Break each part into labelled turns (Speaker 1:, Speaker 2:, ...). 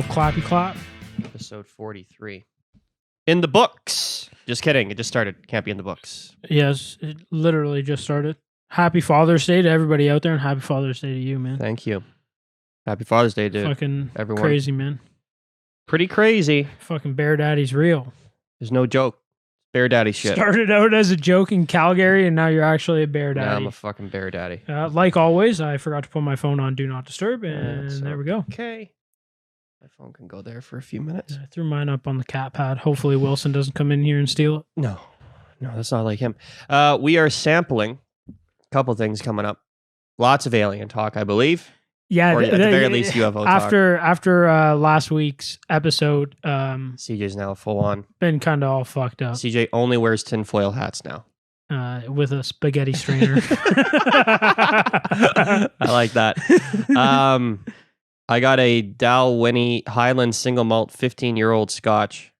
Speaker 1: little clappy clap.
Speaker 2: Episode 43. In the books. Just kidding. It just started. Can't be in the books.
Speaker 1: Yes, it literally just started. Happy Father's Day to everybody out there, and happy Father's Day to you, man.
Speaker 2: Thank you. Happy Father's Day to
Speaker 1: Fucking
Speaker 2: everyone.
Speaker 1: crazy, man.
Speaker 2: Pretty crazy.
Speaker 1: Fucking Bear Daddy's real.
Speaker 2: There's no joke. Bear Daddy shit.
Speaker 1: Started out as a joke in Calgary, and now you're actually a Bear
Speaker 2: Now
Speaker 1: Daddy.
Speaker 2: I'm a fucking Bear Daddy.
Speaker 1: Like always, I forgot to put my phone on Do Not Disturb, and there we go.
Speaker 2: Okay. My phone can go there for a few minutes.
Speaker 1: I threw mine up on the cat pad. Hopefully Wilson doesn't come in here and steal it.
Speaker 2: No, that's not like him. We are sampling a couple things coming up. Lots of alien talk, I believe.
Speaker 1: Yeah,
Speaker 2: Or at the very least, UFO talk.
Speaker 1: After last week's episode,
Speaker 2: CJ's now full on.
Speaker 1: been kind of all fucked up
Speaker 2: CJ only wears tinfoil hats now.
Speaker 1: with a spaghetti strainer.
Speaker 2: I like that. I got a Dalwhinnie Highland single malt 15-year-old Scotch.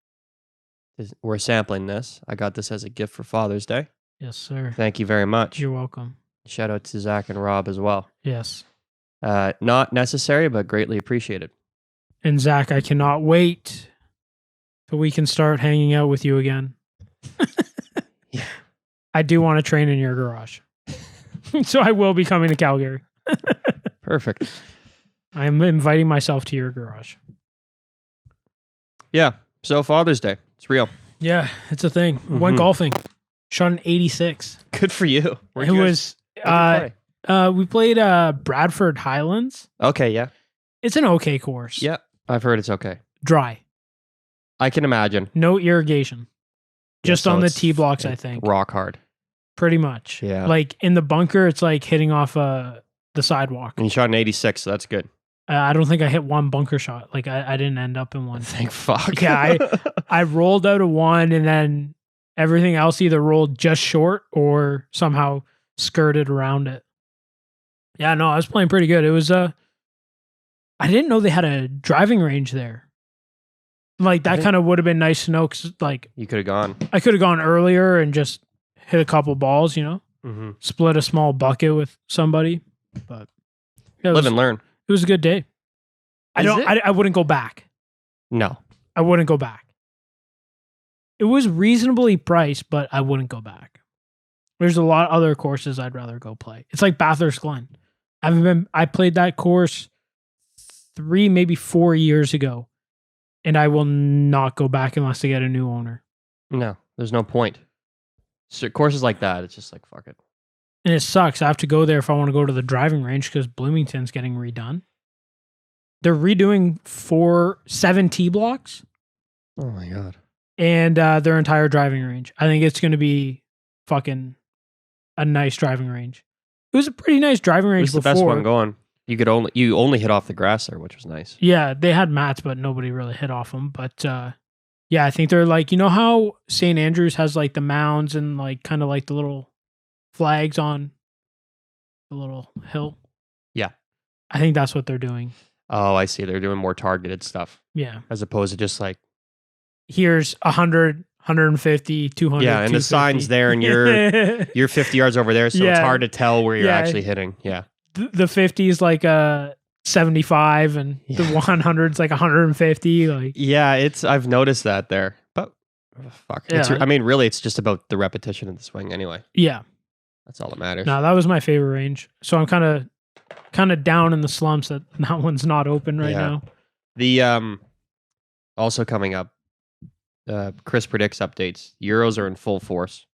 Speaker 2: We're sampling this. I got this as a gift for Father's Day.
Speaker 1: Yes, sir.
Speaker 2: Thank you very much.
Speaker 1: You're welcome.
Speaker 2: Shout out to Zach and Rob as well.
Speaker 1: Yes.
Speaker 2: Not necessary, but greatly appreciated.
Speaker 1: And Zach, I cannot wait till we can start hanging out with you again.
Speaker 2: Yeah.
Speaker 1: I do want to train in your garage. So I will be coming to Calgary.
Speaker 2: Perfect.
Speaker 1: I'm inviting myself to your garage.
Speaker 2: Yeah. So Father's Day. It's real.
Speaker 1: Yeah, it's a thing. Went golfing. Shot an 86.
Speaker 2: Good for you.
Speaker 1: We played Bradford Highlands.
Speaker 2: Okay, yeah.
Speaker 1: It's an okay course.
Speaker 2: Yeah. I've heard it's okay.
Speaker 1: Dry.
Speaker 2: I can imagine.
Speaker 1: No irrigation. Just
Speaker 2: so
Speaker 1: on the
Speaker 2: it's
Speaker 1: tee blocks, I think.
Speaker 2: Rock hard.
Speaker 1: Pretty much.
Speaker 2: Yeah.
Speaker 1: Like in the bunker, it's like hitting off the sidewalk.
Speaker 2: And you shot an 86, so that's good.
Speaker 1: I don't think I hit one bunker shot. Like I didn't end up in one.
Speaker 2: Thank fuck.
Speaker 1: Yeah, I rolled out of one, and then everything else either rolled just short or somehow skirted around it. Yeah, no, I was playing pretty good. It was I didn't know they had a driving range there. Like that kind of would have been nice to know, because like
Speaker 2: You could have gone.
Speaker 1: I could have gone earlier and just hit a couple balls,
Speaker 2: Mm-hmm.
Speaker 1: split a small bucket with somebody. But yeah,
Speaker 2: Live and learn.
Speaker 1: it was a good day. I wouldn't go back.
Speaker 2: No.
Speaker 1: I wouldn't go back. It was reasonably priced, but I wouldn't go back. There's a lot of other courses I'd rather go play. It's like Bathurst Glen. I played that course 3, maybe 4 years ago, and I will not go back unless they get a new owner.
Speaker 2: No. There's no point. So courses like that, it's just like, fuck it.
Speaker 1: And it sucks. I have to go there if I want to go to the driving range because Bloomington's getting redone. They're redoing 7 tee blocks.
Speaker 2: Oh my God.
Speaker 1: And their entire driving range. I think it's going to be fucking a nice driving range. It was a pretty nice driving range
Speaker 2: It was
Speaker 1: before.
Speaker 2: the best one going. You only hit off the grass there, which was nice.
Speaker 1: Yeah, they had mats, but nobody really hit off them. But yeah, I think they're like, you know how St. Andrews has like the mounds and like kind of like the little flags on the little hill?
Speaker 2: Yeah.
Speaker 1: I think that's what they're doing.
Speaker 2: Oh, I see. They're doing more targeted stuff.
Speaker 1: Yeah.
Speaker 2: As opposed to just like...
Speaker 1: Here's 100, 150, 200.
Speaker 2: Yeah, and the sign's there and you're 50 yards over there, so it's hard to tell where you're actually hitting. Yeah.
Speaker 1: The 50 is like a 75 and the 100 is like 150. Like
Speaker 2: yeah, I've noticed that there. But fuck.
Speaker 1: Yeah.
Speaker 2: I mean, really, it's just about the repetition of the swing anyway.
Speaker 1: Yeah.
Speaker 2: That's all that matters.
Speaker 1: No, that was my favorite range. So I'm kind of down in the slumps that one's not open right now.
Speaker 2: The also coming up, Chris predicts updates. Euros are in full force.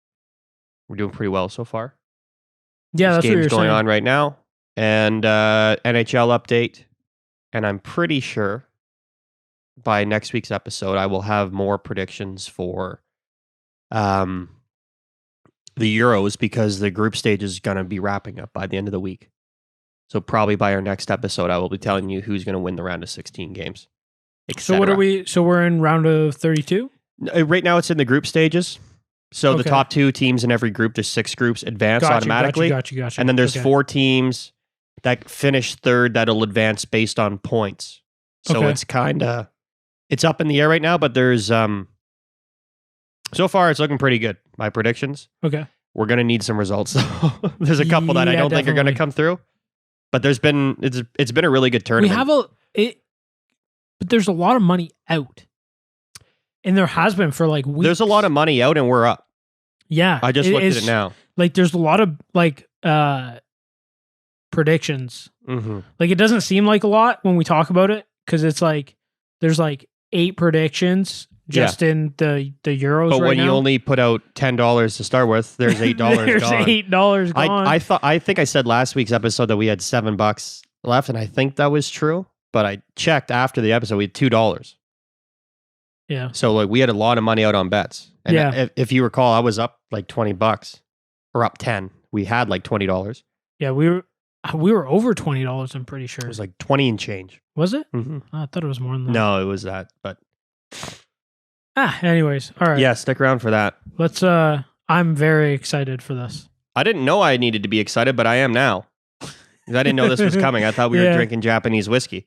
Speaker 2: We're doing pretty well so far.
Speaker 1: Yeah,
Speaker 2: There's
Speaker 1: that's what
Speaker 2: games
Speaker 1: you're
Speaker 2: going
Speaker 1: saying.
Speaker 2: on right now, and NHL update. And I'm pretty sure by next week's episode, I will have more predictions for the Euros, because the group stage is going to be wrapping up by the end of the week. So probably by our next episode, I will be telling you who's going to win the round of 16 games.
Speaker 1: So what are we? So we're in round of 32?
Speaker 2: Right now, it's in the group stages. So the top 2 teams in every group, there's 6 groups, advance automatically.
Speaker 1: Gotcha.
Speaker 2: And then there's 4 teams that finish third that'll advance based on points. So it's it's up in the air right now, but there's so far it's looking pretty good. My predictions.
Speaker 1: Okay.
Speaker 2: We're gonna need some results though. There's a couple that I don't think are gonna come through. But it's been a really good tournament.
Speaker 1: We have but there's a lot of money out. And there has been for like weeks.
Speaker 2: There's a lot of money out and we're up.
Speaker 1: Yeah.
Speaker 2: I just looked at it now.
Speaker 1: Like there's a lot of like predictions.
Speaker 2: Mm-hmm.
Speaker 1: Like it doesn't seem like a lot when we talk about it because it's like there's like 8 predictions just in the Euros
Speaker 2: but
Speaker 1: right
Speaker 2: when
Speaker 1: now.
Speaker 2: you only put out $10 to start with, there's $8
Speaker 1: there's
Speaker 2: gone.
Speaker 1: $8 gone.
Speaker 2: I think I said last week's episode that we had $7 left, and I think that was true. But I checked after the episode, we had $2.
Speaker 1: Yeah.
Speaker 2: So like we had a lot of money out on bets. And if you recall, I was up like $20 or up 10. We had like $20.
Speaker 1: Yeah, we were over $20. I'm pretty sure
Speaker 2: It was like 20 and change.
Speaker 1: Was it?
Speaker 2: Mm-hmm.
Speaker 1: Oh, I thought it was more than that.
Speaker 2: No, it was that. But
Speaker 1: anyways, all right.
Speaker 2: yeah, stick around for that.
Speaker 1: Let's. I'm very excited for this.
Speaker 2: I didn't know I needed to be excited, but I am now. 'Cause I didn't know this was coming. I thought we were drinking Japanese whiskey.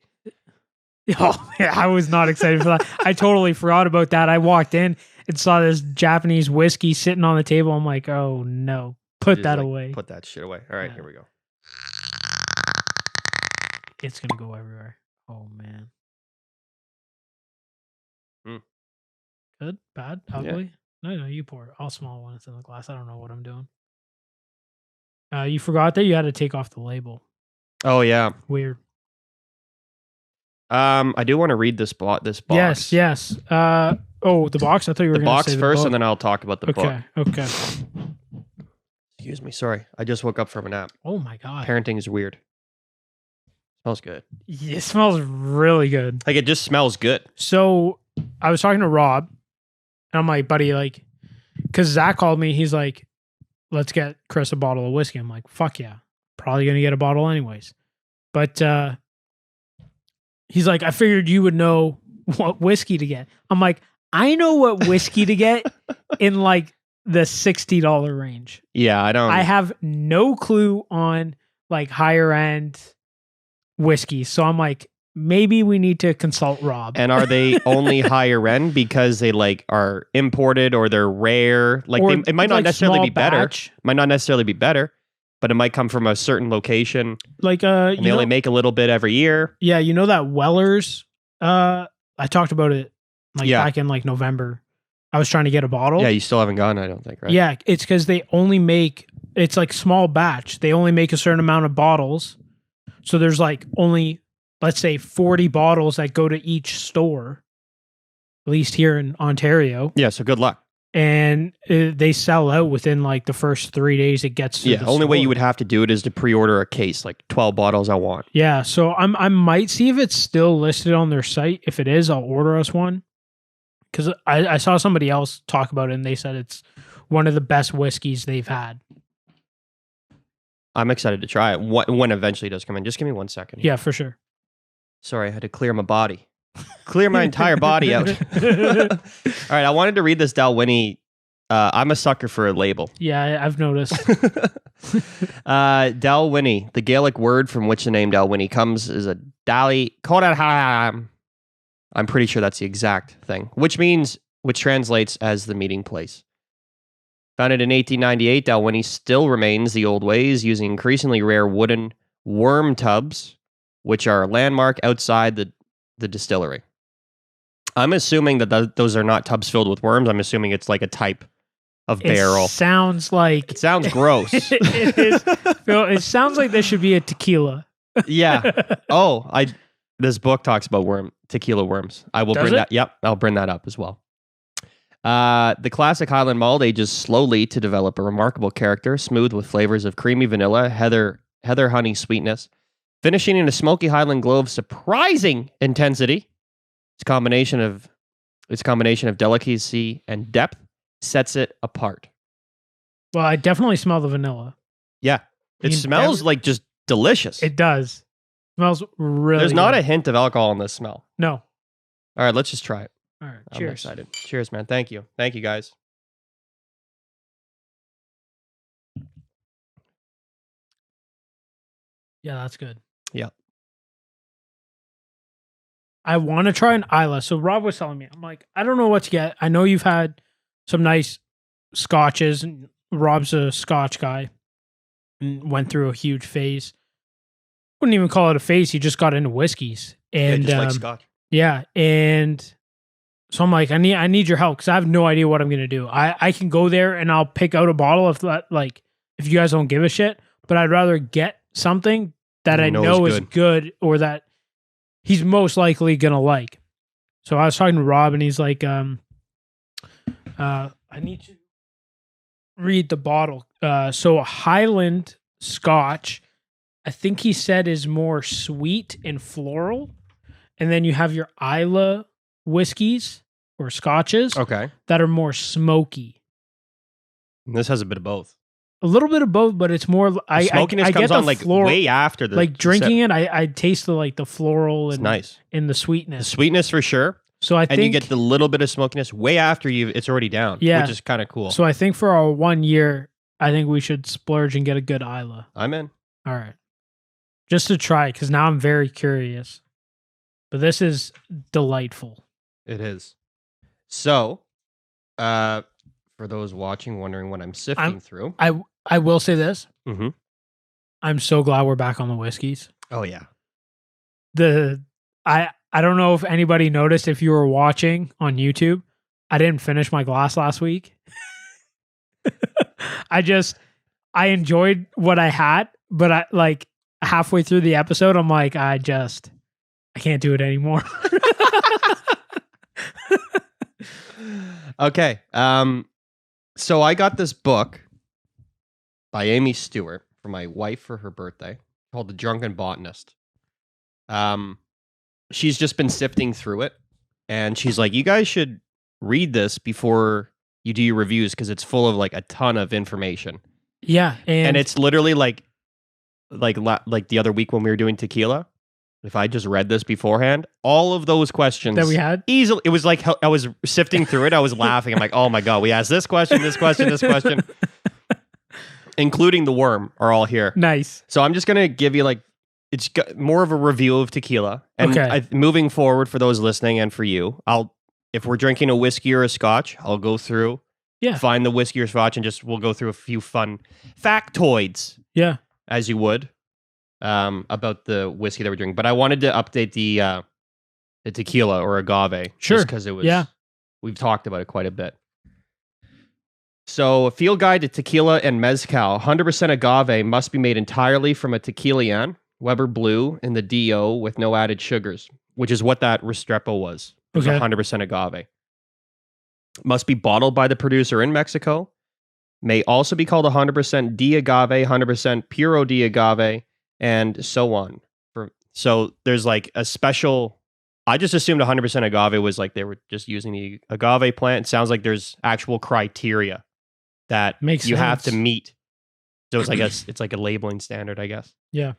Speaker 1: Oh, yeah, I was not excited for that. I totally forgot about that. I walked in and saw this Japanese whiskey sitting on the table. I'm like, oh no, put that away.
Speaker 2: Put that shit away. All right, here we go.
Speaker 1: It's gonna go everywhere. Oh man. Good, bad, ugly. Yeah. No, you pour it. I'll small one. It's in the glass. I don't know what I'm doing. You forgot that you had to take off the label.
Speaker 2: Oh yeah.
Speaker 1: Weird.
Speaker 2: I do want to read this box.
Speaker 1: Yes. The box. I thought you were
Speaker 2: the
Speaker 1: going to
Speaker 2: box
Speaker 1: say the
Speaker 2: first,
Speaker 1: book.
Speaker 2: and then I'll talk about the book.
Speaker 1: Okay.
Speaker 2: Excuse me. Sorry, I just woke up from a nap.
Speaker 1: Oh my god.
Speaker 2: Parenting is weird. Smells good.
Speaker 1: Yeah, it smells really good.
Speaker 2: Like it just smells good.
Speaker 1: So I was talking to Rob, and I'm like, buddy, like, because Zach called me. He's like, let's get Chris a bottle of whiskey. I'm like, fuck yeah, probably gonna get a bottle anyways. But he's like, I figured you would know what whiskey to get. I'm like, I know what whiskey to get in like the $60 range.
Speaker 2: Yeah, I
Speaker 1: have no clue on like higher end whiskey. So I'm like, maybe we need to consult Rob.
Speaker 2: And are they only higher end because they like are imported or they're rare? Like it might not
Speaker 1: like
Speaker 2: necessarily be better.
Speaker 1: batch.
Speaker 2: Might not necessarily be better, but it might come from a certain location.
Speaker 1: Like
Speaker 2: and they only make a little bit every year.
Speaker 1: Yeah, you know that Weller's. I talked about it back in like November. I was trying to get a bottle.
Speaker 2: Yeah, you still haven't gone, I don't think, right?
Speaker 1: Yeah, it's because they only make, it's like small batch. They only make a certain amount of bottles. So there's like only, let's say 40 bottles that go to each store, at least here in Ontario.
Speaker 2: Yeah, so good luck.
Speaker 1: And they sell out within like the first 3 days it gets to the
Speaker 2: only way
Speaker 1: store.
Speaker 2: you would have to do it is to pre-order a case, like 12 bottles I want.
Speaker 1: Yeah, so I might see if it's still listed on their site. If it is, I'll order us one. Because I saw somebody else talk about it, and they said it's one of the best whiskeys they've had.
Speaker 2: I'm excited to try it when eventually it does come in. Just give me 1 second.
Speaker 1: Yeah, for sure.
Speaker 2: Sorry, I had to clear my body. Clear my entire body out. All right, I wanted to read this Dalwhinnie. I'm a sucker for a label.
Speaker 1: Yeah, I've noticed.
Speaker 2: Dalwhinnie, the Gaelic word from which the name Dalwhinnie comes, is a Dali. I'm pretty sure that's the exact thing, which translates as the meeting place. Founded in 1898, Dalwhinnie still remains the old ways, using increasingly rare wooden worm tubs, which are a landmark outside the distillery. I'm assuming that those are not tubs filled with worms. I'm assuming it's like a type of barrel.
Speaker 1: It sounds like...
Speaker 2: It sounds gross.
Speaker 1: It is. Phil, it sounds like there should be a tequila.
Speaker 2: Yeah. Oh, this book talks about tequila worms. I will bring that. Yep, I'll bring that up as well. The classic Highland malt ages slowly to develop a remarkable character, smooth with flavors of creamy vanilla, heather honey sweetness, finishing in a smoky Highland glow of surprising intensity. Its combination of delicacy and depth sets it apart.
Speaker 1: Well, I definitely smell the vanilla.
Speaker 2: Yeah, it smells like just delicious.
Speaker 1: It does. Smells really
Speaker 2: There's not
Speaker 1: good.
Speaker 2: a hint of alcohol in this smell.
Speaker 1: No.
Speaker 2: All right, let's just try it.
Speaker 1: All right,
Speaker 2: I'm
Speaker 1: cheers.
Speaker 2: excited. Cheers, man. Thank you, guys.
Speaker 1: Yeah, that's good.
Speaker 2: Yeah.
Speaker 1: I want to try an Isla. So Rob was telling me, I'm like, I don't know what to get. I know you've had some nice scotches, and Rob's a scotch guy and went through a huge phase. Wouldn't even call it a phase. He just got into whiskeys. And
Speaker 2: just like scotch.
Speaker 1: Yeah, and so I'm like, I need your help because I have no idea what I'm gonna do. I can go there and I'll pick out a bottle if that like if you guys don't give a shit, but I'd rather get something that I know is good or that he's most likely gonna like. So I was talking to Rob and he's like, I need to read the bottle. So a Highland Scotch, I think he said is more sweet and floral. And then you have your Isla whiskeys or scotches that are more smoky.
Speaker 2: And this has a bit of both.
Speaker 1: A little bit of both, but it's more.
Speaker 2: Smokiness comes on like way after the
Speaker 1: like drinking it. I taste the floral and
Speaker 2: nice
Speaker 1: and the sweetness.
Speaker 2: The sweetness for sure.
Speaker 1: So I think
Speaker 2: you get the little bit of smokiness way after it's already down.
Speaker 1: Yeah,
Speaker 2: which is kind of cool.
Speaker 1: So I think for our 1 year, I think we should splurge and get a good Isla.
Speaker 2: I'm in.
Speaker 1: All right, just to try because now I'm very curious. But this is delightful.
Speaker 2: It is. So, for those watching, wondering what I'm sifting through,
Speaker 1: I will say this.
Speaker 2: Mm-hmm.
Speaker 1: I'm so glad we're back on the whiskeys.
Speaker 2: Oh yeah.
Speaker 1: I don't know if anybody noticed if you were watching on YouTube. I didn't finish my glass last week. I enjoyed what I had, but I like halfway through the episode, I'm like, I can't do it anymore.
Speaker 2: Okay. So I got this book by Amy Stewart for my wife for her birthday called The Drunken Botanist. She's just been sifting through it and she's like, you guys should read this before you do your reviews because it's full of like a ton of information.
Speaker 1: Yeah.
Speaker 2: And it's literally like the other week when we were doing tequila. If I just read this beforehand, all of those questions
Speaker 1: that we had
Speaker 2: easily, it was like I was sifting through it. I was laughing. I'm like, oh my God, we asked this question, including the worm are all here.
Speaker 1: Nice.
Speaker 2: So I'm just going to give you it's more of a review of tequila. And moving forward for those listening and for you, if we're drinking a whiskey or a scotch, I'll go through, find the whiskey or scotch and we'll go through a few fun factoids.
Speaker 1: Yeah.
Speaker 2: As you would. About the whiskey that we're drinking, but I wanted to update the tequila or agave, just because it was. Yeah, we've talked about it quite a bit. So, a field guide to tequila and mezcal: 100% agave must be made entirely from a tequilian, Weber Blue, in the DO with no added sugars, which is what that Restrepo was. It was 100% agave. Must be bottled by the producer in Mexico. May also be called 100% D agave, 100% puro D agave. And so on. So there's like a special. I just assumed 100% agave was like they were just using the agave plant. It sounds like there's actual criteria that you have to meet. So it's it's like a labeling standard, I guess.
Speaker 1: Yeah,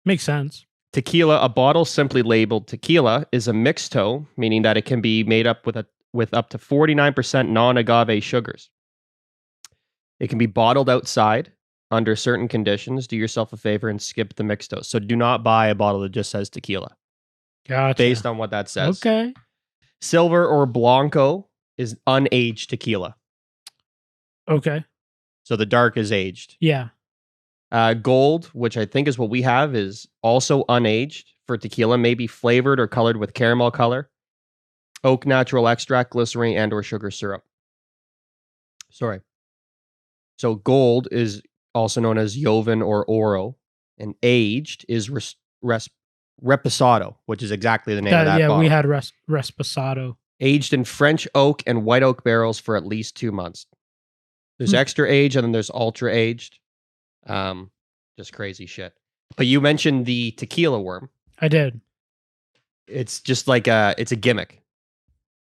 Speaker 1: makes sense.
Speaker 2: Tequila, a bottle simply labeled tequila, is a mixto, meaning that it can be made up with up to 49% non-agave sugars. It can be bottled outside. Under certain conditions, do yourself a favor and skip the mixtos. So do not buy a bottle that just says tequila.
Speaker 1: Gotcha.
Speaker 2: Based on what that says.
Speaker 1: Okay.
Speaker 2: Silver or Blanco is unaged tequila.
Speaker 1: Okay.
Speaker 2: So the dark is aged.
Speaker 1: Yeah.
Speaker 2: Gold, which I think is what we have, is also unaged for tequila, may be flavored or colored with caramel color, oak natural extract, glycerin, and or sugar syrup. Sorry. So gold is also known as Joven or Oro, and aged is Reposado, which is exactly the name of that bottle.
Speaker 1: We had Reposado.
Speaker 2: Aged in French oak and white oak barrels for at least 2 months. There's extra aged and then there's ultra aged. Just crazy shit. But you mentioned the tequila worm.
Speaker 1: I did.
Speaker 2: It's just like it's a gimmick.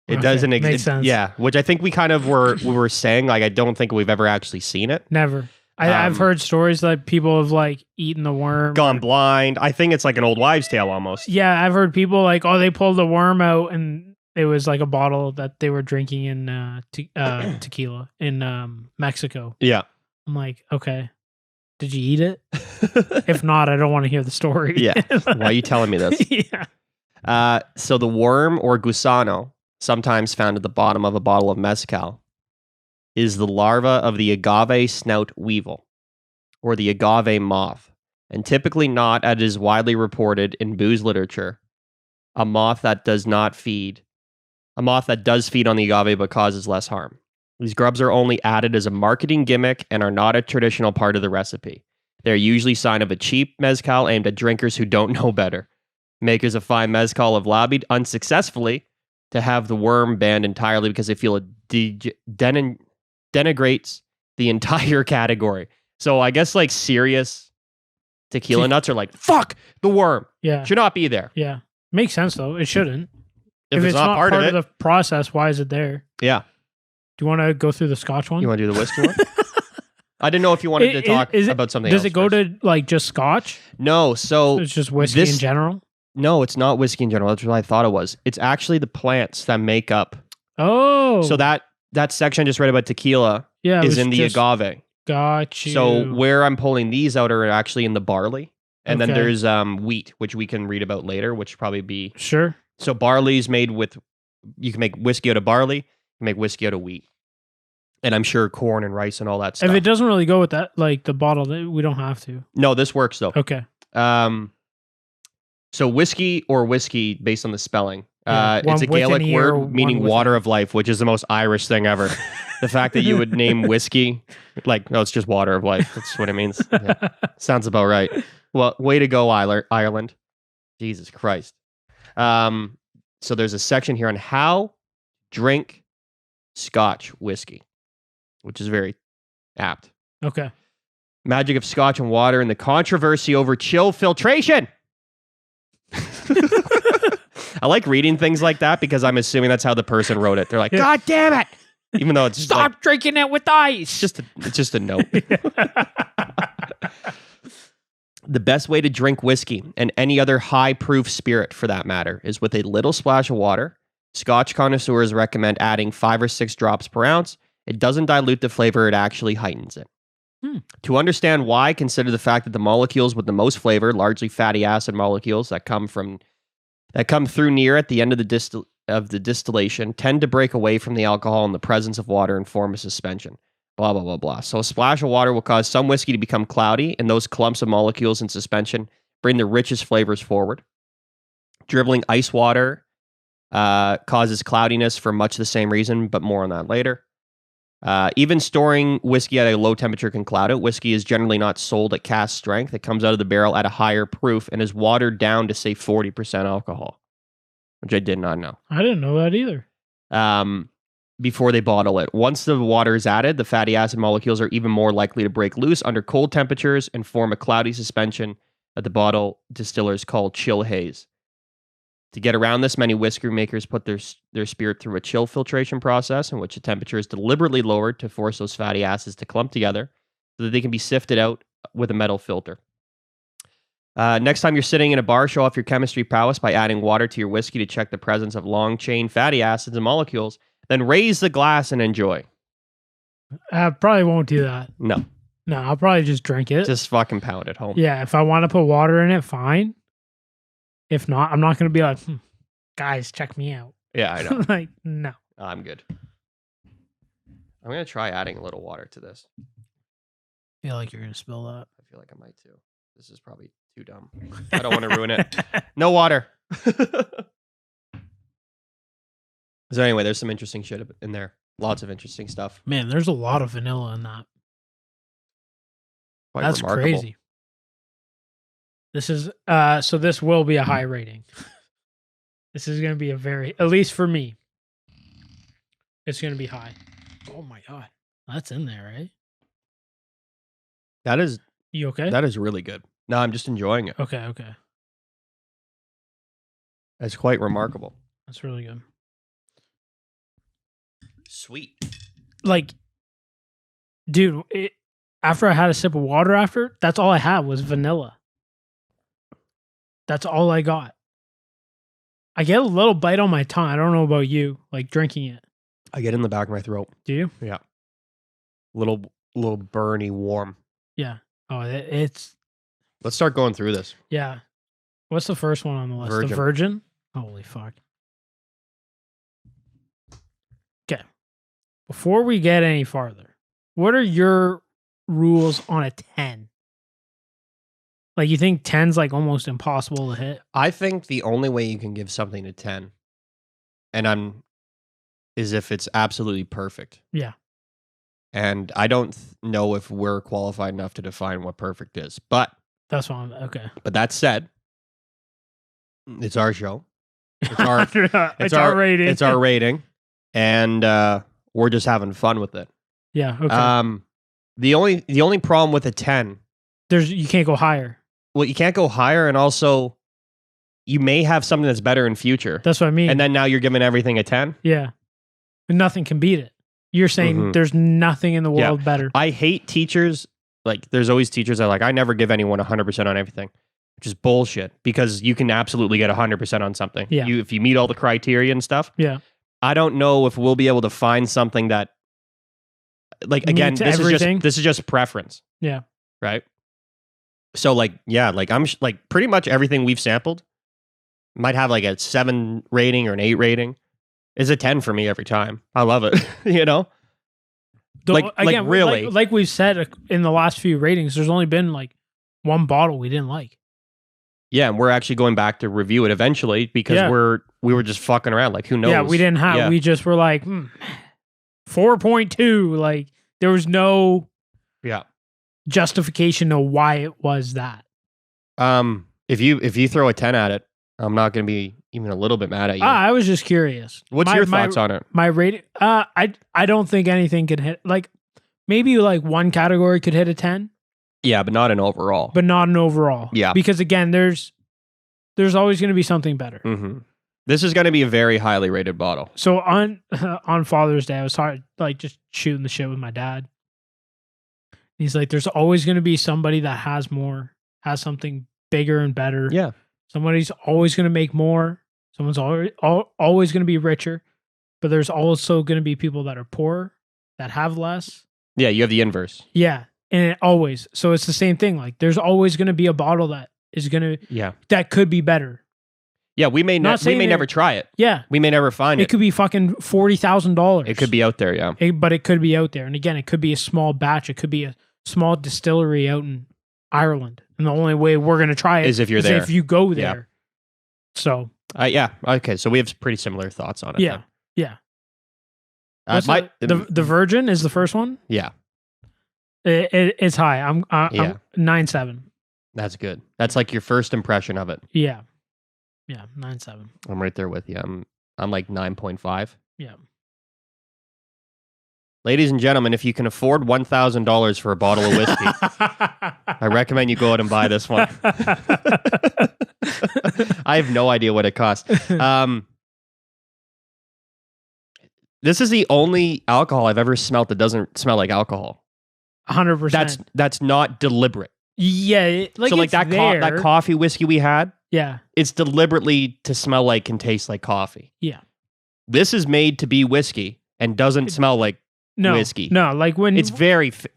Speaker 2: It doesn't exist.
Speaker 1: Makes sense.
Speaker 2: Yeah, which I think we kind of we were saying. Like, I don't think we've ever actually seen it.
Speaker 1: Never. I've heard stories that people have like eaten the worm,
Speaker 2: gone blind. I think it's like an old wives' tale almost.
Speaker 1: Yeah, I've heard people like, they pulled the worm out and it was like a bottle that they were drinking in tequila in Mexico.
Speaker 2: Yeah,
Speaker 1: I'm like, okay, did you eat it? If not, I don't want to hear the story.
Speaker 2: Yeah, why are you telling me this?
Speaker 1: Yeah.
Speaker 2: So the worm or gusano, sometimes found at the bottom of a bottle of mezcal, is the larva of the agave snout weevil, or the agave moth, and typically not, as is widely reported in booze literature, a moth that does feed on the agave but causes less harm. These grubs are only added as a marketing gimmick and are not a traditional part of the recipe. They're usually a sign of a cheap mezcal aimed at drinkers who don't know better. Makers of fine mezcal have lobbied unsuccessfully to have the worm banned entirely because they feel it denigrates the entire category. So I guess like serious tequila nuts are like, fuck the worm.
Speaker 1: Yeah.
Speaker 2: Should not be there.
Speaker 1: Yeah. Makes sense though. It shouldn't.
Speaker 2: If it's not part of it.
Speaker 1: The process, why is it there?
Speaker 2: Yeah.
Speaker 1: Do you want to go through the Scotch one?
Speaker 2: You want to do the whiskey one? I didn't know if you wanted to talk about something else.
Speaker 1: Does it go to like just Scotch?
Speaker 2: No. So
Speaker 1: it's just whiskey in general?
Speaker 2: No, it's not whiskey in general. That's what I thought it was. It's actually the plants that make up.
Speaker 1: Oh.
Speaker 2: So that section I just read about tequila is in the agave.
Speaker 1: Got you.
Speaker 2: So where I'm pulling these out are actually in the barley. And then there's wheat, which we can read about later, which should probably be...
Speaker 1: Sure.
Speaker 2: So barley's made with... You can make whiskey out of barley. You can make whiskey out of wheat. And I'm sure corn and rice and all that stuff.
Speaker 1: If it doesn't really go with that, like the bottle, we don't have to.
Speaker 2: No, this works though.
Speaker 1: Okay.
Speaker 2: So whiskey, based on the spelling, it's a Gaelic word meaning water of life, which is the most Irish thing ever. The fact that you would name whiskey, like, no, it's just water of life. That's what it means. Yeah. Sounds about right. Well, way to go, Ireland. Jesus Christ. So there's a section here on how drink Scotch whiskey, which is very apt.
Speaker 1: Okay.
Speaker 2: Magic of Scotch and water and the controversy over chill filtration. I like reading things like that because I'm assuming that's how the person wrote it. They're like, God damn it. Even though it's
Speaker 1: stop drinking it with ice.
Speaker 2: It's just a note. The best way to drink whiskey and any other high proof spirit for that matter is with a little splash of water. Scotch connoisseurs recommend adding 5 or 6 drops per ounce. It doesn't dilute the flavor, it actually heightens it. To understand why, consider the fact that the molecules with the most flavor, largely fatty acid molecules that come through near at the end of the distillation, tend to break away from the alcohol in the presence of water and form a suspension. Blah, blah, blah, blah. So a splash of water will cause some whiskey to become cloudy, and those clumps of molecules in suspension bring the richest flavors forward. Dribbling ice water causes cloudiness for much the same reason, but more on that later. Even storing whiskey at a low temperature can cloud it. Whiskey is generally not sold at cask strength. It comes out of the barrel at a higher proof and is watered down to say 40% alcohol, which I did not know.
Speaker 1: I didn't know that either.
Speaker 2: Before they bottle it. Once the water is added, the fatty acid molecules are even more likely to break loose under cold temperatures and form a cloudy suspension that the bottle distillers call chill haze. To get around this, many whiskey makers put their spirit through a chill filtration process in which the temperature is deliberately lowered to force those fatty acids to clump together so that they can be sifted out with a metal filter. Next time you're sitting in a bar, show off your chemistry prowess by adding water to your whiskey to check the presence of long-chain fatty acids and molecules. Then raise the glass and enjoy.
Speaker 1: I probably won't do that.
Speaker 2: No,
Speaker 1: I'll probably just drink it.
Speaker 2: Just fucking pound it home.
Speaker 1: Yeah, if I want to put water in it, fine. If not, I'm not going to be like, guys, check me out.
Speaker 2: Yeah, I know.
Speaker 1: Like, no.
Speaker 2: I'm good. I'm going to try adding a little water to this.
Speaker 1: I feel like you're going to spill that.
Speaker 2: I feel like I might too. This is probably too dumb. I don't want to ruin it. No water. So anyway, there's some interesting shit in there. Lots of interesting stuff.
Speaker 1: Man, there's a lot of vanilla in that.
Speaker 2: Quite
Speaker 1: That's
Speaker 2: remarkable.
Speaker 1: crazy. This is so this will be a high rating. This is going to be at least for me, it's going to be high. Oh my God. That's in there, right?
Speaker 2: That is...
Speaker 1: You okay?
Speaker 2: That is really good. No, I'm just enjoying it.
Speaker 1: Okay.
Speaker 2: That's quite remarkable.
Speaker 1: That's really good.
Speaker 2: Sweet.
Speaker 1: Like, dude, after I had a sip of water after, that's all I had was vanilla. That's all I got. I get a little bite on my tongue. I don't know about you, like drinking it.
Speaker 2: I get in the back of my throat.
Speaker 1: Do you?
Speaker 2: Yeah. Little burny, warm.
Speaker 1: Yeah. Oh, it's...
Speaker 2: Let's start going through this.
Speaker 1: Yeah. What's the first one on the list?
Speaker 2: Virgin.
Speaker 1: The Virgin? Holy fuck. Okay. Before we get any farther, what are your rules on a 10? Like, you think 10's like almost impossible to hit?
Speaker 2: I think the only way you can give something a 10 is if it's absolutely perfect.
Speaker 1: Yeah.
Speaker 2: And I don't know if we're qualified enough to define what perfect is. But
Speaker 1: That's why I'm okay.
Speaker 2: But that said, it's our show. It's our
Speaker 1: rating.
Speaker 2: It's our rating. And we're just having fun with it.
Speaker 1: Yeah, okay.
Speaker 2: The only problem with a 10,
Speaker 1: you can't go higher.
Speaker 2: well, you can't go higher, and also you may have something that's better in future.
Speaker 1: That's what I mean.
Speaker 2: And then now you're giving everything a 10?
Speaker 1: Yeah. And nothing can beat it. You're saying there's nothing in the world better.
Speaker 2: I hate teachers. Like, there's always teachers that are like, I never give anyone 100% on everything, which is bullshit, because you can absolutely get 100% on something.
Speaker 1: Yeah.
Speaker 2: If you meet all the criteria and stuff.
Speaker 1: Yeah.
Speaker 2: I don't know if we'll be able to find something that, like, again, this is just preference.
Speaker 1: Yeah.
Speaker 2: Right? So, like, yeah, like, like, pretty much everything we've sampled might have like a 7 rating or an 8 rating. Is a 10 for me every time. I love it. You know? Really.
Speaker 1: Like we've said in the last few ratings, there's only been like one bottle we didn't like.
Speaker 2: Yeah, and we're actually going back to review it eventually, because we were just fucking around. Like, who knows?
Speaker 1: Yeah, we didn't have. Yeah. We just were like 4.2. Like, there was no justification to why it was that.
Speaker 2: If you throw a 10 at it, I'm not going to be even a little bit mad at you.
Speaker 1: I was just curious.
Speaker 2: What's your thoughts on it?
Speaker 1: My rating. I don't think anything could hit. Like, maybe like one category could hit a 10.
Speaker 2: Yeah, but not an overall.
Speaker 1: Yeah, because again, there's always going to be something better.
Speaker 2: Mm-hmm. This is going to be a very highly rated bottle.
Speaker 1: So on Father's Day, I was like just shooting the shit with my dad. He's like, "There's always going to be somebody that has more, has something bigger and better.
Speaker 2: Yeah,
Speaker 1: somebody's always going to make more. Someone's always going to be richer, but there's also going to be people that are poorer that have less.
Speaker 2: Yeah, you have the inverse.
Speaker 1: Yeah." And so it's the same thing. Like, there's always going to be a bottle that is going to, that could be better.
Speaker 2: Yeah, we may never try it.
Speaker 1: Yeah.
Speaker 2: We may never find it.
Speaker 1: It could be fucking $40,000.
Speaker 2: It could be out there, yeah.
Speaker 1: But it could be out there. And again, it could be a small batch. It could be a small distillery out in Ireland. And the only way we're going to try it
Speaker 2: is if you're there.
Speaker 1: If you go there.
Speaker 2: Yeah.
Speaker 1: So.
Speaker 2: Yeah. Okay. So we have pretty similar thoughts on it.
Speaker 1: Yeah.
Speaker 2: Then.
Speaker 1: Yeah. The Virgin is the first one?
Speaker 2: Yeah.
Speaker 1: It's high. I'm 9.7.
Speaker 2: That's good. That's like your first impression of it.
Speaker 1: Yeah. Yeah, 9.7.
Speaker 2: I'm right there with you. I'm like 9.5.
Speaker 1: Yeah.
Speaker 2: Ladies and gentlemen, if you can afford $1,000 for a bottle of whiskey, I recommend you go out and buy this one. I have no idea what it costs. This is the only alcohol I've ever smelt that doesn't smell like alcohol.
Speaker 1: 100%.
Speaker 2: That's not deliberate.
Speaker 1: Yeah,
Speaker 2: so like that coffee whiskey we had.
Speaker 1: Yeah,
Speaker 2: it's deliberately to smell like and taste like coffee.
Speaker 1: Yeah,
Speaker 2: this is made to be whiskey and doesn't smell like whiskey.
Speaker 1: No, like when
Speaker 2: it's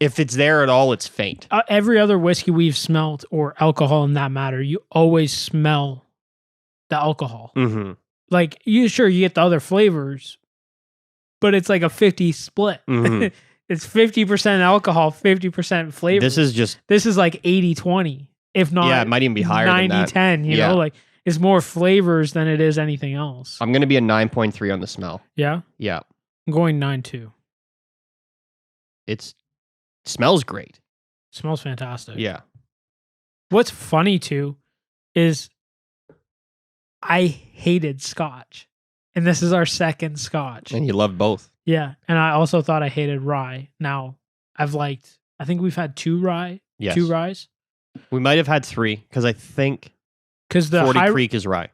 Speaker 2: if it's there at all, it's faint.
Speaker 1: Every other whiskey we've smelled or alcohol in that matter, you always smell the alcohol.
Speaker 2: Mm-hmm.
Speaker 1: Like you get the other flavors, but it's like a 50 split.
Speaker 2: Mm-hmm.
Speaker 1: It's 50% alcohol, 50% flavor.
Speaker 2: This is
Speaker 1: like 80-20, if not.
Speaker 2: It might even be higher than that.
Speaker 1: 90-10, you know, like it's more flavors than it is anything else.
Speaker 2: I'm going to be a 9.3 on the smell.
Speaker 1: Yeah?
Speaker 2: Yeah.
Speaker 1: I'm going 9.2.
Speaker 2: It smells great.
Speaker 1: Smells fantastic.
Speaker 2: Yeah.
Speaker 1: What's funny too is I hated Scotch. And this is our second Scotch.
Speaker 2: And you love both.
Speaker 1: Yeah. And I also thought I hated rye. Now, I think we've had 2 rye.
Speaker 2: Yes.
Speaker 1: 2 ryes.
Speaker 2: We might have had 3, because I think
Speaker 1: the
Speaker 2: 40 Creek is rye.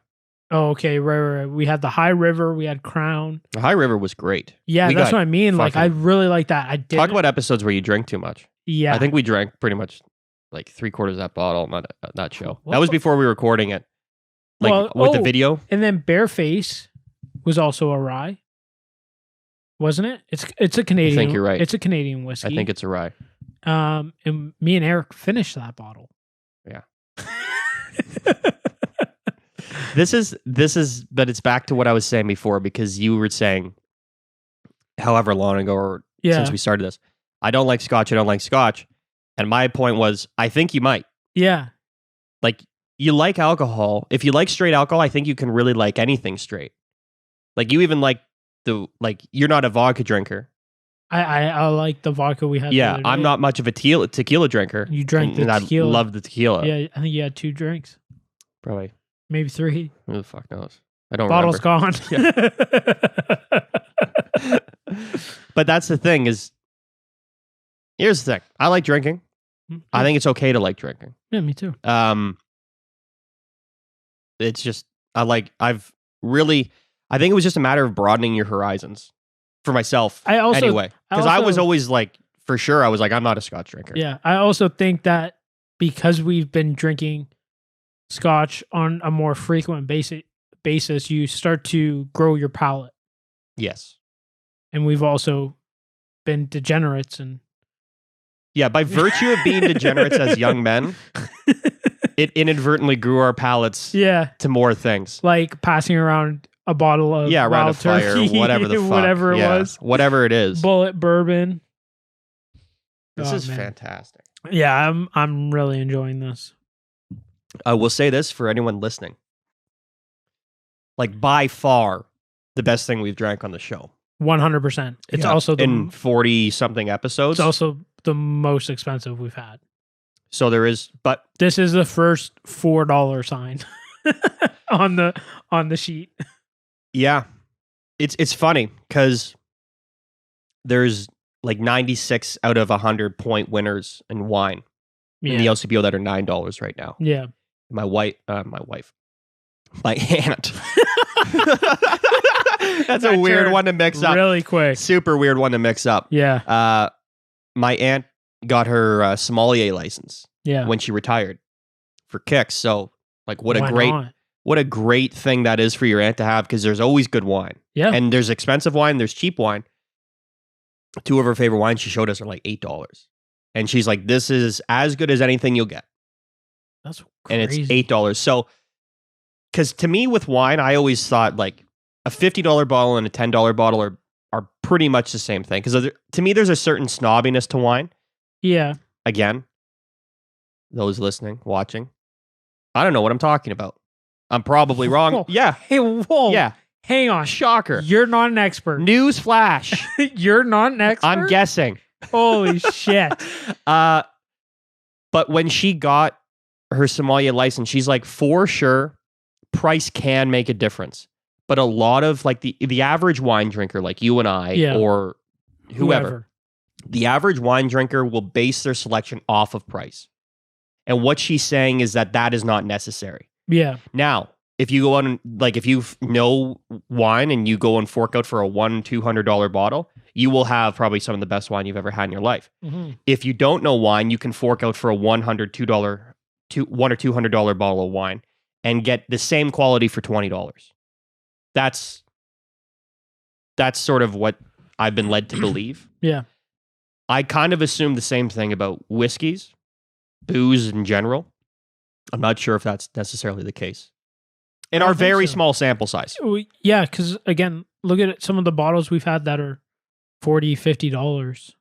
Speaker 1: Oh, okay. Right. We had the High River. We had Crown.
Speaker 2: The High River was great.
Speaker 1: Yeah, that's what I mean. Like, I really like that. I did
Speaker 2: talk about episodes where you drink too much.
Speaker 1: Yeah.
Speaker 2: I think we drank pretty much like 3/4 of that bottle on that show. That was before we were recording it. Like, with the video.
Speaker 1: And then Bareface was also a rye. Wasn't it? It's a Canadian.
Speaker 2: I think you're right.
Speaker 1: It's a Canadian whiskey.
Speaker 2: I think it's a rye.
Speaker 1: And me and Eric finished that bottle.
Speaker 2: Yeah. This is, but it's back to what I was saying before, because you were saying, however long ago since we started this, I don't like Scotch. And my point was, I think you might.
Speaker 1: Yeah.
Speaker 2: like you like alcohol. If you like straight alcohol, I think you can really like anything straight. Like you even like you're not a vodka drinker.
Speaker 1: I like the vodka we had.
Speaker 2: Yeah,
Speaker 1: the other
Speaker 2: I'm
Speaker 1: day.
Speaker 2: not much of a tequila drinker.
Speaker 1: You drank the
Speaker 2: and
Speaker 1: tequila.
Speaker 2: I love the tequila.
Speaker 1: Yeah, I think you had 2 drinks,
Speaker 2: Probably.
Speaker 1: maybe 3.
Speaker 2: Who the fuck knows? I don't
Speaker 1: Bottle's
Speaker 2: remember.
Speaker 1: gone.
Speaker 2: But that's the thing is, here's the thing. I like drinking. I think it's okay to like drinking.
Speaker 1: Yeah, me too.
Speaker 2: It's just I think it was just a matter of broadening your horizons for myself. Anyway, because I was always like, for sure, I was like, I'm not a Scotch drinker.
Speaker 1: Yeah, I also think that because we've been drinking Scotch on a more frequent basis, you start to grow your palate.
Speaker 2: Yes.
Speaker 1: And we've also been degenerates and
Speaker 2: yeah, by virtue of being degenerates as young men, it inadvertently grew our palates to more things.
Speaker 1: Like passing around a bottle of
Speaker 2: around a fire, whatever the fuck.
Speaker 1: Whatever it was.
Speaker 2: Whatever it is.
Speaker 1: Bullet bourbon.
Speaker 2: This is fantastic.
Speaker 1: Yeah, I'm really enjoying this.
Speaker 2: I will say this for anyone listening. Like by far the best thing we've drank on the show.
Speaker 1: 100%. It's also
Speaker 2: in 40 something episodes.
Speaker 1: It's also the most expensive we've had.
Speaker 2: So there is, but
Speaker 1: this is the first $4 sign on the sheet.
Speaker 2: Yeah. It's funny because there's like 96 out of 100 point winners in wine in the LCBO that are $9 right now.
Speaker 1: Yeah.
Speaker 2: My aunt. That's a weird one to mix up.
Speaker 1: Really quick.
Speaker 2: Super weird one to mix up.
Speaker 1: Yeah.
Speaker 2: My aunt got her sommelier license when she retired for kicks. So like what a great thing that is for your aunt to have, because there's always good wine.
Speaker 1: Yeah.
Speaker 2: And there's expensive wine, there's cheap wine. 2 of her favorite wines she showed us are like $8. And she's like, this is as good as anything you'll get.
Speaker 1: That's crazy.
Speaker 2: And it's $8. So, because to me with wine, I always thought like a $50 bottle and a $10 bottle are pretty much the same thing. Because to me, there's a certain snobbiness to wine.
Speaker 1: Yeah.
Speaker 2: Again, those listening, watching, I don't know what I'm talking about. I'm probably wrong.
Speaker 1: Whoa.
Speaker 2: Yeah.
Speaker 1: Hey, whoa.
Speaker 2: Yeah.
Speaker 1: Hang on.
Speaker 2: Shocker.
Speaker 1: You're not an expert.
Speaker 2: News flash.
Speaker 1: You're not an expert?
Speaker 2: I'm guessing.
Speaker 1: Holy shit.
Speaker 2: But when she got her sommelier license, she's like, for sure, price can make a difference. But a lot of like the average wine drinker, like you and I, or whoever, the average wine drinker will base their selection off of price. And what she's saying is that is not necessary.
Speaker 1: Yeah.
Speaker 2: Now, if you go on, like if you know wine and you go and fork out for a $100-$200 bottle, you will have probably some of the best wine you've ever had in your life.
Speaker 1: Mm-hmm.
Speaker 2: If you don't know wine, you can fork out for a $100 or $200 bottle of wine and get the same quality for $20. That's sort of what I've been led to believe.
Speaker 1: Yeah.
Speaker 2: I kind of assume the same thing about whiskeys, booze in general. I'm not sure if that's necessarily the case. In our very small sample size.
Speaker 1: Yeah, because again, look at some of the bottles we've had that are $40, $50,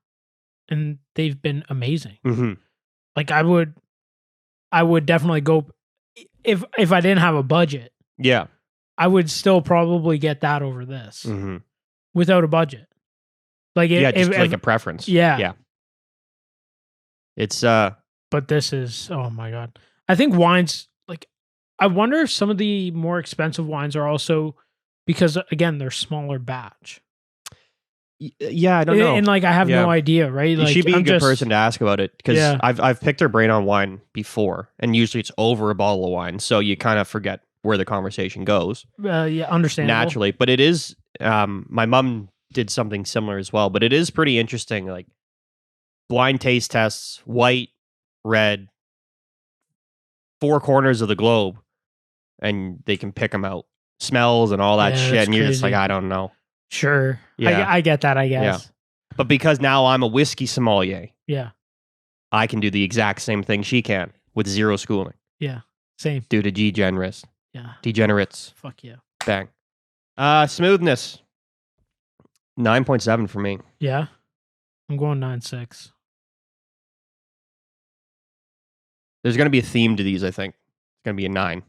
Speaker 1: and they've been amazing.
Speaker 2: Mm-hmm.
Speaker 1: Like I would definitely go if I didn't have a budget.
Speaker 2: Yeah,
Speaker 1: I would still probably get that over this without a budget. Like
Speaker 2: like a preference.
Speaker 1: Yeah.
Speaker 2: It's
Speaker 1: But this is, oh my God. I think wines, like, I wonder if some of the more expensive wines are also because, again, they're smaller batch.
Speaker 2: Yeah, I don't know.
Speaker 1: And like, I have no idea, right? Like,
Speaker 2: she'd be a good person to ask about it, because I've picked her brain on wine before, and usually it's over a bottle of wine, so you kind of forget where the conversation goes.
Speaker 1: Yeah, understandable.
Speaker 2: Naturally. But it is, my mom did something similar as well, but it is pretty interesting, like, blind taste tests, white, red, 4 corners of the globe, and they can pick them out. Smells and all that shit, and you're just like, I don't know.
Speaker 1: Sure.
Speaker 2: Yeah.
Speaker 1: I get that, I guess.
Speaker 2: Yeah. But because now I'm a whiskey sommelier, I can do the exact same thing she can with zero schooling.
Speaker 1: Yeah. Same.
Speaker 2: Due to degenerates.
Speaker 1: Yeah.
Speaker 2: Degenerates.
Speaker 1: Fuck yeah.
Speaker 2: Bang. Smoothness. 9.7 for me.
Speaker 1: Yeah. I'm going 9.6.
Speaker 2: There's going to be a theme to these, I think. It's gonna be a 9.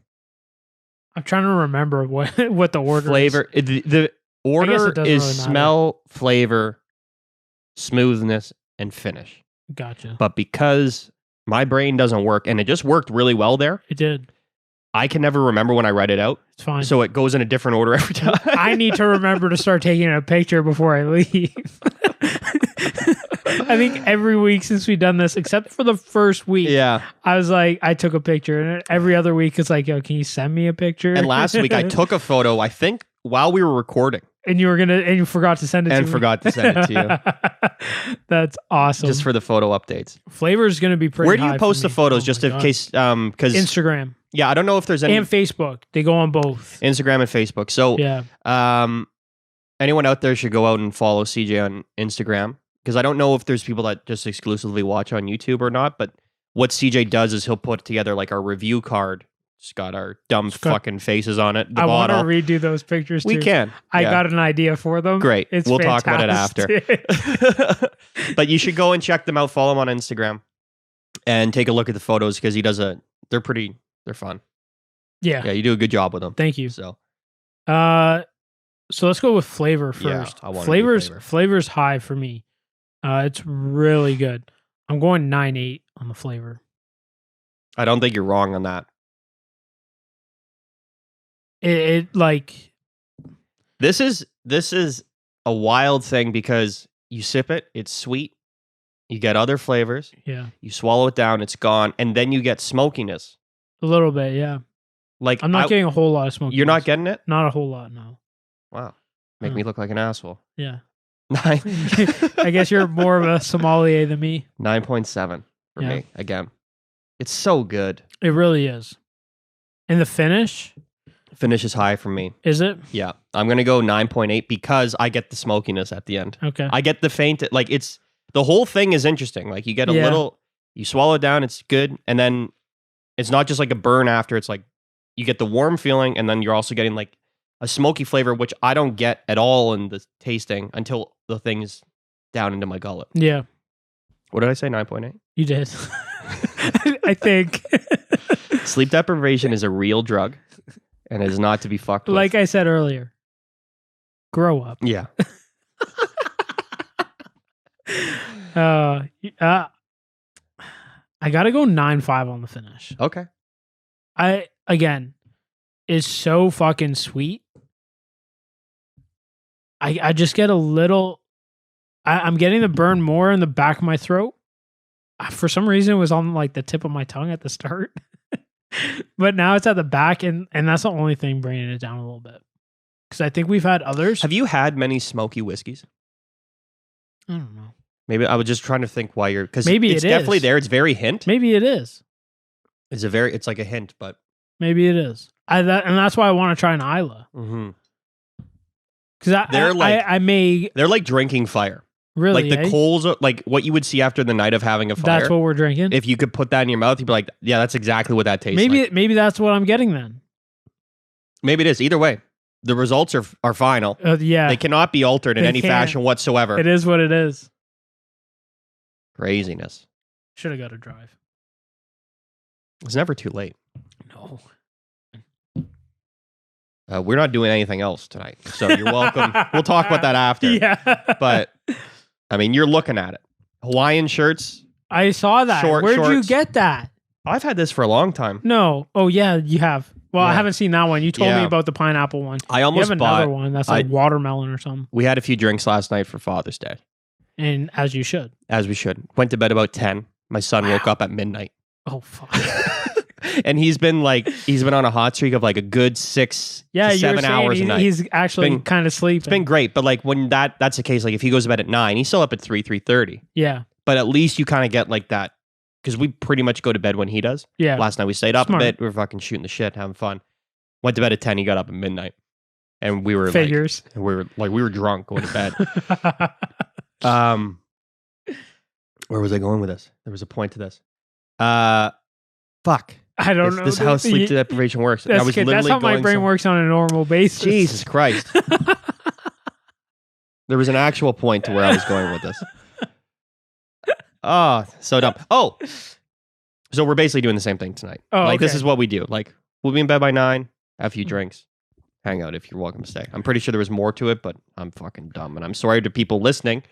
Speaker 1: I'm trying to remember what the order
Speaker 2: Flavor.
Speaker 1: is.
Speaker 2: The order
Speaker 1: it doesn't
Speaker 2: is
Speaker 1: really matter.
Speaker 2: smell, flavor, smoothness, and finish.
Speaker 1: Gotcha.
Speaker 2: But because my brain doesn't work, and it just worked really well there,
Speaker 1: It did.
Speaker 2: I can never remember when I write it out.
Speaker 1: It's fine.
Speaker 2: So it goes in a different order every time.
Speaker 1: I need to remember to start taking a picture before I leave. I think every week since we've done this, except for the first week,
Speaker 2: Yeah.
Speaker 1: I was like, I took a picture, and every other week it's like, yo, can you send me a picture?
Speaker 2: And last week I took a photo, I think, while we were recording.
Speaker 1: and you forgot to send it to me.
Speaker 2: And forgot to send it to you.
Speaker 1: That's awesome.
Speaker 2: Just for the photo updates.
Speaker 1: Flavor is going to be pretty
Speaker 2: Where do you
Speaker 1: high
Speaker 2: post
Speaker 1: for
Speaker 2: the
Speaker 1: me.
Speaker 2: photos
Speaker 1: Oh
Speaker 2: just
Speaker 1: my
Speaker 2: in
Speaker 1: God.
Speaker 2: case? Because
Speaker 1: Instagram
Speaker 2: yeah, I don't know if there's any
Speaker 1: and Facebook. They go on both.
Speaker 2: Instagram and Facebook. So
Speaker 1: Yeah.
Speaker 2: anyone out there should go out and follow CJ on Instagram, because I don't know if there's people that just exclusively watch on YouTube or not. But what CJ does is he'll put together like our review card. It's got our dumb fucking faces on it. The
Speaker 1: I want to
Speaker 2: bottle.
Speaker 1: redo those pictures too.
Speaker 2: We can.
Speaker 1: I
Speaker 2: Yeah.
Speaker 1: got an idea for them.
Speaker 2: Great.
Speaker 1: It's
Speaker 2: We'll talk about it
Speaker 1: fantastic.
Speaker 2: after. But you should go and check them out. Follow him on Instagram and take a look at the photos, because he does they're fun.
Speaker 1: Yeah.
Speaker 2: Yeah, you do a good job with them.
Speaker 1: Thank you.
Speaker 2: So
Speaker 1: So let's go with flavor
Speaker 2: Yeah,
Speaker 1: first.
Speaker 2: I wanna do flavor.
Speaker 1: Flavor's high for me. It's really good. I'm going 9.8 on the flavor.
Speaker 2: I don't think you're wrong on that.
Speaker 1: It like
Speaker 2: This is a wild thing, because you sip it, it's sweet. You get other flavors.
Speaker 1: yeah,
Speaker 2: You swallow it down, it's gone, and then you get smokiness.
Speaker 1: a little bit. Yeah,
Speaker 2: Like
Speaker 1: I'm not getting a whole lot of smoke.
Speaker 2: You're not getting it?
Speaker 1: Not a whole lot. No.
Speaker 2: Wow. Make me look like an asshole.
Speaker 1: Yeah.
Speaker 2: 9.
Speaker 1: I guess you're more of a sommelier than me.
Speaker 2: 9.7 for
Speaker 1: Yeah.
Speaker 2: me again. It's so good.
Speaker 1: It really is. And the finish,
Speaker 2: Finish is high for me.
Speaker 1: is it?
Speaker 2: Yeah, I'm gonna go 9.8 because I get the smokiness at the end.
Speaker 1: Okay.
Speaker 2: I get the faint. Like the whole thing is interesting. Like you get a
Speaker 1: Yeah.
Speaker 2: little, you swallow it down, it's good, and then it's not just like a burn after. It's like you get the warm feeling, and then you're also getting like a smoky flavor, which I don't get at all in the tasting until the thing's down into my gullet.
Speaker 1: Yeah,
Speaker 2: What did I say? 9.8.
Speaker 1: you did. I think.
Speaker 2: Sleep deprivation is a real drug, and is not to be fucked with.
Speaker 1: Like I said earlier, grow up.
Speaker 2: Yeah.
Speaker 1: I gotta go 9.5 on the finish.
Speaker 2: Okay.
Speaker 1: Again, is so fucking sweet. I just get a little. I'm getting the burn more in the back of my throat. For some reason, it was on like the tip of my tongue at the start, but now it's at the back, and that's the only thing bringing it down a little bit. Because I think we've had others.
Speaker 2: Have you had many smoky whiskeys?
Speaker 1: I don't know.
Speaker 2: Maybe I was just trying to think why you're, because
Speaker 1: Maybe
Speaker 2: it's
Speaker 1: it
Speaker 2: definitely
Speaker 1: is.
Speaker 2: there. It's very hint.
Speaker 1: Maybe it is.
Speaker 2: It's like a hint, but
Speaker 1: Maybe it is. And that's why I want to try an Isla. Because
Speaker 2: they're like drinking fire.
Speaker 1: really
Speaker 2: Like the coals, like what you would see after the night of having a fire.
Speaker 1: That's what we're drinking.
Speaker 2: If you could put that in your mouth, you'd be like, yeah, that's exactly what that tastes like.
Speaker 1: Maybe that's what I'm getting then.
Speaker 2: Maybe it is. Either way, the results are final.
Speaker 1: Yeah,
Speaker 2: They cannot be altered in
Speaker 1: They
Speaker 2: any
Speaker 1: can't.
Speaker 2: fashion whatsoever.
Speaker 1: it is what it is.
Speaker 2: Craziness.
Speaker 1: Should have got a drive.
Speaker 2: It's never too late.
Speaker 1: No.
Speaker 2: We're not doing anything else tonight, so you're welcome. We'll talk about that after.
Speaker 1: Yeah,
Speaker 2: But I mean, you're looking at it. Hawaiian shirts.
Speaker 1: I saw that.
Speaker 2: Short
Speaker 1: Where'd you
Speaker 2: shorts.
Speaker 1: get that?
Speaker 2: I've had this for a long time.
Speaker 1: No. Oh yeah, you have. Well, I
Speaker 2: Yeah.
Speaker 1: haven't seen that one. You told
Speaker 2: Yeah.
Speaker 1: me about the pineapple one.
Speaker 2: I
Speaker 1: You
Speaker 2: almost
Speaker 1: have
Speaker 2: bought.
Speaker 1: another one that's like watermelon or something.
Speaker 2: We had a few drinks last night for Father's Day,
Speaker 1: And as you should.
Speaker 2: as we should. Went to bed about 10. My son woke up at midnight.
Speaker 1: Oh fuck.
Speaker 2: And he's been on a hot streak of like a good 6
Speaker 1: Yeah,
Speaker 2: to
Speaker 1: you were
Speaker 2: 7
Speaker 1: saying
Speaker 2: hours a night.
Speaker 1: he's actually
Speaker 2: been-
Speaker 1: kind of sleeping.
Speaker 2: It's been great, but like when that's the case, like if he goes to bed at 9, he's still up at 3:30.
Speaker 1: Yeah.
Speaker 2: But at least you kind of get like that, because we pretty much go to bed when he does.
Speaker 1: Yeah.
Speaker 2: Last night we stayed up
Speaker 1: Smart.
Speaker 2: a bit. We were fucking shooting the shit, having fun. Went to bed at 10. He got up at midnight, and we were
Speaker 1: Figures.
Speaker 2: like, we were drunk going to bed. Where was I going with this? There was a point to this. Fuck.
Speaker 1: I don't know.
Speaker 2: This is how sleep deprivation works. I was literally
Speaker 1: That's how my
Speaker 2: going
Speaker 1: brain works on a normal basis.
Speaker 2: Jesus Christ. There was an actual point to where I was going with this. Oh, so dumb. Oh, So we're basically doing the same thing tonight.
Speaker 1: Oh,
Speaker 2: like this
Speaker 1: okay.
Speaker 2: is what we do. Like we'll be in bed by 9, have a few drinks, hang out if you're welcome to stay. I'm pretty sure there was more to it, but I'm fucking dumb. And I'm sorry to people listening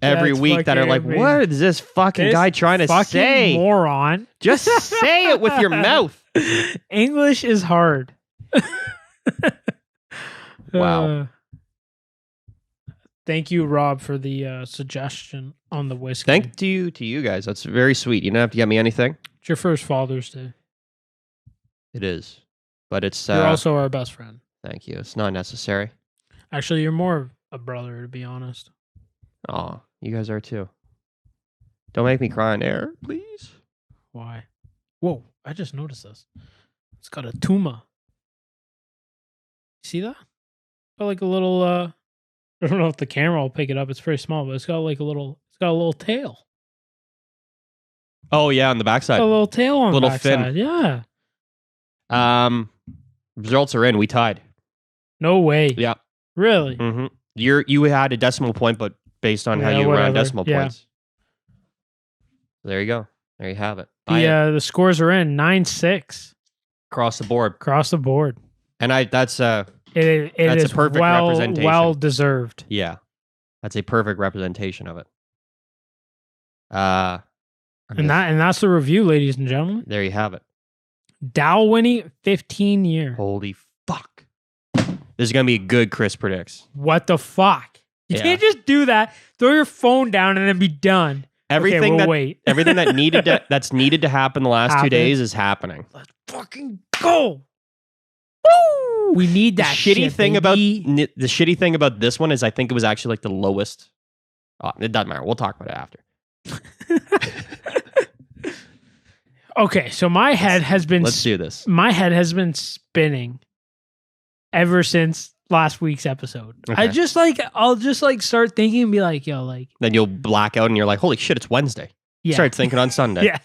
Speaker 2: every
Speaker 1: That's
Speaker 2: week that are like,
Speaker 1: fucking
Speaker 2: what is this fucking
Speaker 1: This
Speaker 2: guy trying to
Speaker 1: fucking
Speaker 2: say?
Speaker 1: moron.
Speaker 2: Just say it with your mouth.
Speaker 1: English is hard.
Speaker 2: Wow.
Speaker 1: Thank you, Rob, for the suggestion on the whiskey.
Speaker 2: Thank you to you guys. That's very sweet. You don't have to get me anything.
Speaker 1: It's your first Father's Day.
Speaker 2: It is. But it's...
Speaker 1: You're also our best friend.
Speaker 2: Thank you. It's not necessary.
Speaker 1: Actually, you're more of a brother, to be honest.
Speaker 2: Oh, you guys are too. Don't make me cry on air, please.
Speaker 1: Why? Whoa, I just noticed this. It's got a tuma. See that? Got like a little I don't know if the camera will pick it up. It's very small, but it's got like a little tail.
Speaker 2: Oh yeah, on the backside.
Speaker 1: A little tail on
Speaker 2: Little
Speaker 1: the backside.
Speaker 2: fin.
Speaker 1: Yeah.
Speaker 2: Results are in. We tied.
Speaker 1: No way.
Speaker 2: Yeah.
Speaker 1: Really?
Speaker 2: Mm-hmm. You had a decimal point, but based on how you round decimal points. There you go. There you have it.
Speaker 1: The scores are in 9-6
Speaker 2: Across the board.
Speaker 1: across the board.
Speaker 2: And that's
Speaker 1: It
Speaker 2: That's a
Speaker 1: is
Speaker 2: perfect representation.
Speaker 1: well deserved.
Speaker 2: yeah. That's a perfect representation of it. I'm
Speaker 1: And that's the review, ladies and gentlemen.
Speaker 2: there you have it.
Speaker 1: Dalwhinnie, 15 year.
Speaker 2: Holy fuck. This is gonna be good, Chris predicts.
Speaker 1: What the fuck? You
Speaker 2: Yeah.
Speaker 1: can't just do that. Throw your phone down and then be done.
Speaker 2: Everything
Speaker 1: we'll wait.
Speaker 2: everything that's needed to happen the last 2
Speaker 1: Happen.
Speaker 2: days is happening.
Speaker 1: Let's fucking go. Woo! We need
Speaker 2: The
Speaker 1: that
Speaker 2: shitty
Speaker 1: shit,
Speaker 2: thing
Speaker 1: baby.
Speaker 2: the shitty thing about this one is I think it was actually like the lowest. Oh, it doesn't matter. We'll talk about it after.
Speaker 1: Okay, so my head has been
Speaker 2: Let's do this.
Speaker 1: my head has been spinning ever since last week's episode.
Speaker 2: Okay.
Speaker 1: I'll just start thinking and be like, yo, like,
Speaker 2: Then you'll black out and you're like, holy shit, it's Wednesday.
Speaker 1: yeah.
Speaker 2: Start thinking on Sunday.
Speaker 1: Yeah.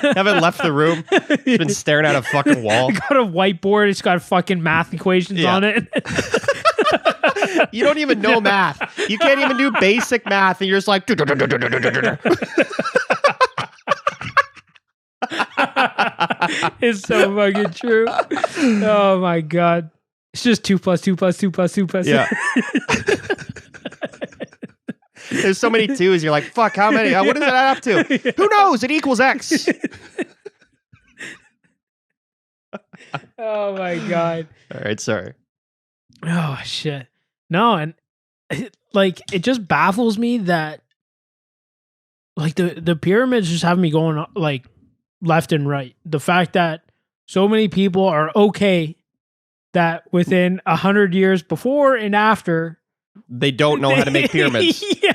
Speaker 2: Haven't left the room. He's been staring at a fucking wall.
Speaker 1: I got a whiteboard. It's got fucking math equations
Speaker 2: Yeah.
Speaker 1: on it.
Speaker 2: You don't even know math. You can't even do basic math, and you're just like.
Speaker 1: It's so fucking true. Oh my god. It's just 2 + 2 + 2 + 2 + 2.
Speaker 2: Yeah. There's so many twos. You're like, fuck, how many? What does that add up to?
Speaker 1: Yeah.
Speaker 2: Who knows? It equals X.
Speaker 1: Oh my god.
Speaker 2: All right, sorry.
Speaker 1: Oh shit. No, and it just baffles me that like the pyramids just have me going like left and right. The fact that so many people are okay that within 100 years before and after
Speaker 2: They don't know how to make pyramids.
Speaker 1: Yeah.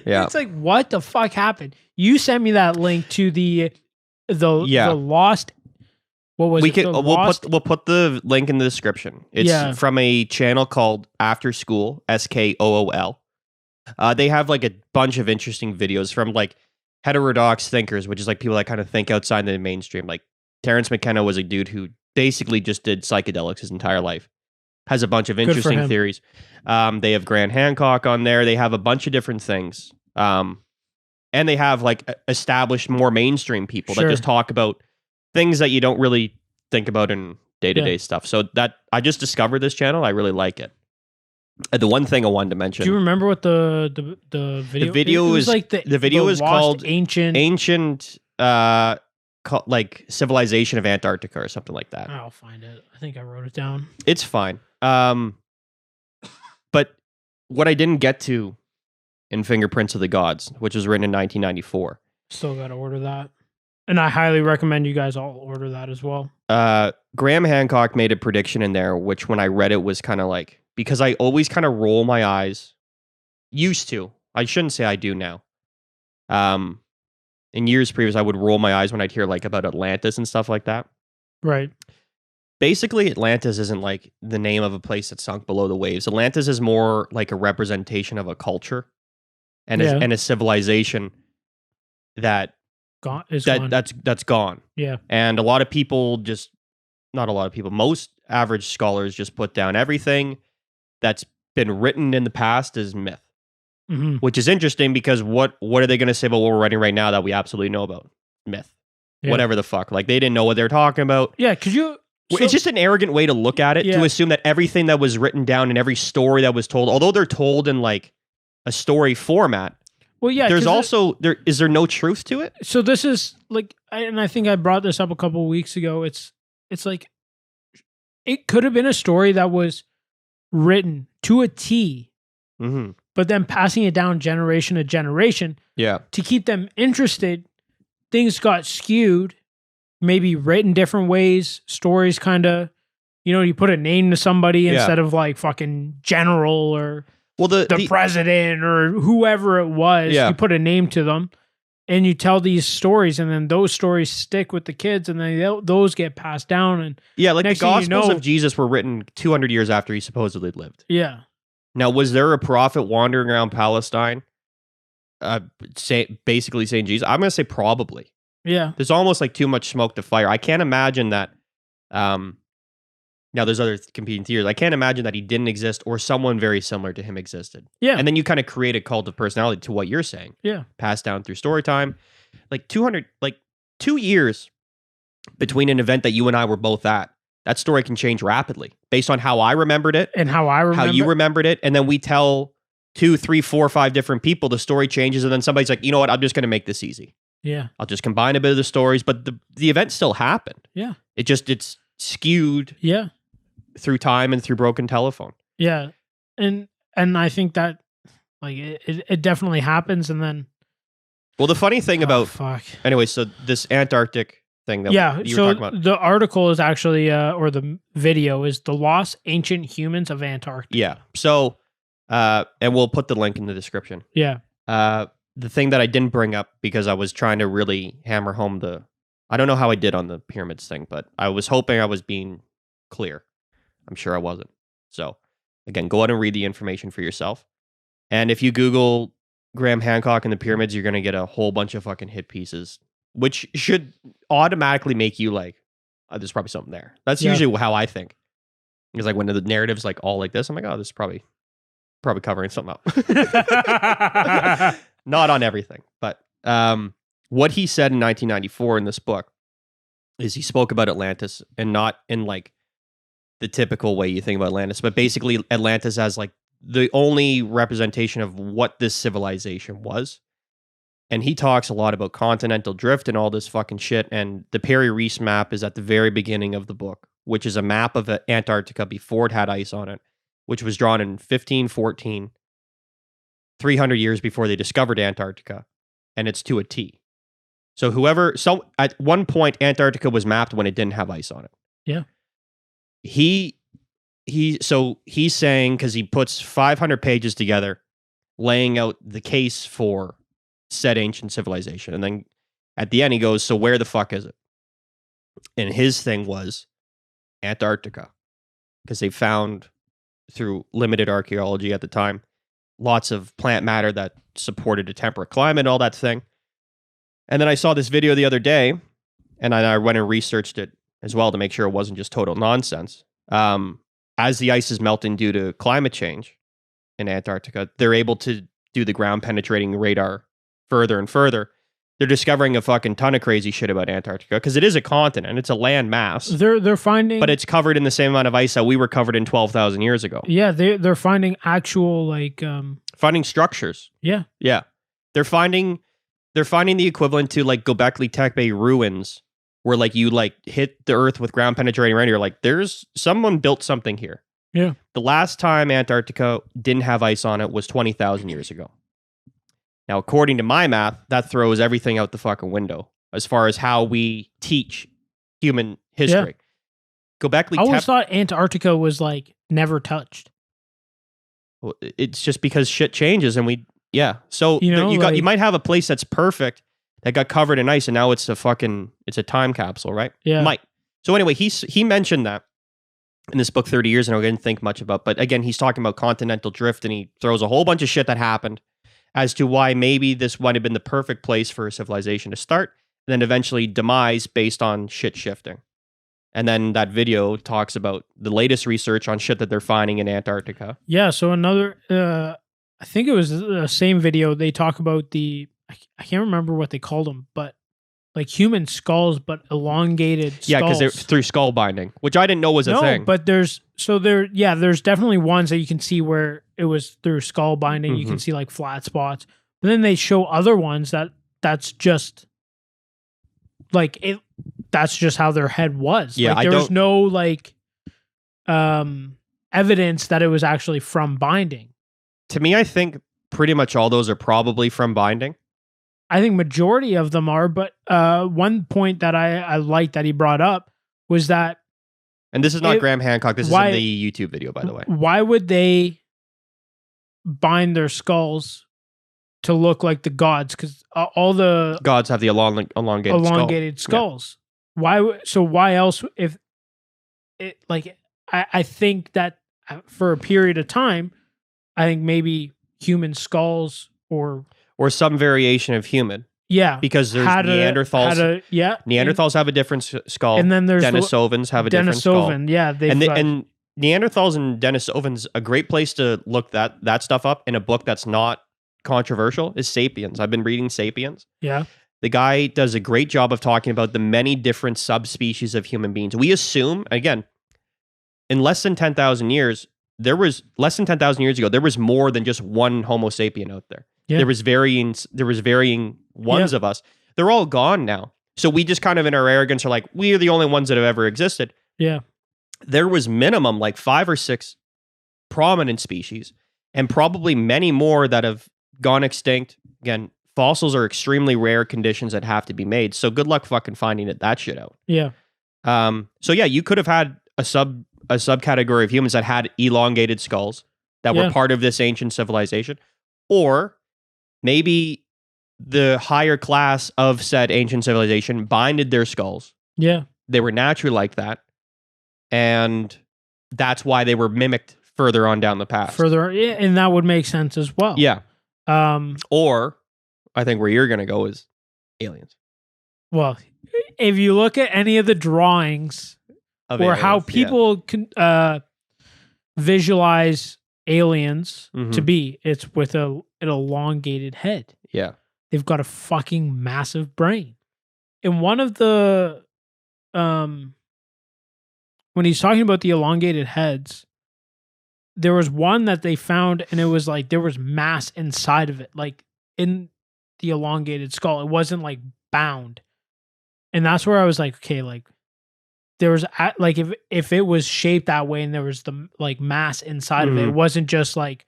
Speaker 2: Yeah.
Speaker 1: It's like, what the fuck happened? You sent me that link to the lost. What was it?
Speaker 2: We'll put the link in the description. It's from a channel called After School, SKOOL. They have like a bunch of interesting videos from like heterodox thinkers, which is like people that kind of think outside the mainstream. Like Terrence McKenna was a dude who basically just did psychedelics his entire life. Has a bunch of interesting theories. They have Grant Hancock on there. They have a bunch of different things. And they have like established more mainstream people that just talk about things that you don't really think about in day-to-day stuff. So that I just discovered this channel. I really like it. The one thing I wanted to mention.
Speaker 1: Do you remember what the video?
Speaker 2: The video
Speaker 1: was like
Speaker 2: the video is called
Speaker 1: ancient
Speaker 2: like civilization of Antarctica or something like that.
Speaker 1: I'll find it. I think I wrote it down.
Speaker 2: It's fine. But what I didn't get to in Fingerprints of the Gods, which was written in 1994.
Speaker 1: Still got to order that. And I highly recommend you guys all order that as well.
Speaker 2: Graham Hancock made a prediction in there, which when I read it was kind of like, because I always kind of roll my eyes. Used to. I shouldn't say I do now. In years previous, I would roll my eyes when I'd hear like about Atlantis and stuff like that.
Speaker 1: Right.
Speaker 2: Basically, Atlantis isn't like the name of a place that sunk below the waves. Atlantis is more like a representation of a culture and a civilization that's gone.
Speaker 1: Yeah.
Speaker 2: And a lot of people not a lot of people, most average scholars just put down everything that's been written in the past as myth.
Speaker 1: Mhm.
Speaker 2: which is interesting because what are they going to say about what we're writing right now that we absolutely know about? Myth.
Speaker 1: Yeah.
Speaker 2: Whatever the fuck. Like, they didn't know what they were talking about.
Speaker 1: Yeah, because
Speaker 2: It's just an arrogant way to look at it, to assume that everything that was written down and every story that was told, although they're told in like a story format,
Speaker 1: well, yeah,
Speaker 2: there's also is there no truth to it?
Speaker 1: So this is like, and I think I brought this up a couple of weeks ago. It's like it could have been a story that was written to a T, but then passing it down generation to generation.
Speaker 2: Yeah,
Speaker 1: to keep them interested, things got skewed. Maybe written different ways, stories kind of, you put a name to somebody instead of like fucking general or the president or whoever it was.
Speaker 2: Yeah.
Speaker 1: You put a name to them and you tell these stories, and then those stories stick with the kids, and then those get passed down. And
Speaker 2: like the Gospels of Jesus were written 200 years after he supposedly lived.
Speaker 1: Yeah.
Speaker 2: Now, was there a prophet wandering around Palestine basically saying Jesus? I'm going to say probably.
Speaker 1: Yeah.
Speaker 2: There's almost like too much smoke to fire. I can't imagine that. Now, there's other competing theories. I can't imagine that he didn't exist or someone very similar to him existed.
Speaker 1: Yeah.
Speaker 2: And then you kind of create a cult of personality to what you're saying.
Speaker 1: Yeah.
Speaker 2: Passed down through story time. Like 2 years between an event that you and I were both at. That story can change rapidly based on how I remembered it.
Speaker 1: And how
Speaker 2: you remembered it. And then we tell 2, 3, 4, 5 different people, the story changes. And then somebody's like, you know what? I'm just going to make this easy.
Speaker 1: Yeah.
Speaker 2: I'll just combine a bit of the stories, but the event still happened.
Speaker 1: Yeah.
Speaker 2: It's skewed.
Speaker 1: Yeah.
Speaker 2: Through time and through broken telephone.
Speaker 1: Yeah. And I think that like it definitely happens. And then,
Speaker 2: well, the funny thing about
Speaker 1: fuck.
Speaker 2: Anyway, so this Antarctic thing that you were talking about.
Speaker 1: The article is actually or the video is The Lost Ancient Humans of Antarctica.
Speaker 2: Yeah. So and we'll put the link in the description.
Speaker 1: Yeah.
Speaker 2: The thing that I didn't bring up because I was trying to really hammer home I don't know how I did on the pyramids thing, but I was hoping I was being clear. I'm sure I wasn't. So again, go out and read the information for yourself. And if you Google Graham Hancock and the pyramids, you're going to get a whole bunch of fucking hit pieces, which should automatically make you like, oh, there's probably something there. That's usually how I think. It's like when the narrative's like all like this, I'm like, oh, this is probably covering something up. Not on everything, but what he said in 1994 in this book is he spoke about Atlantis, and not in like the typical way you think about Atlantis, but basically Atlantis as like the only representation of what this civilization was. And he talks a lot about continental drift and all this fucking shit. And the Perry Reese map is at the very beginning of the book, which is a map of Antarctica before it had ice on it, which was drawn in 1514, 300 years before they discovered Antarctica. And it's to a T. So at one point, Antarctica was mapped when it didn't have ice on it.
Speaker 1: Yeah.
Speaker 2: So he's saying, because he puts 500 pages together, laying out the case for said ancient civilization. And then at the end, he goes, so where the fuck is it? And his thing was Antarctica, because they found, through limited archaeology at the time, lots of plant matter that supported a temperate climate and all that thing. And then I saw this video the other day, and I went and researched it as well to make sure it wasn't just total nonsense. As the ice is melting due to climate change in Antarctica, they're able to do the ground penetrating radar further and further. They're discovering a fucking ton of crazy shit about Antarctica, because it is a continent. It's a land mass.
Speaker 1: They're finding,
Speaker 2: but it's covered in the same amount of ice that we were covered in 12,000 years ago.
Speaker 1: Yeah, they're finding actual like
Speaker 2: finding structures.
Speaker 1: Yeah,
Speaker 2: yeah. They're finding the equivalent to like Göbekli Tepe ruins, where like you like hit the earth with ground penetrating radar. You're like, there's someone built something here.
Speaker 1: Yeah.
Speaker 2: The last time Antarctica didn't have ice on it was 20,000 years ago. Now, according to my math, that throws everything out the fucking window as far as how we teach human history.
Speaker 1: Yeah. I always thought Antarctica was like never touched.
Speaker 2: Well, it's just because shit changes, and So
Speaker 1: you
Speaker 2: might have a place that's perfect that got covered in ice, and now it's a time capsule, right?
Speaker 1: Yeah.
Speaker 2: Might. So anyway, he mentioned that in this book 30 years ago. I didn't think much about, but again, he's talking about continental drift, and he throws a whole bunch of shit that happened as to why maybe this might have been the perfect place for a civilization to start, and then eventually demise based on shit shifting. And then that video talks about the latest research on shit that they're finding in Antarctica.
Speaker 1: Yeah, so another I think it was the same video. They talk about I can't remember what they called them, but like human skulls, but elongated skulls.
Speaker 2: Yeah, because they're through skull binding, which I didn't know was a thing.
Speaker 1: But there's definitely ones that you can see where it was through skull binding. You can see like flat spots, but then they show other ones that's just like it. That's just how their head was.
Speaker 2: Yeah,
Speaker 1: like, there was no like evidence that it was actually from binding.
Speaker 2: To me, I think pretty much all those are probably from binding.
Speaker 1: I think majority of them are, but one point that I liked that he brought up was that,
Speaker 2: and this is not Graham Hancock, this is in the YouTube video, by the way.
Speaker 1: Why would they bind their skulls to look like the gods? Because all the
Speaker 2: gods have the elongated
Speaker 1: skulls. Yeah. Why else? If it like, I think that for a period of time, I think maybe human skulls or
Speaker 2: some variation of human.
Speaker 1: Yeah.
Speaker 2: Because there's Neanderthals. Neanderthals have a different skull.
Speaker 1: And then there's
Speaker 2: Denisovans have a different skull.
Speaker 1: Yeah.
Speaker 2: And Neanderthals and Denisovans, a great place to look that stuff up in a book that's not controversial is Sapiens. I've been reading Sapiens.
Speaker 1: Yeah.
Speaker 2: The guy does a great job of talking about the many different subspecies of human beings. We assume, again, in less than 10,000 years ago, there was more than just one Homo sapien out there. Yeah. There was varying ones of us. They're all gone now. So we just kind of in our arrogance are like, we are the only ones that have ever existed.
Speaker 1: Yeah.
Speaker 2: There was minimum like 5 or 6 prominent species and probably many more that have gone extinct. Again, fossils are extremely rare conditions that have to be made. So good luck fucking finding that shit out.
Speaker 1: Yeah.
Speaker 2: So yeah, you could have had a subcategory of humans that had elongated skulls that were part of this ancient civilization, or maybe the higher class of said ancient civilization binded their skulls.
Speaker 1: Yeah.
Speaker 2: They were naturally like that. And that's why they were mimicked further on down the path.
Speaker 1: And that would make sense as well.
Speaker 2: Yeah. Or I think where you're going to go is aliens.
Speaker 1: Well, if you look at any of the drawings of or aliens, how people can visualize aliens to be, it's with an elongated head.
Speaker 2: Yeah.
Speaker 1: They've got a fucking massive brain. And one of the when he's talking about the elongated heads, there was one that they found and it was like there was mass inside of it, like in the elongated skull. It wasn't like bound. And that's where I was like, okay, like there was like if it was shaped that way and there was the like mass inside of it, it wasn't just like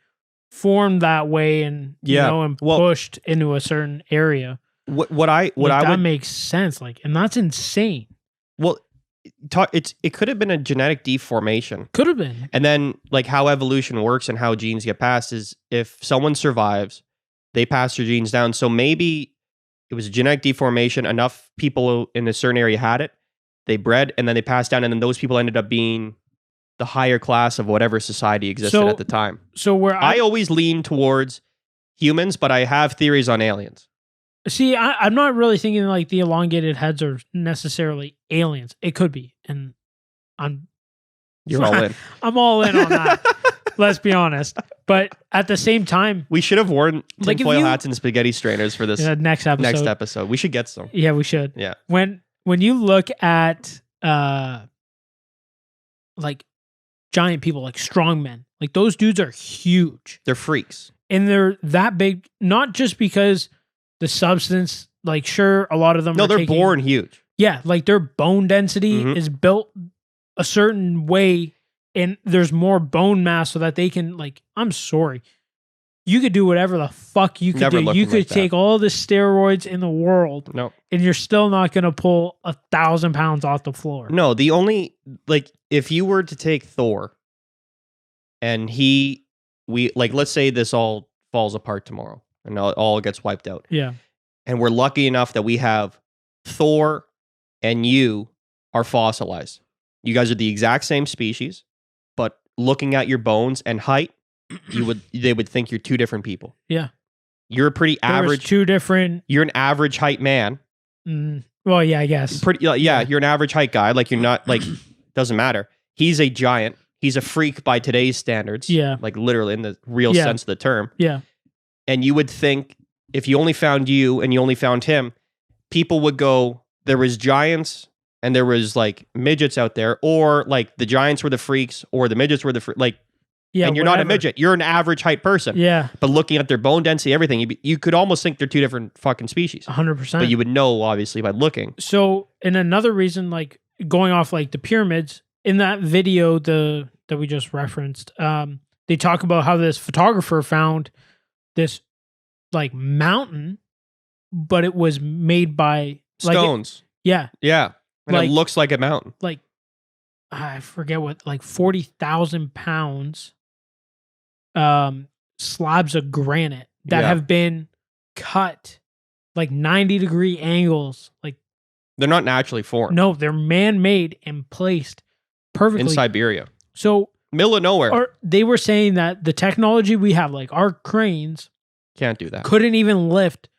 Speaker 1: formed that way and and pushed into a certain area.
Speaker 2: That
Speaker 1: makes sense. Like, and that's insane.
Speaker 2: Well, it could have been a genetic deformation.
Speaker 1: Could have been.
Speaker 2: And then like how evolution works and how genes get passed is if someone survives, they pass their genes down. So maybe it was a genetic deformation. Enough people in a certain area had it. They bred and then they passed down. And then those people ended up being the higher class of whatever society existed at the time.
Speaker 1: So where
Speaker 2: I always lean towards humans, but I have theories on aliens.
Speaker 1: See, I'm not really thinking like the elongated heads are necessarily aliens. It could be, and
Speaker 2: you're all in.
Speaker 1: I'm all in on that. Let's be honest. But at the same time,
Speaker 2: we should have worn tinfoil hats and spaghetti strainers for this
Speaker 1: next
Speaker 2: episode. We should get some.
Speaker 1: Yeah, we should.
Speaker 2: Yeah.
Speaker 1: When you look at like giant people, like strong men, like those dudes are huge.
Speaker 2: They're freaks,
Speaker 1: and they're that big. Not just because the substance, like sure, a lot of them.
Speaker 2: No, they're born huge.
Speaker 1: Yeah, like their bone density is built a certain way, and there's more bone mass so that they can like. I'm sorry, you could do whatever the fuck you could do. You could take all the steroids in the world, and you're still not gonna pull 1,000 pounds off the floor.
Speaker 2: No, the only like if you were to take Thor, and let's say this all falls apart tomorrow. And all gets wiped out.
Speaker 1: Yeah.
Speaker 2: And we're lucky enough that we have Thor and you are fossilized. You guys are the exact same species, but looking at your bones and height, they would think you're two different people.
Speaker 1: Yeah.
Speaker 2: You're a pretty average.
Speaker 1: Two different.
Speaker 2: You're an average height man.
Speaker 1: Well, yeah, I guess.
Speaker 2: You're an average height guy. Like you're not like doesn't matter. He's a giant. he's a freak by today's standards.
Speaker 1: Yeah.
Speaker 2: Like literally in the real
Speaker 1: Yeah.
Speaker 2: sense of the term.
Speaker 1: Yeah.
Speaker 2: And you would think if you only found you and you only found him, people would go, there was giants and there was like midgets out there, or like the giants were the freaks or the midgets were the like,
Speaker 1: Yeah.
Speaker 2: and you're not a midget. You're an average height person.
Speaker 1: Yeah.
Speaker 2: But looking at their bone density, everything, you could almost think they're two different fucking species.
Speaker 1: 100%.
Speaker 2: But you would know, obviously, by looking.
Speaker 1: So, and another reason, like going off like the pyramids, in that video that we just referenced, they talk about how this photographer found this like mountain, but it was made by
Speaker 2: Stones.
Speaker 1: Yeah.
Speaker 2: And
Speaker 1: Like-
Speaker 2: it looks like a mountain.
Speaker 1: Like I forget what, like 40,000 pounds slabs of granite that
Speaker 2: Yeah.
Speaker 1: have been cut like 90-degree angles. Like,
Speaker 2: They're not naturally formed.
Speaker 1: no, they're man-made and placed perfectly.
Speaker 2: In Siberia.
Speaker 1: So,
Speaker 2: Middle of nowhere.
Speaker 1: or they were saying that the technology we have, like our cranes,
Speaker 2: Can't do that.
Speaker 1: couldn't even lift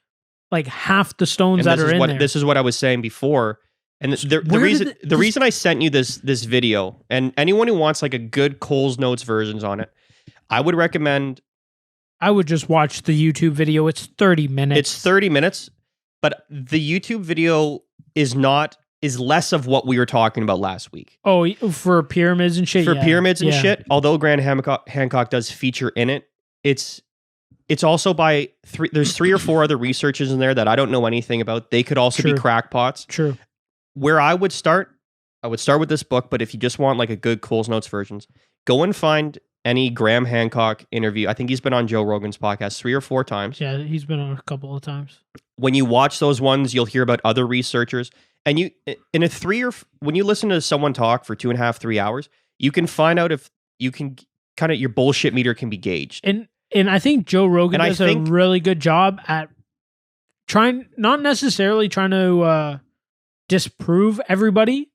Speaker 1: like half the stones
Speaker 2: And
Speaker 1: that
Speaker 2: this
Speaker 1: are
Speaker 2: is
Speaker 1: in
Speaker 2: what
Speaker 1: there.
Speaker 2: this is what I was saying before. And the
Speaker 1: Where
Speaker 2: reason
Speaker 1: did
Speaker 2: the reason I sent you this video, and anyone who wants like a good Coles Notes versions on it, I would recommend.
Speaker 1: I would just watch the YouTube video. It's 30 minutes.
Speaker 2: It's 30 minutes, but the YouTube video is less of what we were talking about last week.
Speaker 1: Oh, for pyramids and shit.
Speaker 2: For
Speaker 1: yeah.
Speaker 2: pyramids and
Speaker 1: Yeah.
Speaker 2: shit, although Graham Hancock does feature in it, it's also by there's 3 or 4 other researchers in there that I don't know anything about. They could also be
Speaker 1: True.
Speaker 2: crackpots.
Speaker 1: True.
Speaker 2: Where I would start with this book, but if you just want like a good Coles Notes versions, go and find any Graham Hancock interview. I think he's been on Joe Rogan's podcast 3 or 4 times.
Speaker 1: Yeah, he's been on a couple of times.
Speaker 2: When you watch those ones, you'll hear about other researchers. And when you listen to someone talk for 2.5, 3 hours, you can find out if you can kind of, your bullshit meter can be gauged.
Speaker 1: And I think Joe Rogan
Speaker 2: And I
Speaker 1: does
Speaker 2: think-
Speaker 1: a really good job at not necessarily trying to disprove everybody,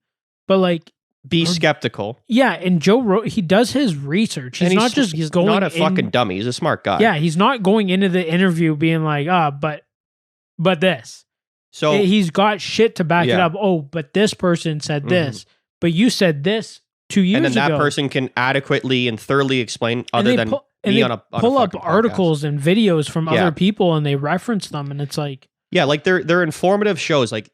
Speaker 1: but like,
Speaker 2: Be skeptical.
Speaker 1: yeah, and he does his research. He's
Speaker 2: And
Speaker 1: not just
Speaker 2: he's
Speaker 1: going
Speaker 2: not a
Speaker 1: in-
Speaker 2: fucking dummy. He's a smart guy.
Speaker 1: Yeah, he's not going into the interview being like, but this.
Speaker 2: So
Speaker 1: He's got shit to back it
Speaker 2: Yeah.
Speaker 1: up. Oh, but this person said this, but you said this 2 years
Speaker 2: and
Speaker 1: ago.
Speaker 2: then that person can adequately and thoroughly explain
Speaker 1: And
Speaker 2: other
Speaker 1: they
Speaker 2: than
Speaker 1: pu- and
Speaker 2: me
Speaker 1: they
Speaker 2: on a
Speaker 1: pull up
Speaker 2: fucking podcast.
Speaker 1: articles and videos from
Speaker 2: Yeah.
Speaker 1: other people and they reference them, and it's like,
Speaker 2: Yeah, like they're informative shows. Like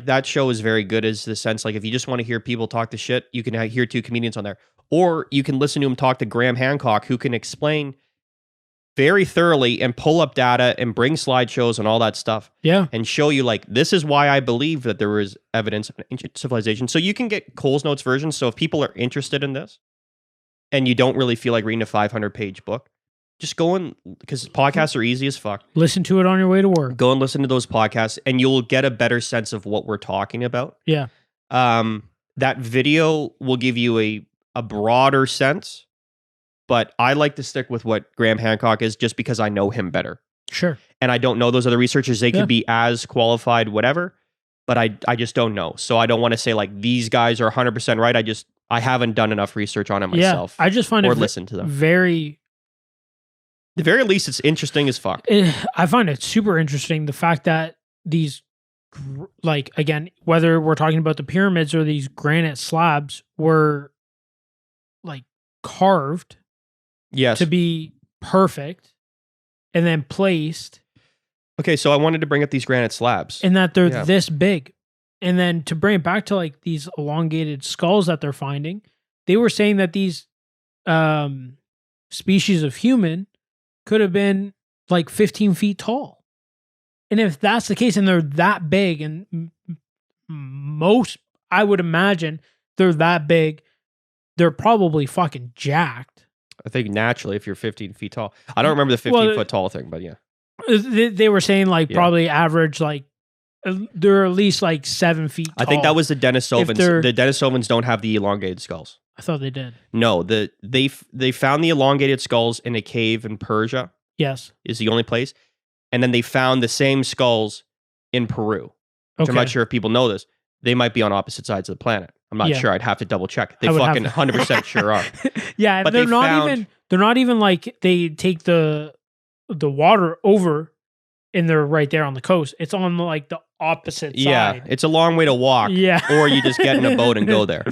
Speaker 2: that show is very good as the sense like if you just want to hear people talk to shit, you can hear 2 comedians on there, or you can listen to him talk to Graham Hancock, who can explain very thoroughly and pull up data and bring slideshows and all that stuff
Speaker 1: yeah,
Speaker 2: and show you like this is why I believe that there was evidence of ancient civilization. So you can get Coles Notes versions. So if people are interested in this and you don't really feel like reading a 500-page book, just go and, because podcasts are easy as fuck.
Speaker 1: listen to it on your way to work.
Speaker 2: Go and listen to those podcasts and you'll get a better sense of what we're talking about.
Speaker 1: Yeah,
Speaker 2: That video will give you a broader sense, but I like to stick with what Graham Hancock is just because I know him better.
Speaker 1: sure.
Speaker 2: And I don't know those other researchers. They
Speaker 1: Yeah.
Speaker 2: could be as qualified, whatever, but I just don't know. So I don't want to say like these guys are 100% right. I haven't done enough research on it myself.
Speaker 1: Yeah, I just find
Speaker 2: or
Speaker 1: it
Speaker 2: listen to them.
Speaker 1: very.
Speaker 2: At the very least, it's interesting as fuck.
Speaker 1: I find it super interesting the fact that these, like, again, whether we're talking about the pyramids or these granite slabs, were like carved
Speaker 2: Yes.
Speaker 1: to be perfect and then placed,
Speaker 2: Okay, so I wanted to bring up these granite slabs.
Speaker 1: and that they're
Speaker 2: Yeah.
Speaker 1: this big. And then to bring it back to like these elongated skulls that they're finding, they were saying that these species of human could have been like 15 feet tall. And if that's the case and they're that big, and most, I would imagine they're that big, they're probably fucking jacked.
Speaker 2: I think naturally, if you're 15 feet tall, I don't remember the 15-foot tall thing, but yeah.
Speaker 1: They were saying like
Speaker 2: Yeah.
Speaker 1: probably average, like they're at least like 7 feet tall.
Speaker 2: I think that was the Denisovans.
Speaker 1: they're-
Speaker 2: The Denisovans don't have the elongated skulls.
Speaker 1: I thought they did.
Speaker 2: No, they found the elongated skulls in a cave in Persia.
Speaker 1: Yes.
Speaker 2: Is the only place, and then they found the same skulls in Peru. Which
Speaker 1: Okay.
Speaker 2: I'm not sure if people know this. They might be on opposite sides of the planet. I'm not
Speaker 1: Yeah.
Speaker 2: sure. I'd have to double check. They
Speaker 1: I would have
Speaker 2: fucking
Speaker 1: to-
Speaker 2: 100% sure are.
Speaker 1: Yeah, and
Speaker 2: But
Speaker 1: they're
Speaker 2: they
Speaker 1: not
Speaker 2: found-
Speaker 1: even. They're not even like they take the water over and they're right there on the coast. It's on like the opposite side.
Speaker 2: It's a long way to walk.
Speaker 1: Yeah.
Speaker 2: Or you just get in a boat and go there.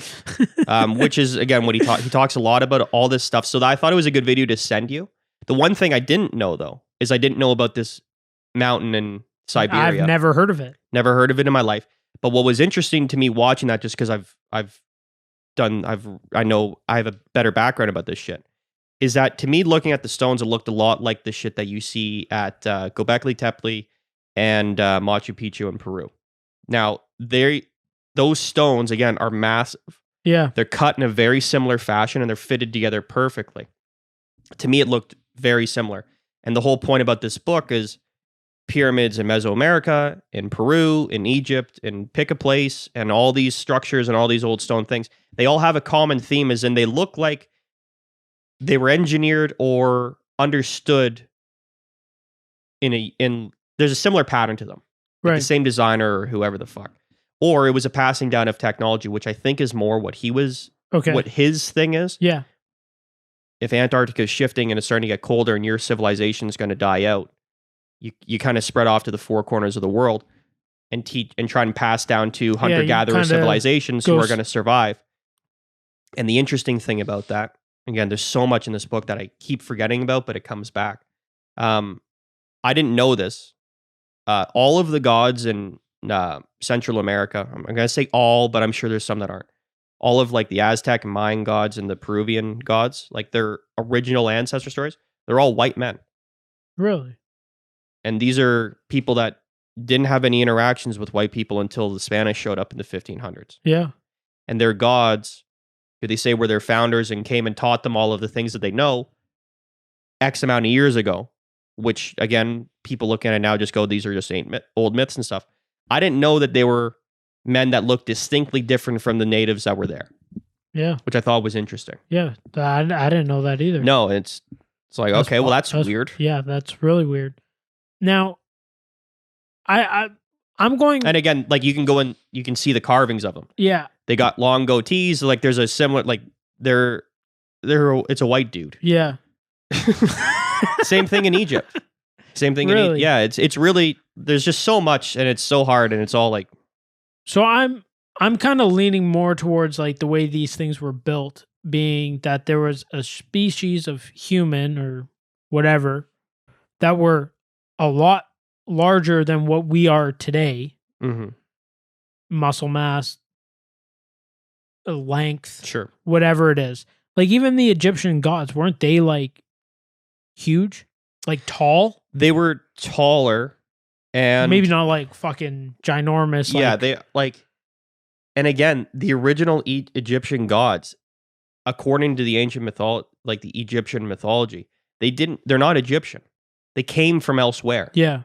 Speaker 2: Which is, again, what he talks a lot about all this stuff. So I thought it was a good video to send you. The one thing I didn't know, though, is I didn't know about this mountain in Siberia.
Speaker 1: I've never heard of it.
Speaker 2: Never heard of it in my life. But what was interesting to me watching that, just because I know I have a better background about this shit, is that to me, looking at the stones, it looked a lot like the shit that you see at Göbekli Tepe and Machu Picchu in Peru. Now, those stones, again, are massive.
Speaker 1: Yeah.
Speaker 2: They're cut in a very similar fashion and they're fitted together perfectly. To me, it looked very similar. And the whole point about this book is pyramids in Mesoamerica, in Peru, in Egypt, and pick a place, and all these structures and all these old stone things, they all have a common theme, as in they look like they were engineered or understood in there's a similar pattern to them. Like the same designer or whoever the fuck. Or it was a passing down of technology, which I think is more what what his thing is.
Speaker 1: Yeah.
Speaker 2: If Antarctica is shifting and it's starting to get colder and your civilization is going to die out, you kind of spread off to the four corners of the world and teach and try and pass down to hunter-gatherer civilizations who are going to survive. And the interesting thing about that, again, there's so much in this book that I keep forgetting about, but it comes back. I didn't know this. All of the gods in Central America, I'm going to say all, but I'm sure there's some that aren't. All of like the Aztec and Mayan gods and the Peruvian gods, like their original ancestor stories, they're all white men.
Speaker 1: Really?
Speaker 2: And these are people that didn't have any interactions with white people until the Spanish showed up in the 1500s.
Speaker 1: Yeah.
Speaker 2: And their gods, who they say were their founders and came and taught them all of the things that they know X amount of years ago, which again, people looking at it now just go, these are just old myths and stuff. I didn't know that they were men that looked distinctly different from the natives that were there.
Speaker 1: Yeah.
Speaker 2: Which I thought was interesting.
Speaker 1: Yeah. I didn't know that either.
Speaker 2: No, it's like, okay, well, that's weird.
Speaker 1: Yeah, that's really weird. Now, I'm going...
Speaker 2: And again, like you can go and you can see the carvings of them.
Speaker 1: Yeah.
Speaker 2: They got long goatees. Like there's a similar, like it's a white dude.
Speaker 1: Yeah.
Speaker 2: Same thing in Egypt. Same thing in Egypt. Yeah, it's really, there's just so much and it's so hard and it's all like...
Speaker 1: So I'm kind of leaning more towards like the way these things were built, being that there was a species of human or whatever that were a lot larger than what we are today.
Speaker 2: Mm-hmm.
Speaker 1: Muscle mass, length,
Speaker 2: sure,
Speaker 1: whatever it is. Like even the Egyptian gods, weren't they like huge? Like tall?
Speaker 2: They were taller. And
Speaker 1: maybe not like fucking ginormous.
Speaker 2: Yeah, they like, and again, the original Egyptian gods, according to the ancient like the Egyptian mythology, they're not Egyptian. They came from elsewhere.
Speaker 1: Yeah.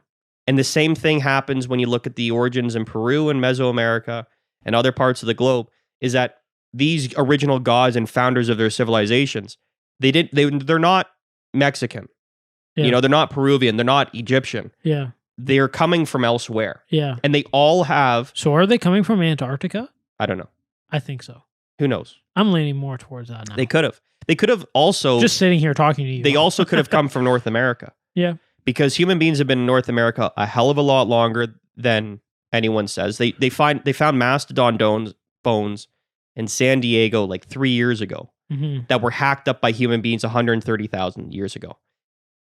Speaker 2: And the same thing happens when you look at the origins in Peru and Mesoamerica and other parts of the globe, is that these original gods and founders of their civilizations, they're not Mexican.
Speaker 1: Yeah.
Speaker 2: You know, they're not Peruvian, they're not Egyptian.
Speaker 1: Yeah.
Speaker 2: They're coming from elsewhere.
Speaker 1: Yeah.
Speaker 2: And they all have...
Speaker 1: So are they coming from Antarctica?
Speaker 2: I don't know.
Speaker 1: I think so.
Speaker 2: Who knows?
Speaker 1: I'm leaning more towards that now.
Speaker 2: They could have. They could have also...
Speaker 1: Just sitting here talking to you.
Speaker 2: They also could have come from North America.
Speaker 1: Yeah.
Speaker 2: Because human beings have been in North America a hell of a lot longer than anyone says. They found mastodon bones in San Diego like 3 years ago that were hacked up by human beings 130,000 years ago.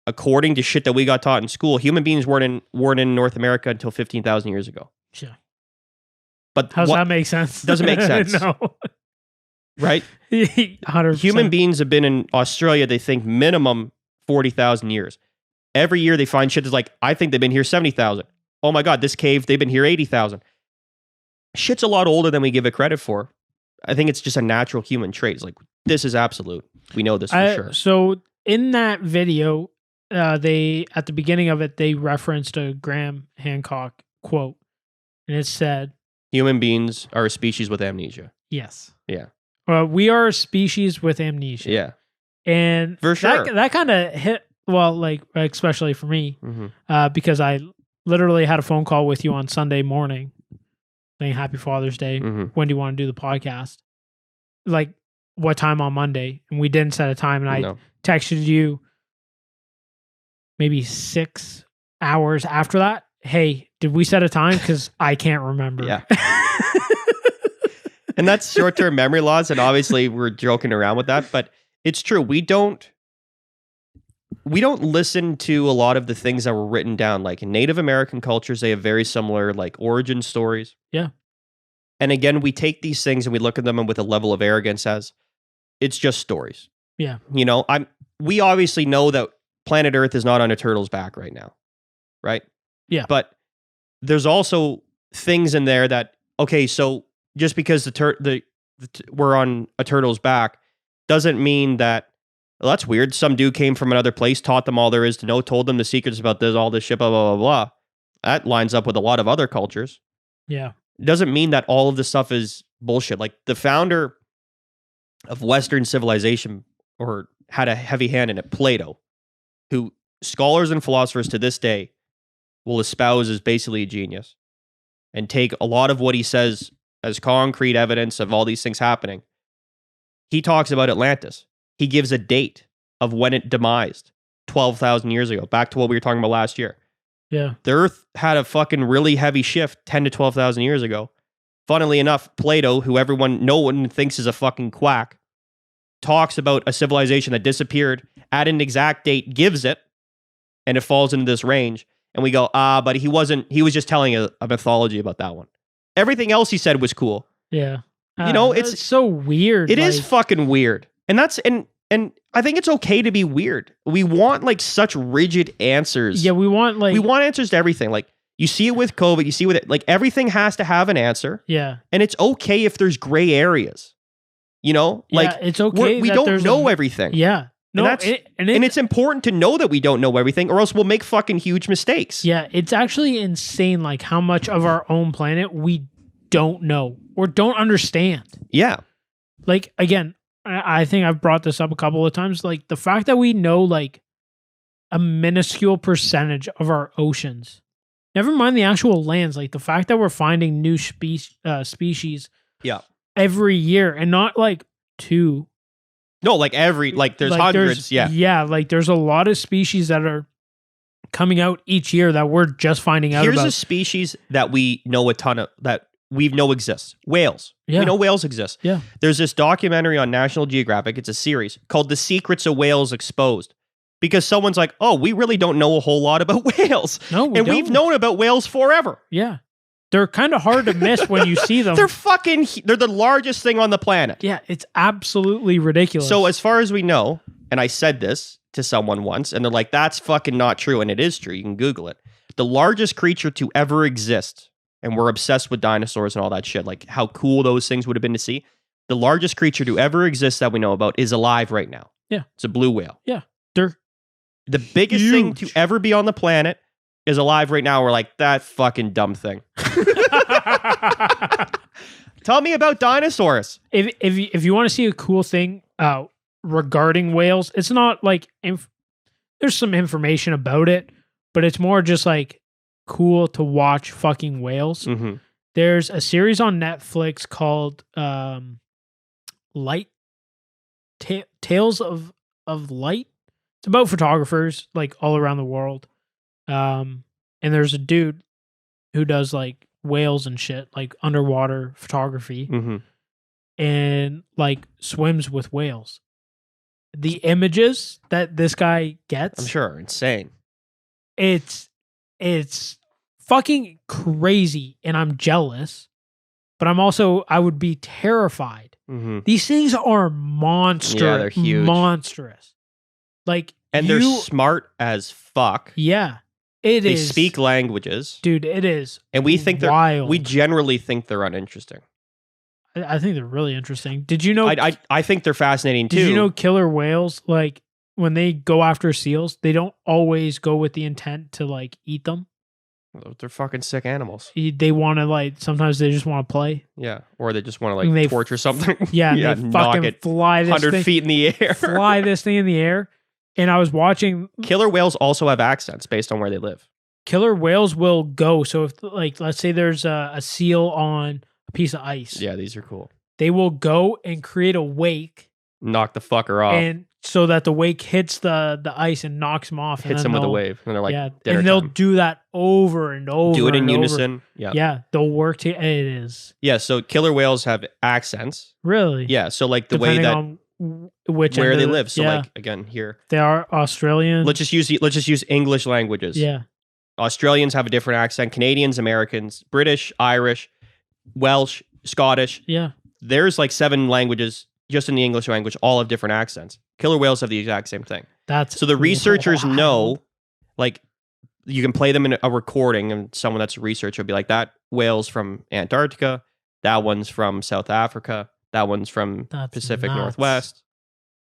Speaker 2: According to shit that we got taught in school, human beings weren't in North America until 15,000 years ago.
Speaker 1: Yeah.
Speaker 2: But
Speaker 1: how does that make sense?
Speaker 2: Doesn't make sense.
Speaker 1: No.
Speaker 2: Right?
Speaker 1: 100%.
Speaker 2: Human beings have been in Australia, they think minimum 40,000 years. Every year they find shit that's like, I think they've been here 70,000. Oh my God, this cave, they've been here 80,000. Shit's a lot older than we give it credit for. I think it's just a natural human trait. It's like, this is absolute. We know this for sure.
Speaker 1: So in that video, they at the beginning of it, they referenced a Graham Hancock quote, and it said,
Speaker 2: "Human beings are a species with amnesia."
Speaker 1: Yes.
Speaker 2: Yeah.
Speaker 1: We are a species with amnesia.
Speaker 2: Yeah.
Speaker 1: And
Speaker 2: for sure,
Speaker 1: that kind of hit well, like especially for me, because I literally had a phone call with you on Sunday morning, saying Happy Father's Day. When do you want to do the podcast? Like, what time on Monday? And we didn't set a time, and I texted you maybe 6 hours after that, hey, did we set a time? Because I can't remember.
Speaker 2: Yeah. And that's short-term memory loss, and obviously we're joking around with that, but it's true. We don't listen to a lot of the things that were written down. Like in Native American cultures, they have very similar like origin stories.
Speaker 1: Yeah.
Speaker 2: And again, we take these things and we look at them with a level of arrogance as it's just stories.
Speaker 1: Yeah.
Speaker 2: You know, we obviously know that planet Earth is not on a turtle's back right now. Right?
Speaker 1: Yeah.
Speaker 2: But there's also things in there that, okay, so just because we're on a turtle's back doesn't mean that, well, that's weird. Some dude came from another place, taught them all there is to know, told them the secrets about this, all this shit, blah, blah, blah, blah. That lines up with a lot of other cultures.
Speaker 1: Yeah.
Speaker 2: It doesn't mean that all of this stuff is bullshit. Like the founder of Western civilization or had a heavy hand in it, Plato, who scholars and philosophers to this day will espouse as basically a genius and take a lot of what he says as concrete evidence of all these things happening. He talks about Atlantis. He gives a date of when it demised 12,000 years ago, back to what we were talking about last year.
Speaker 1: Yeah.
Speaker 2: The Earth had a fucking really heavy shift 10 to 12,000 years ago. Funnily enough, Plato, who no one thinks is a fucking quack, talks about a civilization that disappeared at an exact date, gives it, and it falls into this range. And we go, but he was just telling a mythology about that one. Everything else he said was cool.
Speaker 1: Yeah.
Speaker 2: You know,
Speaker 1: it's so weird.
Speaker 2: It is fucking weird. And and I think it's okay to be weird. We want like such rigid answers.
Speaker 1: Yeah, we want
Speaker 2: answers to everything. Like you see it with COVID, you see with it, like everything has to have an answer.
Speaker 1: Yeah.
Speaker 2: And it's okay if there's gray areas. You know? Like
Speaker 1: it's okay.
Speaker 2: We don't know everything.
Speaker 1: Yeah. No,
Speaker 2: and it's important to know that we don't know everything, or else we'll make fucking huge mistakes.
Speaker 1: Yeah, it's actually insane, like how much of our own planet we don't know or don't understand.
Speaker 2: Yeah.
Speaker 1: Like, again, I think I've brought this up a couple of times. Like, the fact that we know, like, a minuscule percentage of our oceans, never mind the actual lands, like, the fact that we're finding new species every year and not, like, two.
Speaker 2: No, like there's hundreds.
Speaker 1: Yeah, like, there's a lot of species that are coming out each year that we're just finding out about.
Speaker 2: Here's a species that we know a ton of, that we know exists. Whales.
Speaker 1: Yeah.
Speaker 2: We know whales exist.
Speaker 1: Yeah.
Speaker 2: There's this documentary on National Geographic. It's a series called The Secrets of Whales Exposed. Because someone's like, oh, we really don't know a whole lot about whales.
Speaker 1: No,
Speaker 2: we've known about whales forever.
Speaker 1: Yeah. They're kind of hard to miss when you see them.
Speaker 2: They're the largest thing on the planet.
Speaker 1: Yeah, it's absolutely ridiculous.
Speaker 2: So as far as we know, and I said this to someone once, and they're like, that's fucking not true. And it is true. You can Google it. The largest creature to ever exist, and we're obsessed with dinosaurs and all that shit, like how cool those things would have been to see. The largest creature to ever exist that we know about is alive right now.
Speaker 1: Yeah.
Speaker 2: It's a blue whale.
Speaker 1: Yeah. They're
Speaker 2: the biggest
Speaker 1: huge
Speaker 2: thing to ever be on the planet is alive right now. We're like, that fucking dumb thing. Tell me about dinosaurs.
Speaker 1: If you want to see a cool thing regarding whales, it's not like there's some information about it, but it's more just like cool to watch fucking whales.
Speaker 2: Mm-hmm.
Speaker 1: There's a series on Netflix called Tales of Light. It's about photographers like all around the world. And there's a dude who does like whales and shit, like underwater photography, and like swims with whales. The images that this guy gets,
Speaker 2: I'm sure, insane.
Speaker 1: It's fucking crazy, and I'm jealous, but I would be terrified.
Speaker 2: Mm-hmm.
Speaker 1: These things are monstrous.
Speaker 2: Yeah, they're huge.
Speaker 1: Monstrous. Like,
Speaker 2: they're smart as fuck.
Speaker 1: Yeah.
Speaker 2: They speak languages.
Speaker 1: Dude, it is.
Speaker 2: And we think
Speaker 1: wild.
Speaker 2: We generally think they're uninteresting.
Speaker 1: I think they're really interesting. Did you know?
Speaker 2: I think they're fascinating too.
Speaker 1: Did you know killer whales, like when they go after seals, they don't always go with the intent to like eat them.
Speaker 2: They're fucking sick animals.
Speaker 1: They want to like, sometimes they just want to play.
Speaker 2: Yeah. Or they just want to like torture something.
Speaker 1: Yeah. They
Speaker 2: knock
Speaker 1: fucking
Speaker 2: it
Speaker 1: fly this
Speaker 2: 100 feet in the air.
Speaker 1: Fly this thing in the air. And I was watching.
Speaker 2: Killer whales also have accents based on where they live.
Speaker 1: Killer whales will go. So if like, let's say there's a seal on a piece of ice.
Speaker 2: Yeah, these are cool.
Speaker 1: They will go and create a wake.
Speaker 2: Knock the fucker off.
Speaker 1: And so that the wake hits the ice and knocks them off.
Speaker 2: Hits them with a wave. And they're like,
Speaker 1: yeah,
Speaker 2: dinner
Speaker 1: and they'll
Speaker 2: time.
Speaker 1: do that over and over.
Speaker 2: Do it in
Speaker 1: and over.
Speaker 2: unison. Yeah.
Speaker 1: Yeah, they'll work to it is.
Speaker 2: Yeah, so killer whales have accents.
Speaker 1: Really?
Speaker 2: Yeah, so like the
Speaker 1: Depending
Speaker 2: way that
Speaker 1: on which
Speaker 2: where
Speaker 1: end
Speaker 2: they
Speaker 1: of
Speaker 2: live. So
Speaker 1: yeah.
Speaker 2: like again here.
Speaker 1: They are Australian.
Speaker 2: Let's just use English languages.
Speaker 1: Yeah.
Speaker 2: Australians have a different accent. Canadians, Americans, British, Irish, Welsh, Scottish.
Speaker 1: Yeah.
Speaker 2: There's like 7 languages just in the English language, all have different accents. Killer whales have the exact same thing.
Speaker 1: That's
Speaker 2: so the researchers
Speaker 1: wild.
Speaker 2: know, like, you can play them in a recording, and someone that's a researcher will be like, that whale's from Antarctica, that one's from South Africa, that one's from Pacific
Speaker 1: nuts.
Speaker 2: Northwest.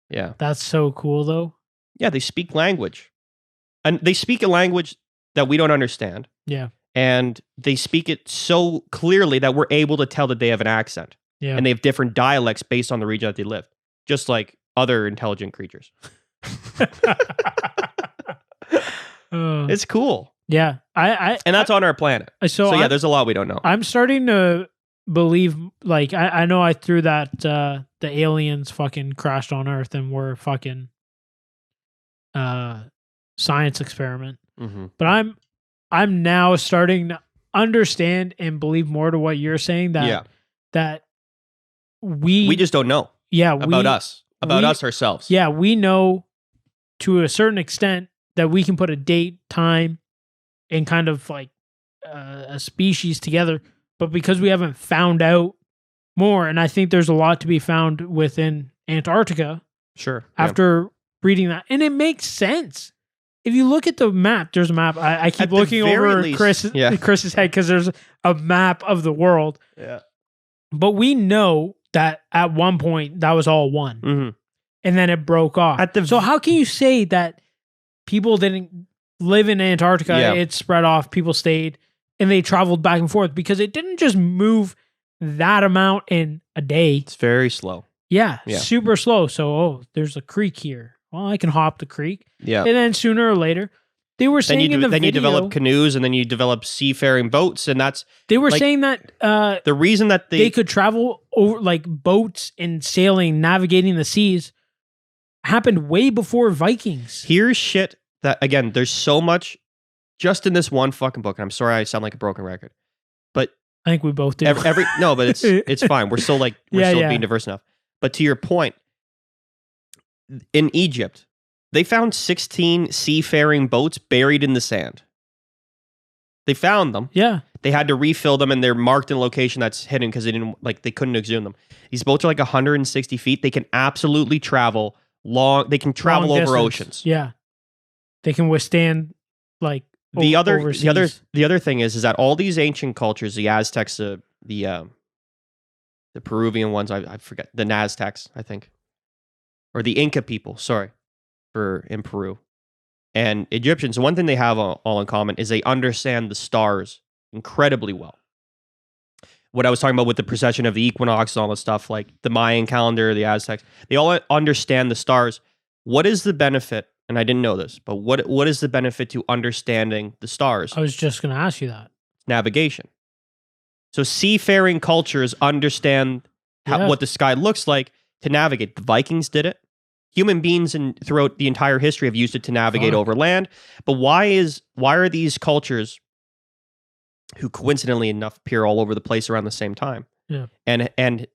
Speaker 2: Yeah.
Speaker 1: That's so cool, though.
Speaker 2: Yeah, they speak language. And they speak a language that we don't understand.
Speaker 1: Yeah.
Speaker 2: And they speak it so clearly that we're able to tell that they have an accent.
Speaker 1: Yeah.
Speaker 2: And they have different dialects based on the region that they live, just like other intelligent creatures. It's cool.
Speaker 1: Yeah.
Speaker 2: And that's on our planet. So yeah, there's a lot we don't know.
Speaker 1: I'm starting to believe, like, I know I threw that the aliens fucking crashed on Earth and were fucking science experiment.
Speaker 2: Mm-hmm.
Speaker 1: But I'm now starting to understand and believe more to what you're saying, that we
Speaker 2: just don't know.
Speaker 1: Yeah,
Speaker 2: about us ourselves.
Speaker 1: Yeah, we know to a certain extent that we can put a date, time, and kind of like a species together, but because we haven't found out more, and I think there's a lot to be found within Antarctica.
Speaker 2: Sure.
Speaker 1: After reading that, and it makes sense. If you look at the map, there's a map. I keep looking over Chris's head because there's a map of the world.
Speaker 2: Yeah.
Speaker 1: But we know that at one point that was all one.
Speaker 2: Mm-hmm.
Speaker 1: And then it broke off. So how can you say that people didn't live in Antarctica?
Speaker 2: Yeah.
Speaker 1: It spread off, people stayed, and they traveled back and forth because it didn't just move that amount in a day.
Speaker 2: It's very slow.
Speaker 1: Yeah. Super slow. So, there's a creek here. Well, I can hop the creek.
Speaker 2: Yeah.
Speaker 1: And then sooner or later, they were saying in the video,
Speaker 2: you develop canoes, and then you develop seafaring boats, and that's
Speaker 1: they were saying that
Speaker 2: the reason that
Speaker 1: they could travel over, like, boats and sailing, navigating the seas, happened way before Vikings.
Speaker 2: Here's shit that, again, there's so much just in this one fucking book, and I'm sorry I sound like a broken record, but
Speaker 1: I think we both do.
Speaker 2: No, but it's fine. We're still being diverse enough. But to your point, in Egypt, they found 16 seafaring boats buried in the sand. They found them.
Speaker 1: Yeah.
Speaker 2: They had to refill them, and they're marked in a location that's hidden because they couldn't exhume them. These boats are like 160 feet. They can absolutely travel long. They can travel over
Speaker 1: distance.
Speaker 2: Oceans.
Speaker 1: Yeah. They can withstand, like,
Speaker 2: the other
Speaker 1: overseas.
Speaker 2: thing is that all these ancient cultures, the Aztecs, the Peruvian ones, I forget, the Naztecs, I think, or the Inca people, in Peru, and Egyptians, one thing they have all in common is they understand the stars incredibly well. What I was talking about with the precession of the equinox and all this stuff, like the Mayan calendar, the Aztecs, they all understand the stars. What is the benefit? And I didn't know this, but what is the benefit to understanding the stars?
Speaker 1: I was just going to ask you that.
Speaker 2: Navigation. So seafaring cultures understand what the sky looks like to navigate. The Vikings did it. Human beings throughout the entire history have used it to navigate over land. But why are these cultures, who coincidentally enough appear all over the place around the same time, and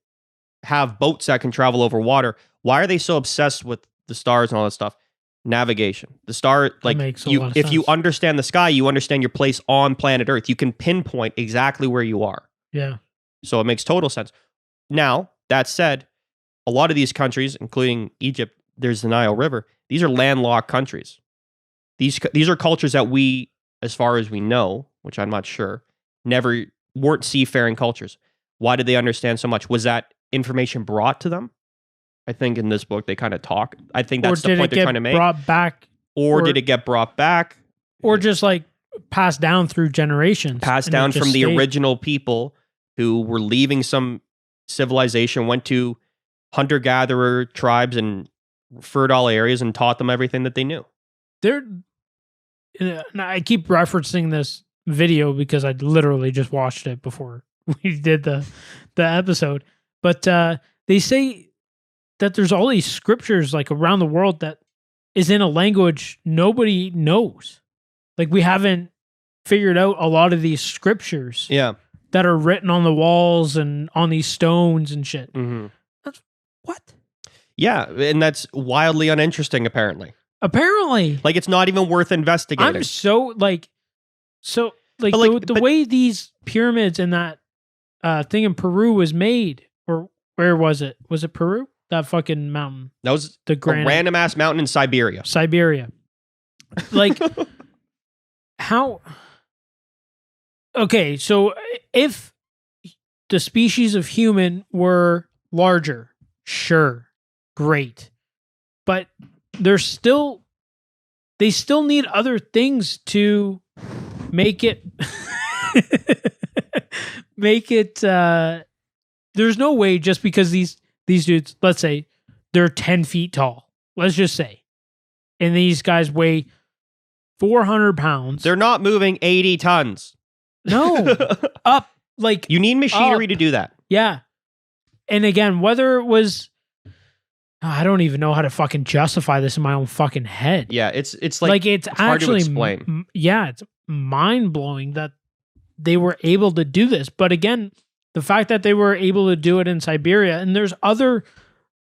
Speaker 2: have boats that can travel over water, why are they so obsessed with the stars and all that stuff? Navigation. The star, like, if you understand the sky, you understand your place on planet Earth. You can pinpoint exactly where you are.
Speaker 1: Yeah.
Speaker 2: So it makes total sense. Now, that said, a lot of these countries, including Egypt, there's the Nile River. These are landlocked countries. These are cultures that we, as far as we know, which I'm not sure, weren't seafaring cultures. Why did they understand so much? Was that information brought to them? I think in this book they kind of talk. I think that's the point they're trying to make.
Speaker 1: Brought back,
Speaker 2: or did it get brought back,
Speaker 1: or just like passed down through generations?
Speaker 2: Passed down from the original people who were leaving some civilization, went to hunter-gatherer tribes and fertile areas and taught them everything that they knew.
Speaker 1: I keep referencing this video because I literally just watched it before we did the episode. But they say that there's all these scriptures like around the world that is in a language nobody knows. Like we haven't figured out a lot of these scriptures that are written on the walls and on these stones and shit.
Speaker 2: Mm-hmm.
Speaker 1: That's what?
Speaker 2: Yeah, and that's wildly uninteresting, apparently.
Speaker 1: Like
Speaker 2: it's not even worth investigating.
Speaker 1: I'm so the way these pyramids and that thing in Peru was made, or where was it? Was it Peru? That fucking mountain.
Speaker 2: That was
Speaker 1: the
Speaker 2: random ass mountain in Siberia.
Speaker 1: Like how? Okay, so if the species of human were larger, sure, great, but they still need other things to make it there's no way just because these dudes, let's say they're 10 feet tall, let's just say, and these guys weigh 400 pounds.
Speaker 2: They're not moving 80 tons.
Speaker 1: No. Up, like
Speaker 2: you need machinery to do that.
Speaker 1: Yeah. And again, whether it was, I don't even know how to fucking justify this in my own fucking head.
Speaker 2: Yeah, it's
Speaker 1: it's
Speaker 2: hard
Speaker 1: actually
Speaker 2: to explain.
Speaker 1: It's mind blowing that they were able to do this. But again, the fact that they were able to do it in Siberia, and there's other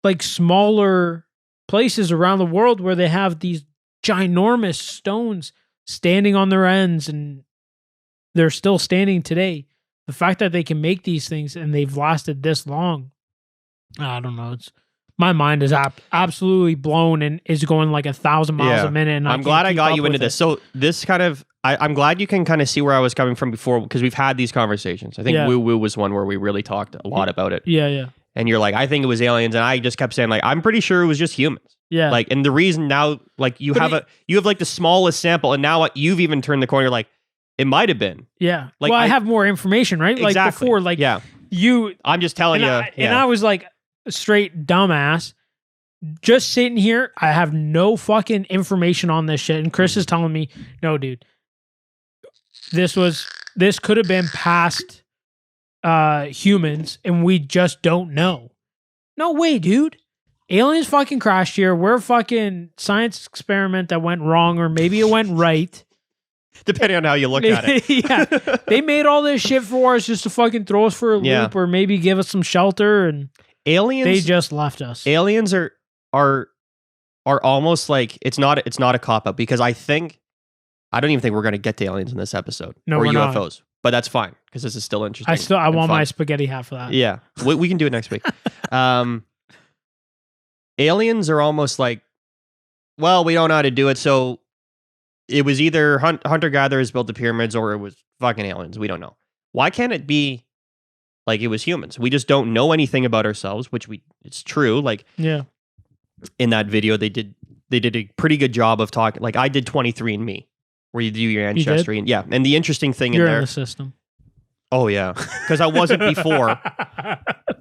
Speaker 1: like smaller places around the world where they have these ginormous stones standing on their ends, and they're still standing today. The fact that they can make these things and they've lasted this long, I don't know. My mind is absolutely blown and is going like 1,000 miles a minute. And
Speaker 2: I'm glad I got you into this. So this kind of, I'm glad you can kind of see where I was coming from before, because we've had these conversations. I think Woo Woo was one where we really talked a lot about it.
Speaker 1: Yeah.
Speaker 2: And you're like, I think it was aliens, and I just kept saying like, I'm pretty sure it was just humans.
Speaker 1: Yeah.
Speaker 2: Like, and the reason now, like you have like the smallest sample, and now you've even turned the corner. You're like, it might have been.
Speaker 1: Yeah. Like, well, I have more information, right?
Speaker 2: Exactly.
Speaker 1: Like before, like
Speaker 2: I'm just telling you.
Speaker 1: And I was like a straight dumbass, just sitting here. I have no fucking information on this shit. And Chris is telling me, no, dude, this could have been past humans, and we just don't know. No way, dude. Aliens fucking crashed here. We're a fucking science experiment that went wrong, or maybe it went right.
Speaker 2: Depending on how you look at it.
Speaker 1: Yeah. They made all this shit for us just to fucking throw us for a loop, or maybe give us some shelter, and they just left us.
Speaker 2: Aliens are almost like it's not a cop out, because I don't even think we're going to get to aliens in this episode, or UFOs. Not. But that's fine, because this is still interesting.
Speaker 1: I want my spaghetti half of that.
Speaker 2: Yeah. We can do it next week. Aliens are almost like, well, we don't know how to do it, so it was either hunter-gatherers built the pyramids, or it was fucking aliens. We don't know. Why can't it be like it was humans? We just don't know anything about ourselves, which it's true. Like, in that video, they did a pretty good job of talking. Like, I did 23andMe, where you do your ancestry. And and the interesting thing
Speaker 1: You're
Speaker 2: in there.
Speaker 1: In the system.
Speaker 2: Oh yeah, because I wasn't before.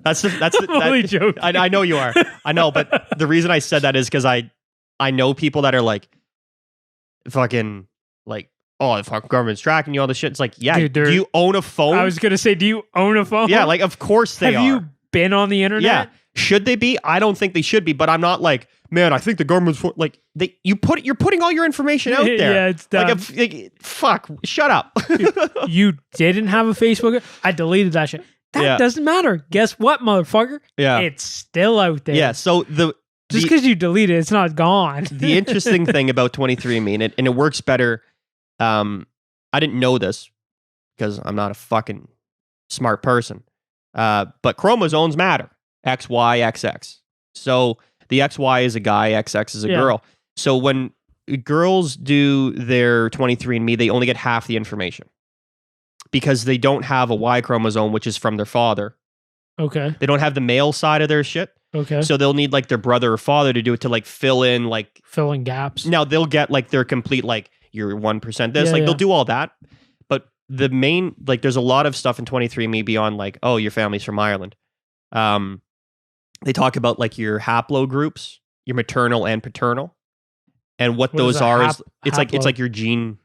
Speaker 2: That's
Speaker 1: Only joking.
Speaker 2: I know you are. I know, but the reason I said that is because I know people that are like, fucking like, oh, the fucking government's tracking you, all this shit. It's like, yeah, dude, do you own a phone?
Speaker 1: I was gonna say, do you own a phone?
Speaker 2: Yeah, like of course they are.
Speaker 1: Have you been on the internet?
Speaker 2: Yeah. Should they be? I don't think they should be, but I'm not like, man, I think the government's like you're putting all your information out there.
Speaker 1: Yeah, it's done.
Speaker 2: Like, fuck, shut up.
Speaker 1: You didn't have a Facebook? I deleted that shit. That doesn't matter. Guess what, motherfucker?
Speaker 2: Yeah.
Speaker 1: It's still out there.
Speaker 2: Yeah, so
Speaker 1: just because you delete it, it's not gone.
Speaker 2: The interesting thing about 23andMe, and it works better. I didn't know this because I'm not a fucking smart person. But chromosomes matter. X, Y, XX. So the XY is a guy, XX is a girl. So when girls do their 23andMe, they only get half the information, because they don't have a Y chromosome, which is from their father.
Speaker 1: Okay.
Speaker 2: They don't have the male side of their shit.
Speaker 1: Okay.
Speaker 2: So they'll need like their brother or father to do it, to like fill in
Speaker 1: gaps.
Speaker 2: Now they'll get like their complete, like your 1% this, they'll do all that. But the main, like there's a lot of stuff in 23andMe beyond like, oh, your family's from Ireland. They talk about like your haplogroups, your maternal and paternal, and what those are is it's like your gene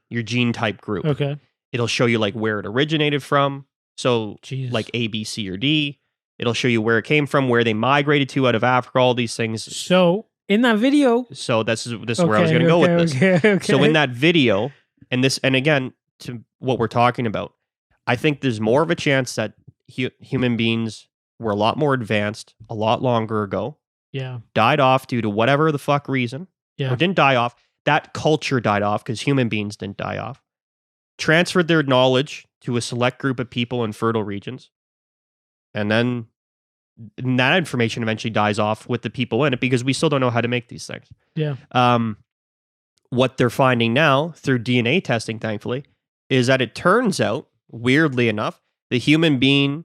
Speaker 2: type group.
Speaker 1: Okay.
Speaker 2: It'll show you like where it originated from. So
Speaker 1: Jesus.
Speaker 2: like A, B, C, or D. It'll show you where it came from, where they migrated to out of Africa, all these things.
Speaker 1: So in that video,
Speaker 2: So this is where I was going to go with this.
Speaker 1: Okay.
Speaker 2: So in that video, and again, to what we're talking about, I think there's more of a chance that human beings were a lot more advanced a lot longer ago,
Speaker 1: yeah,
Speaker 2: died off due to whatever the fuck reason,
Speaker 1: yeah,
Speaker 2: or didn't die off. That culture died off because human beings didn't die off. Transferred their knowledge to a select group of people in fertile regions. And then that information eventually dies off with the people in it because we still don't know how to make these things.
Speaker 1: yeah.
Speaker 2: What they're finding now through DNA testing, thankfully, is that it turns out, weirdly enough, the human being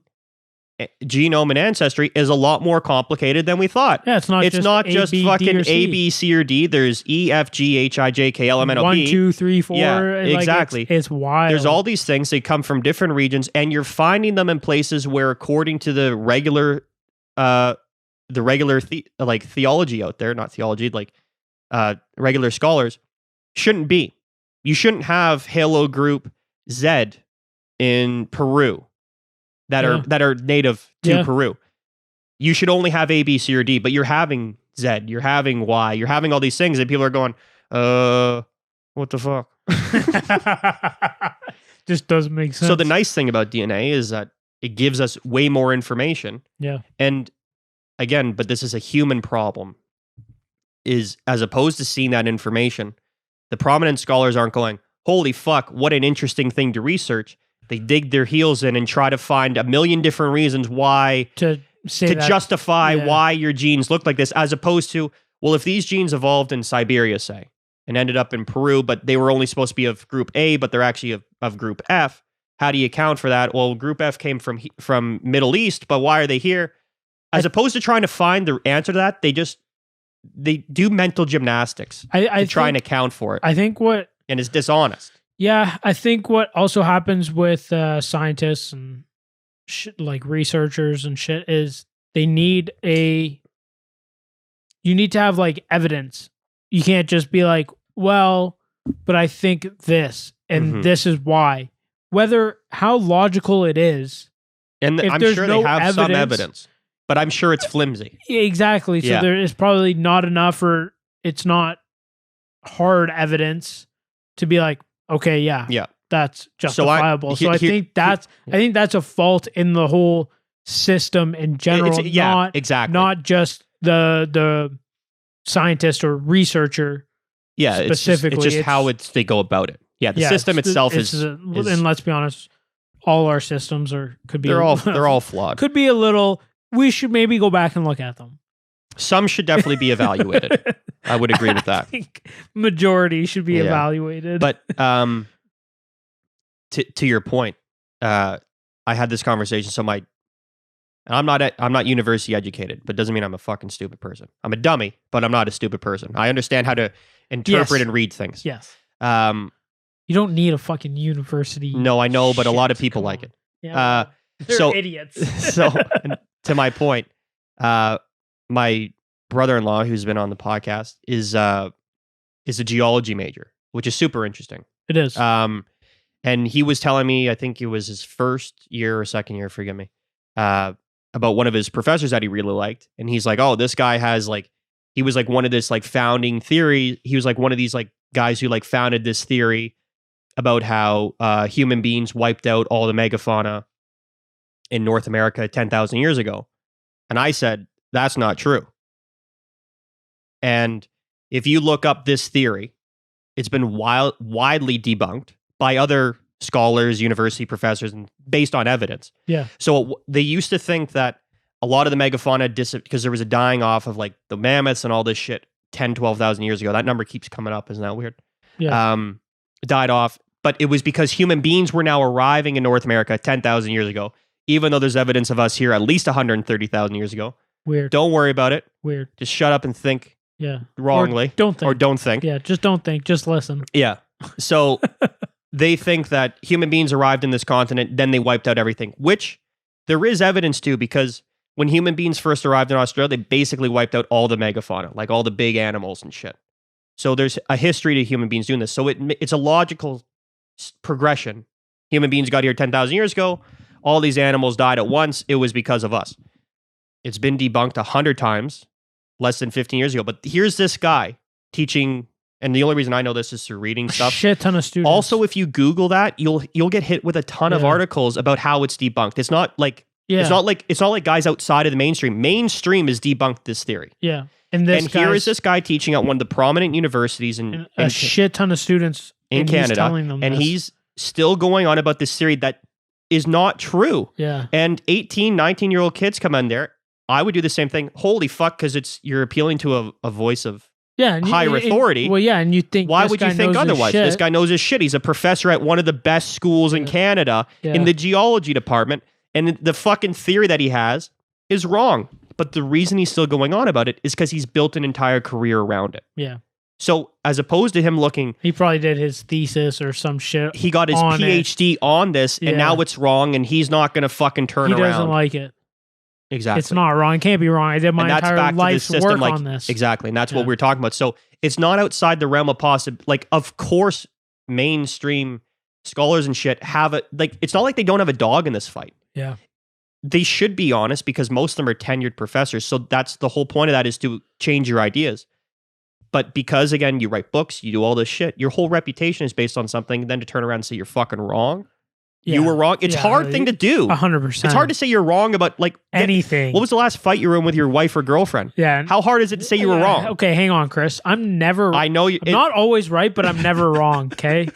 Speaker 2: genome and ancestry is a lot more complicated than we thought.
Speaker 1: Yeah, it's not just A, B,
Speaker 2: fucking
Speaker 1: D, or C.
Speaker 2: A, B, C, or D. There's E, F, G, H, I, J, K, L, M, N, O, P.
Speaker 1: 1, 2, 3, 4.
Speaker 2: Yeah,
Speaker 1: like,
Speaker 2: exactly.
Speaker 1: It's wild.
Speaker 2: There's all these things. They come from different regions, and you're finding them in places where, according to the regular theology out there, not theology, regular scholars, shouldn't be. You shouldn't have Halo Group Z in Peru that are native to Peru. You should only have A, B, C, or D, but you're having Z, you're having Y, you're having all these things, and people are going, what the fuck?
Speaker 1: Just doesn't make sense.
Speaker 2: So the nice thing about DNA is that it gives us way more information.
Speaker 1: Yeah.
Speaker 2: And again, but this is a human problem, is as opposed to seeing that information, the prominent scholars aren't going, holy fuck, what an interesting thing to research. They dig their heels in and try to find a million different reasons why to justify why your genes look like this, as opposed to, well, if these genes evolved in Siberia, say, and ended up in Peru, but they were only supposed to be of group A, but they're actually of group F, how do you account for that? Well, group F came from Middle East, but why are they here? As opposed to trying to find the answer to that, they do mental gymnastics to try and account for it.
Speaker 1: I think
Speaker 2: and it's dishonest.
Speaker 1: Yeah, I think what also happens with scientists and like researchers and shit is you need to have like evidence. You can't just be like, well, but I think this and this is why. How logical it is.
Speaker 2: And I'm sure they have some evidence, but I'm sure it's flimsy.
Speaker 1: Exactly. So there is probably not enough, or it's not hard evidence to be like, okay, that's justifiable. So I think that's a fault in the whole system in general. Not just the scientist or researcher.
Speaker 2: Yeah,
Speaker 1: specifically,
Speaker 2: it's just how they go about it. Yeah, the system itself is,
Speaker 1: and let's be honest, all our systems they're
Speaker 2: all flawed.
Speaker 1: Could be a little. We should maybe go back and look at them.
Speaker 2: Some should definitely be evaluated. I would agree with that.
Speaker 1: I think majority should be evaluated.
Speaker 2: But to your point, I had this conversation. So I'm not university educated, but doesn't mean I'm a fucking stupid person. I'm a dummy, but I'm not a stupid person. I understand how to interpret and read things.
Speaker 1: Yes. You don't need a fucking university.
Speaker 2: No, I know, but a lot of people like it.
Speaker 1: Yeah, they're idiots.
Speaker 2: So to my point, my brother-in-law, who's been on the podcast, is a geology major, which is super interesting.
Speaker 1: It is.
Speaker 2: And he was telling me, I think it was his first year or second year, forgive me, about one of his professors that he really liked. And he's like, oh, this guy has he was one of this founding theory. He was one of these guys who founded this theory about how human beings wiped out all the megafauna in North America 10,000 years ago. And I said, that's not true. And if you look up this theory, it's been widely debunked by other scholars, university professors, and based on evidence.
Speaker 1: Yeah.
Speaker 2: So they used to think that a lot of the megafauna because there was a dying off of the mammoths and all this shit 10, 12,000 years ago. That number keeps coming up. Isn't that weird?
Speaker 1: Yeah.
Speaker 2: Died off. But it was because human beings were now arriving in North America 10,000 years ago, even though there's evidence of us here at least 130,000 years ago.
Speaker 1: Weird.
Speaker 2: Don't worry about it.
Speaker 1: Weird.
Speaker 2: Just shut up and think.
Speaker 1: Yeah.
Speaker 2: Wrongly.
Speaker 1: Or don't think.
Speaker 2: think.
Speaker 1: Yeah, just don't think. Just listen.
Speaker 2: Yeah. So they think that human beings arrived in this continent, then they wiped out everything, which there is evidence to, because when human beings first arrived in Australia, they basically wiped out all the megafauna, all the big animals and shit. So there's a history to human beings doing this. So it's a logical progression. Human beings got here 10,000 years ago. All these animals died at once. It was because of us. It's been debunked 100 times less than 15 years ago. But here's this guy teaching, and the only reason I know this is through reading stuff.
Speaker 1: Shit ton of students.
Speaker 2: Also, if you Google that, you'll get hit with a ton of articles about how it's debunked. It's not like it's not like guys outside of the mainstream. Mainstream has debunked this theory.
Speaker 1: Yeah.
Speaker 2: And here is this guy teaching at one of the prominent universities in
Speaker 1: a shit ton of students
Speaker 2: in Canada, he's still going on about this theory that is not true.
Speaker 1: Yeah.
Speaker 2: And 18, 19-year-old kids come in there. I would do the same thing. Holy fuck, because you're appealing to a voice of higher authority.
Speaker 1: Well, yeah, and you think
Speaker 2: why would you think otherwise? This guy knows his shit. He's a professor at one of the best schools in Canada in the geology department, and the fucking theory that he has is wrong. But the reason he's still going on about it is because he's built an entire career around it.
Speaker 1: Yeah.
Speaker 2: So as opposed to him looking...
Speaker 1: He probably did his thesis or some shit.
Speaker 2: He got his PhD on this, and now it's wrong, and he's not going to fucking turn around.
Speaker 1: He doesn't like it.
Speaker 2: Exactly.
Speaker 1: It's not wrong. It can't be wrong. I did my entire life's work on this.
Speaker 2: Exactly. And that's what we're talking about. So it's not outside the realm of possible. Like, of course, mainstream scholars and shit have it. Like, it's not like they don't have a dog in this fight.
Speaker 1: Yeah.
Speaker 2: They should be honest because most of them are tenured professors. So that's the whole point of that, is to change your ideas. But because, again, you write books, you do all this shit, your whole reputation is based on something, then to turn around and say you're fucking wrong. Yeah. You were wrong. It's a hard thing to do.
Speaker 1: 100%.
Speaker 2: It's hard to say you're wrong about
Speaker 1: anything.
Speaker 2: What was the last fight you were in with your wife or girlfriend?
Speaker 1: Yeah.
Speaker 2: How hard is it to say you were wrong?
Speaker 1: Okay, hang on, Chris. I'm not always right, but I'm never wrong, okay?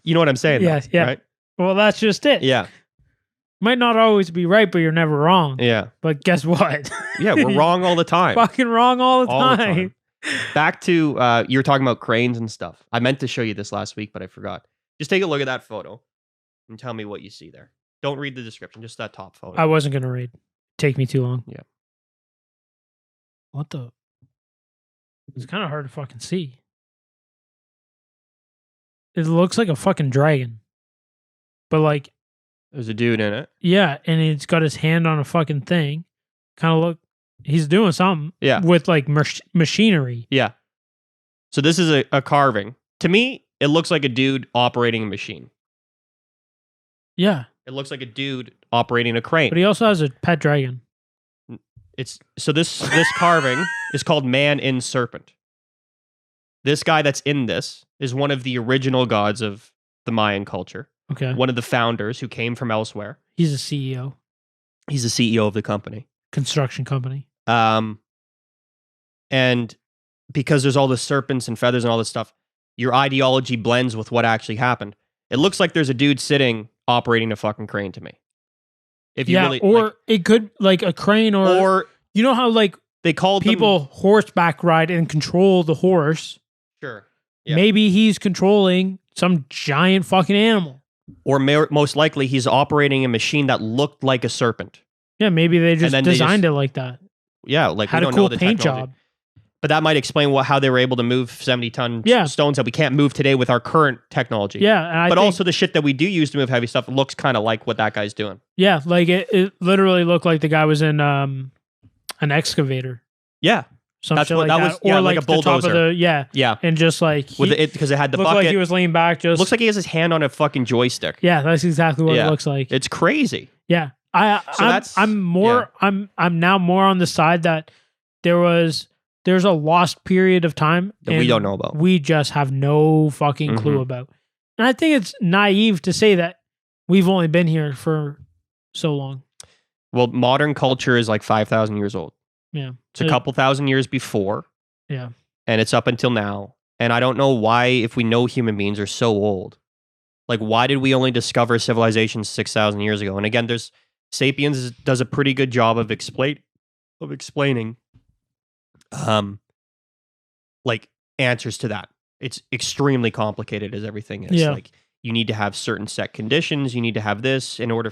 Speaker 2: You know what I'm saying?
Speaker 1: Yeah,
Speaker 2: though,
Speaker 1: yeah.
Speaker 2: Right?
Speaker 1: Well, that's just it.
Speaker 2: Yeah.
Speaker 1: Might not always be right, but you're never wrong.
Speaker 2: Yeah.
Speaker 1: But guess what?
Speaker 2: Yeah, we're wrong all the time.
Speaker 1: Fucking wrong all the time.
Speaker 2: Back to, you were talking about cranes and stuff. I meant to show you this last week, but I forgot. Just take a look at that photo and tell me what you see there. Don't read the description, just that top photo.
Speaker 1: I wasn't going to read. Take me too long.
Speaker 2: Yeah.
Speaker 1: What the? It's kind of hard to fucking see. It looks like a fucking dragon. But like...
Speaker 2: There's a dude in it.
Speaker 1: Yeah, and he's got his hand on a fucking thing. Kind of look... He's doing something.
Speaker 2: Yeah.
Speaker 1: With like machinery.
Speaker 2: Yeah. So this is a carving. To me, it looks like a dude operating a machine.
Speaker 1: Yeah.
Speaker 2: It looks like a dude operating a crane.
Speaker 1: But he also has a pet dragon.
Speaker 2: This carving is called Man in Serpent. This guy that's in this is one of the original gods of the Mayan culture.
Speaker 1: Okay.
Speaker 2: One of the founders who came from elsewhere.
Speaker 1: He's a CEO.
Speaker 2: He's the CEO of the company.
Speaker 1: Construction company.
Speaker 2: And because there's all the serpents and feathers and all this stuff, your ideology blends with what actually happened. It looks like there's a dude sitting operating a fucking crane to me. If you really,
Speaker 1: or it could like a crane or you know how like
Speaker 2: they called
Speaker 1: people horseback ride and control the horse.
Speaker 2: Sure. Yeah.
Speaker 1: Maybe he's controlling some giant fucking animal.
Speaker 2: Or most likely he's operating a machine that looked like a serpent.
Speaker 1: Yeah, maybe they just designed it like that.
Speaker 2: Yeah, like
Speaker 1: had
Speaker 2: we don't
Speaker 1: a cool
Speaker 2: know the
Speaker 1: paint
Speaker 2: technology.
Speaker 1: job.
Speaker 2: But that might explain how they were able to move 70-ton stones that we can't move today with our current technology.
Speaker 1: Yeah,
Speaker 2: but also the shit that we do use to move heavy stuff looks kind of like what that guy's doing.
Speaker 1: Yeah, like it literally looked like the guy was in an excavator.
Speaker 2: Yeah.
Speaker 1: That's what that was. Or like a bulldozer.
Speaker 2: Yeah.
Speaker 1: And just like
Speaker 2: because it had the
Speaker 1: bucket.
Speaker 2: Looked
Speaker 1: like he was leaning back. Just
Speaker 2: looks like he has his hand on a fucking joystick.
Speaker 1: Yeah, that's exactly what it looks like.
Speaker 2: It's crazy.
Speaker 1: Yeah. I'm now more on the side that there's a lost period of time
Speaker 2: that we don't know about.
Speaker 1: We just have no fucking clue about. And I think it's naive to say that we've only been here for so long.
Speaker 2: Well, modern culture is like 5,000 years old.
Speaker 1: Yeah.
Speaker 2: It's a couple thousand years before.
Speaker 1: Yeah.
Speaker 2: And it's up until now. And I don't know why, if we know human beings are so old, like why did we only discover civilization 6,000 years ago? And again, Sapiens does a pretty good job of explaining like answers to that. It's extremely complicated as everything is.
Speaker 1: Yeah.
Speaker 2: Like you need to have certain set conditions, you need to have this in order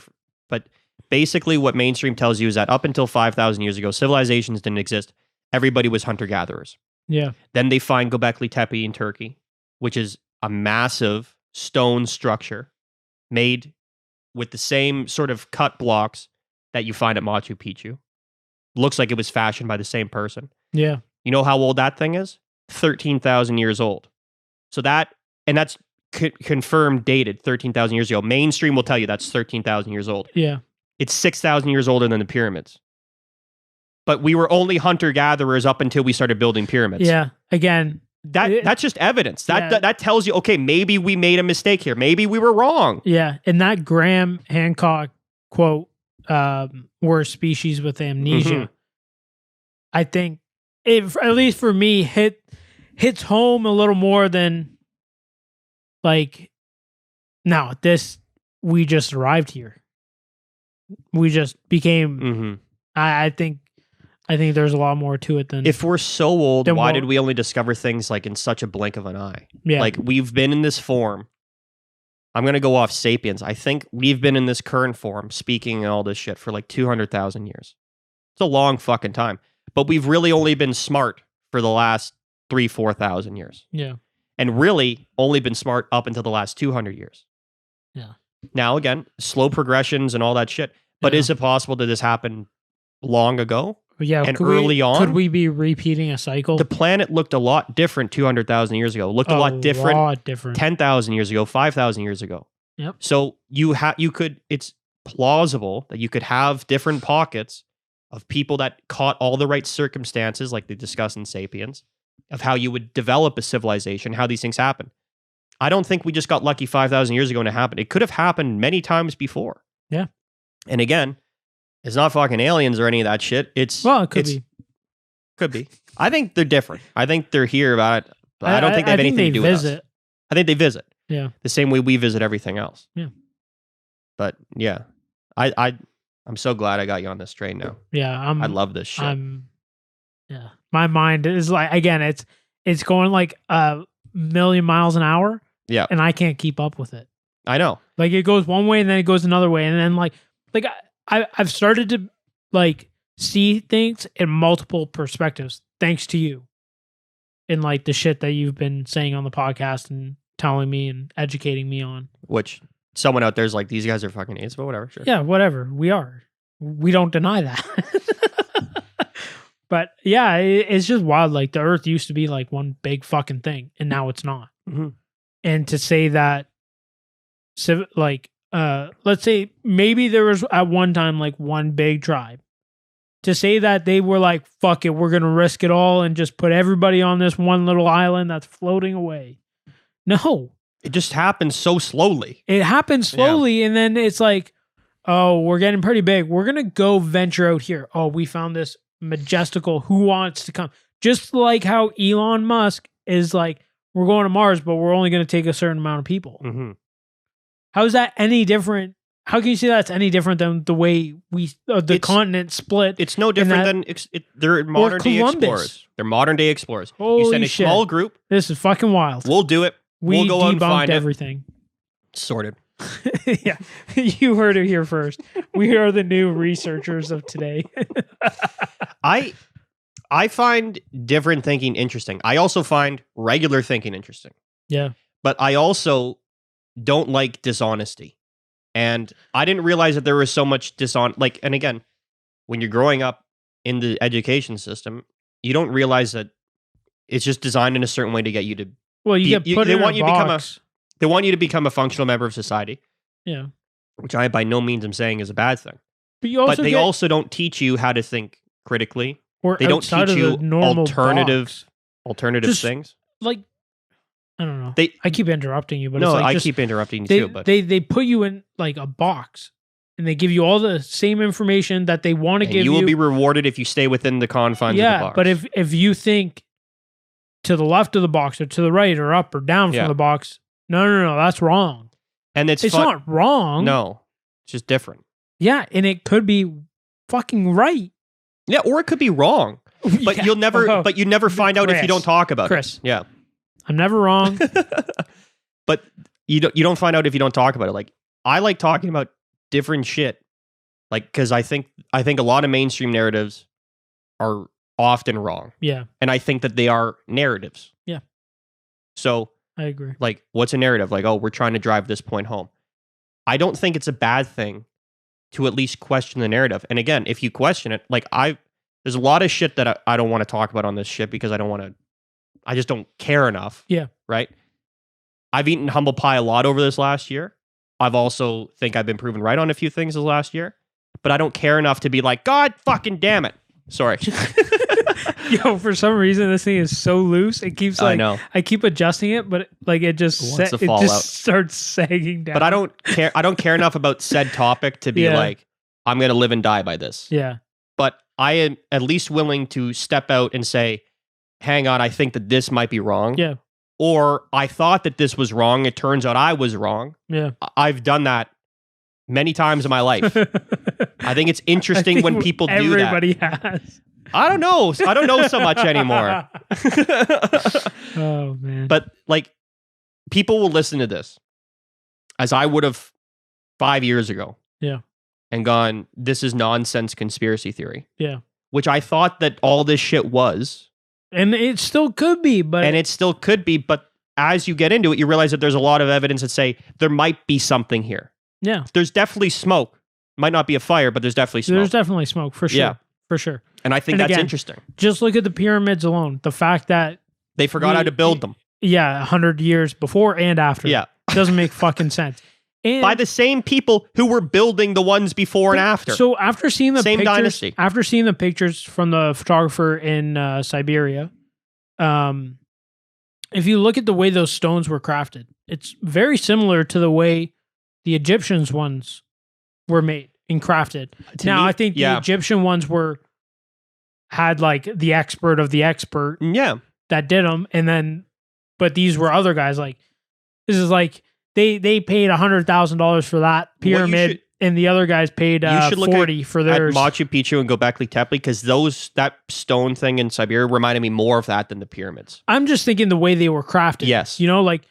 Speaker 2: but basically what mainstream tells you is that up until 5,000 years ago, civilizations didn't exist. Everybody was hunter-gatherers.
Speaker 1: Yeah.
Speaker 2: Then they find Göbekli Tepe in Turkey, which is a massive stone structure made with the same sort of cut blocks that you find at Machu Picchu. Looks like it was fashioned by the same person.
Speaker 1: Yeah.
Speaker 2: You know how old that thing is? 13,000 years old. So that's confirmed dated 13,000 years ago. Mainstream will tell you that's 13,000 years old.
Speaker 1: Yeah.
Speaker 2: It's 6,000 years older than the pyramids. but we were only hunter-gatherers up until we started building pyramids.
Speaker 1: Yeah. Again,
Speaker 2: That's just evidence.
Speaker 1: Yeah.
Speaker 2: That tells you, okay, maybe we made a mistake here. Maybe we were wrong.
Speaker 1: Yeah. And that Graham Hancock quote, we're a species with amnesia,
Speaker 2: Mhm.
Speaker 1: I think it, at least for me, hits home a little more than like, no, we just arrived here. We just became,
Speaker 2: Mhm.
Speaker 1: I think there's a lot more to it than
Speaker 2: If we're so old,
Speaker 1: Then
Speaker 2: why
Speaker 1: what-
Speaker 2: did we only discover things like in such a blink of an eye?
Speaker 1: yeah.
Speaker 2: Like, we've been in this form. I'm going to go off Sapiens. I think we've been in this current form, speaking and all this shit, for like 200,000 years. It's a long fucking time. But we've really only been smart for the last 4,000 years.
Speaker 1: Yeah.
Speaker 2: And really only been smart up until the last 200 years.
Speaker 1: Yeah.
Speaker 2: Now, again, slow progressions and all that shit. But
Speaker 1: Yeah.
Speaker 2: is it possible that this happened long ago?
Speaker 1: But yeah,
Speaker 2: And
Speaker 1: could
Speaker 2: early
Speaker 1: we,
Speaker 2: on-
Speaker 1: could we be repeating a cycle?
Speaker 2: The planet looked a lot different 200,000 years ago. Looked a lot different 10,000 years ago, 5,000 years ago.
Speaker 1: Yep.
Speaker 2: So it's plausible that you could have different pockets of people that caught all the right circumstances, like they discuss in Sapiens, of how you would develop a civilization, how these things happen. I don't think we just got lucky 5,000 years ago when it happened. It could have happened many times before.
Speaker 1: Yeah.
Speaker 2: And again, it's not fucking aliens or any of that shit. It
Speaker 1: could be.
Speaker 2: Could be. I think they're different. I think they're here about it. But I don't think they have anything to do with us. I think they visit.
Speaker 1: Yeah.
Speaker 2: The same way we visit everything else.
Speaker 1: Yeah.
Speaker 2: But yeah, I'm so glad I got you on this train now.
Speaker 1: Yeah.
Speaker 2: I love this shit.
Speaker 1: Yeah. My mind is like, again, it's going like a million miles an hour.
Speaker 2: Yeah.
Speaker 1: And I can't keep up with it.
Speaker 2: I know.
Speaker 1: Like it goes one way and then it goes another way. And then like I've started to like see things in multiple perspectives thanks to you. In like the shit that you've been saying on the podcast and telling me and educating me on.
Speaker 2: Which someone out there's like, these guys are fucking idiots, but whatever. Sure.
Speaker 1: Yeah, whatever. We are. We don't deny that. But yeah, it's just wild. Like the earth used to be like one big fucking thing and now it's not.
Speaker 2: Mm-hmm.
Speaker 1: And to say that, like, let's say maybe there was at one time like one big tribe. To say that they were like, fuck it, we're going to risk it all and just put everybody on this one little island that's floating away. No.
Speaker 2: It just happens so slowly.
Speaker 1: It happens slowly, and then it's like, oh, we're getting pretty big. We're going to go venture out here. Oh, we found this majestical, who wants to come? Just like how Elon Musk is like, we're going to Mars, but we're only going to take a certain amount of people.
Speaker 2: Mm-hmm.
Speaker 1: How is that any different? How can you say that's any different than the way the continent split?
Speaker 2: It's no different than they're modern day explorers. They're modern day explorers.
Speaker 1: Holy
Speaker 2: you send a
Speaker 1: shit.
Speaker 2: small group.
Speaker 1: This is fucking wild.
Speaker 2: We'll do it. We'll go out and find
Speaker 1: everything.
Speaker 2: Sorted.
Speaker 1: Yeah, you heard it here first. We are the new researchers of today.
Speaker 2: I find different thinking interesting. I also find regular thinking interesting.
Speaker 1: Yeah.
Speaker 2: But I also don't like dishonesty. And I didn't realize that there was so much and again, when you're growing up in the education system, you don't realize that it's just designed in a certain way to get you to.
Speaker 1: Well, you get put in a box.
Speaker 2: They want you to become a functional member of society.
Speaker 1: Yeah.
Speaker 2: Which I by no means am saying is a bad thing.
Speaker 1: But
Speaker 2: they also don't teach you how to think critically.
Speaker 1: Or
Speaker 2: they don't teach you alternative
Speaker 1: just,
Speaker 2: things.
Speaker 1: Like, I don't know.
Speaker 2: I
Speaker 1: keep interrupting you, but
Speaker 2: no,
Speaker 1: it's like
Speaker 2: I keep interrupting you too. But
Speaker 1: they put you in like a box, and they give you all the same information that they want to give you.
Speaker 2: You will be rewarded if you stay within the confines of the box.
Speaker 1: But if you think to the left of the box or to the right or up or down from the box, no, that's wrong.
Speaker 2: And it's
Speaker 1: not wrong.
Speaker 2: No, it's just different.
Speaker 1: Yeah, and it could be fucking right.
Speaker 2: Yeah, or it could be wrong. But you'll never. But you never find out if you don't talk about it. Yeah.
Speaker 1: I'm never wrong.
Speaker 2: But you don't find out if you don't talk about it. Like, I like talking about different shit. Like, because I think a lot of mainstream narratives are often wrong.
Speaker 1: Yeah.
Speaker 2: And I think that they are narratives.
Speaker 1: Yeah.
Speaker 2: So
Speaker 1: I agree.
Speaker 2: Like, what's a narrative? Like, oh, we're trying to drive this point home. I don't think it's a bad thing to at least question the narrative. And again, if you question it, like there's a lot of shit that I don't want to talk about on this shit because I just don't care enough.
Speaker 1: Yeah.
Speaker 2: Right? I've eaten humble pie a lot over this last year. I've been proven right on a few things this last year. But I don't care enough to be like, God fucking damn it. Sorry.
Speaker 1: Yo, for some reason this thing is so loose. It keeps
Speaker 2: I know.
Speaker 1: I keep adjusting it, but like it just
Speaker 2: wants to fall out.
Speaker 1: starts sagging down.
Speaker 2: But I don't care. I don't care enough about said topic to be
Speaker 1: Yeah.
Speaker 2: like, I'm going to live and die by this.
Speaker 1: Yeah.
Speaker 2: But I am at least willing to step out and say, hang on, I think that this might be wrong.
Speaker 1: Yeah.
Speaker 2: Or I thought that this was wrong. It turns out I was wrong.
Speaker 1: Yeah.
Speaker 2: I've done that many times in my life. I think it's interesting when people do that.
Speaker 1: Everybody has.
Speaker 2: I don't know. I don't know so much anymore.
Speaker 1: Oh, man.
Speaker 2: But like, people will listen to this as I would have 5 years ago.
Speaker 1: Yeah.
Speaker 2: And gone, this is nonsense conspiracy theory.
Speaker 1: Yeah.
Speaker 2: Which I thought that all this shit was.
Speaker 1: And it still could be, but...
Speaker 2: And it still could be, but as you get into it, you realize that there's a lot of evidence that say there might be something here.
Speaker 1: Yeah.
Speaker 2: There's definitely smoke. Might not be a fire, but there's definitely smoke.
Speaker 1: There's definitely smoke, for sure.
Speaker 2: Yeah.
Speaker 1: For sure.
Speaker 2: And I think that's interesting.
Speaker 1: Just look at the pyramids alone. The fact that...
Speaker 2: They forgot how to build them.
Speaker 1: Yeah, 100 years before and after.
Speaker 2: Yeah.
Speaker 1: Doesn't make fucking sense. And
Speaker 2: by the same people who were building the ones before and after.
Speaker 1: So after seeing the
Speaker 2: same
Speaker 1: pictures,
Speaker 2: dynasty.
Speaker 1: After seeing the pictures from the photographer in Siberia, if you look at the way those stones were crafted, it's very similar to the way the Egyptians ones were made and crafted. I think the Egyptian ones had like the expert of the expert that did them, and then but these were other guys. Like this is like they paid $100,000 for that pyramid, and the other guys paid $40 for theirs.
Speaker 2: At Machu Picchu and Göbekli Tepe, because that stone thing in Siberia reminded me more of that than the pyramids.
Speaker 1: I'm just thinking the way they were crafted.
Speaker 2: Yes,
Speaker 1: you know, like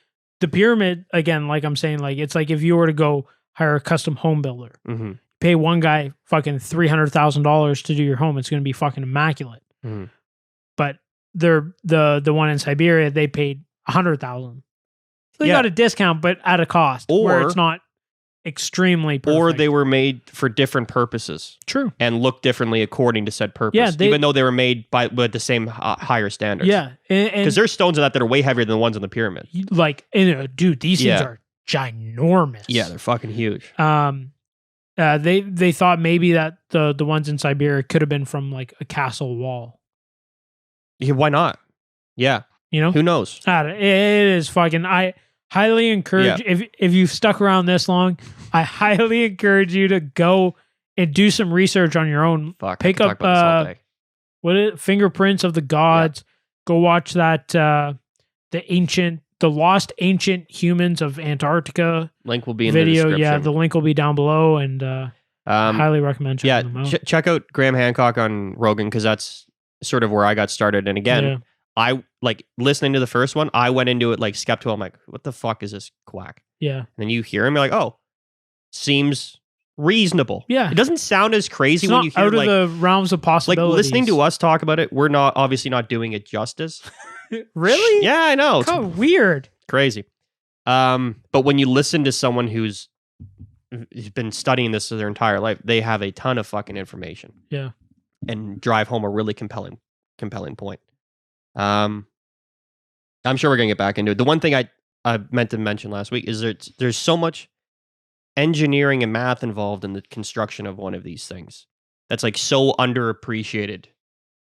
Speaker 1: the pyramid again. Like I'm saying, like it's like if you were to go hire a custom home builder, pay one guy fucking $300,000 to do your home, it's going to be fucking immaculate. But the one in Siberia, they paid $100,000. They got a discount, but at a cost, where it's not extremely perfect.
Speaker 2: Or they were made for different purposes.
Speaker 1: True.
Speaker 2: And look differently according to said purpose. Yeah, even though they were made with the same higher standards.
Speaker 1: Yeah.
Speaker 2: Because there's stones of that are way heavier than the ones on the pyramid.
Speaker 1: Like, dude, these things are ginormous.
Speaker 2: Yeah, they're fucking huge.
Speaker 1: They thought maybe that the ones in Siberia could have been from like a castle wall.
Speaker 2: Yeah, why not? Yeah.
Speaker 1: You know?
Speaker 2: Who knows?
Speaker 1: It is fucking... I highly encourage... If you've stuck around this long, I highly encourage you to go and do some research on your own. Pick up Fingerprints of the Gods. Go watch that the Lost Ancient Humans of Antarctica.
Speaker 2: Link will be in
Speaker 1: video.
Speaker 2: The description.
Speaker 1: Yeah, the link will be down below, and I highly recommend checking them out.
Speaker 2: Check out Graham Hancock on Rogan, because that's sort of where I got started. And again, I like listening to the first one, I went into it like skeptical. I'm like, what the fuck is this quack?
Speaker 1: Yeah.
Speaker 2: And then you hear him, you're like, oh, seems reasonable.
Speaker 1: Yeah.
Speaker 2: It doesn't sound as crazy
Speaker 1: it's
Speaker 2: when
Speaker 1: not
Speaker 2: you hear
Speaker 1: out of the realms of possibilities.
Speaker 2: Like listening to us talk about it, we're obviously not doing it justice.
Speaker 1: Really?
Speaker 2: Yeah, I know.
Speaker 1: It's kind of weird.
Speaker 2: Crazy. But when you listen to someone who's been studying this their entire life, they have a ton of fucking information.
Speaker 1: Yeah.
Speaker 2: And drive home a really compelling point. I'm sure we're gonna get back into it. The one thing I meant to mention last week is there's so much engineering and math involved in the construction of one of these things that's like so underappreciated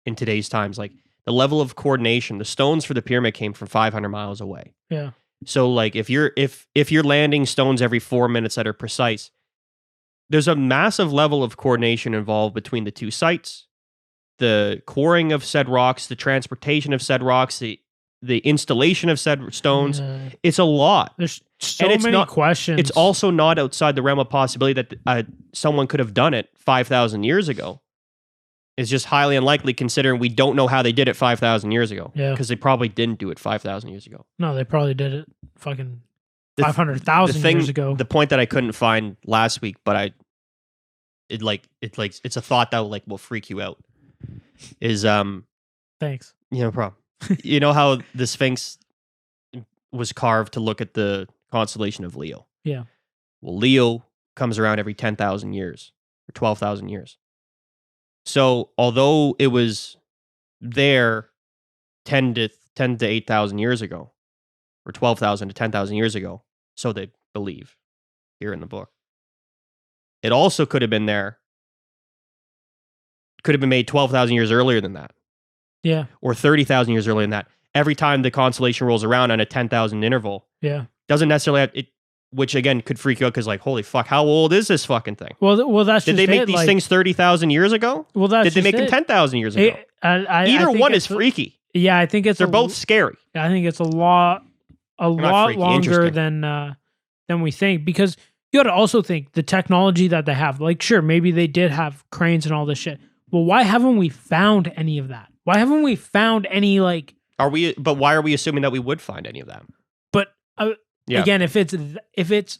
Speaker 2: in today's times. Like the level of coordination, the stones for the pyramid came from 500 miles away.
Speaker 1: Yeah.
Speaker 2: So like if you're landing stones every 4 minutes that are precise, there's a massive level of coordination involved between the two sites, the quarrying of said rocks, the transportation of said rocks, the installation of said stones. It's a lot.
Speaker 1: There's so many questions.
Speaker 2: It's also not outside the realm of possibility that someone could have done it 5,000 years ago. It's just highly unlikely, considering we don't know how they did it 5,000 years ago.
Speaker 1: Yeah.
Speaker 2: Because they probably didn't do it 5,000 years ago.
Speaker 1: No, they probably did it fucking 500,000 years ago.
Speaker 2: The point that I couldn't find last week, but it's a thought that will freak you out. Is
Speaker 1: thanks.
Speaker 2: No problem. You know how the Sphinx was carved to look at the constellation of Leo?
Speaker 1: Yeah.
Speaker 2: Well, Leo comes around every 10,000 years or 12,000 years. So, although it was there 10 to 8,000 years ago, or 12,000 to 10,000 years ago, so they believe here in the book, it also could have been there could have been made 12,000 years earlier than that,
Speaker 1: Yeah.
Speaker 2: or 30,000 years earlier than that. Every time the constellation rolls around on a 10,000 interval,
Speaker 1: Yeah.
Speaker 2: doesn't necessarily have it, which again could freak you out because like, holy fuck, how old is this fucking thing?
Speaker 1: Well, that's
Speaker 2: Did
Speaker 1: just
Speaker 2: they make
Speaker 1: it,
Speaker 2: these
Speaker 1: like,
Speaker 2: things 30,000 years ago?
Speaker 1: Well, that's
Speaker 2: Did they
Speaker 1: just
Speaker 2: make them
Speaker 1: it.
Speaker 2: 10,000 years ago?
Speaker 1: I
Speaker 2: Either
Speaker 1: think
Speaker 2: one
Speaker 1: it's
Speaker 2: is freaky.
Speaker 1: Yeah, I think it's
Speaker 2: They're both scary.
Speaker 1: I think it's a lot
Speaker 2: freaky,
Speaker 1: longer
Speaker 2: interesting.
Speaker 1: than we think, because you got to also think the technology that they have. Like, sure, maybe they did have cranes and all this shit. Well, why haven't we found any of that? Why haven't we found any like?
Speaker 2: But why are we assuming that we would find any of that?
Speaker 1: But
Speaker 2: Yeah.
Speaker 1: again, if it's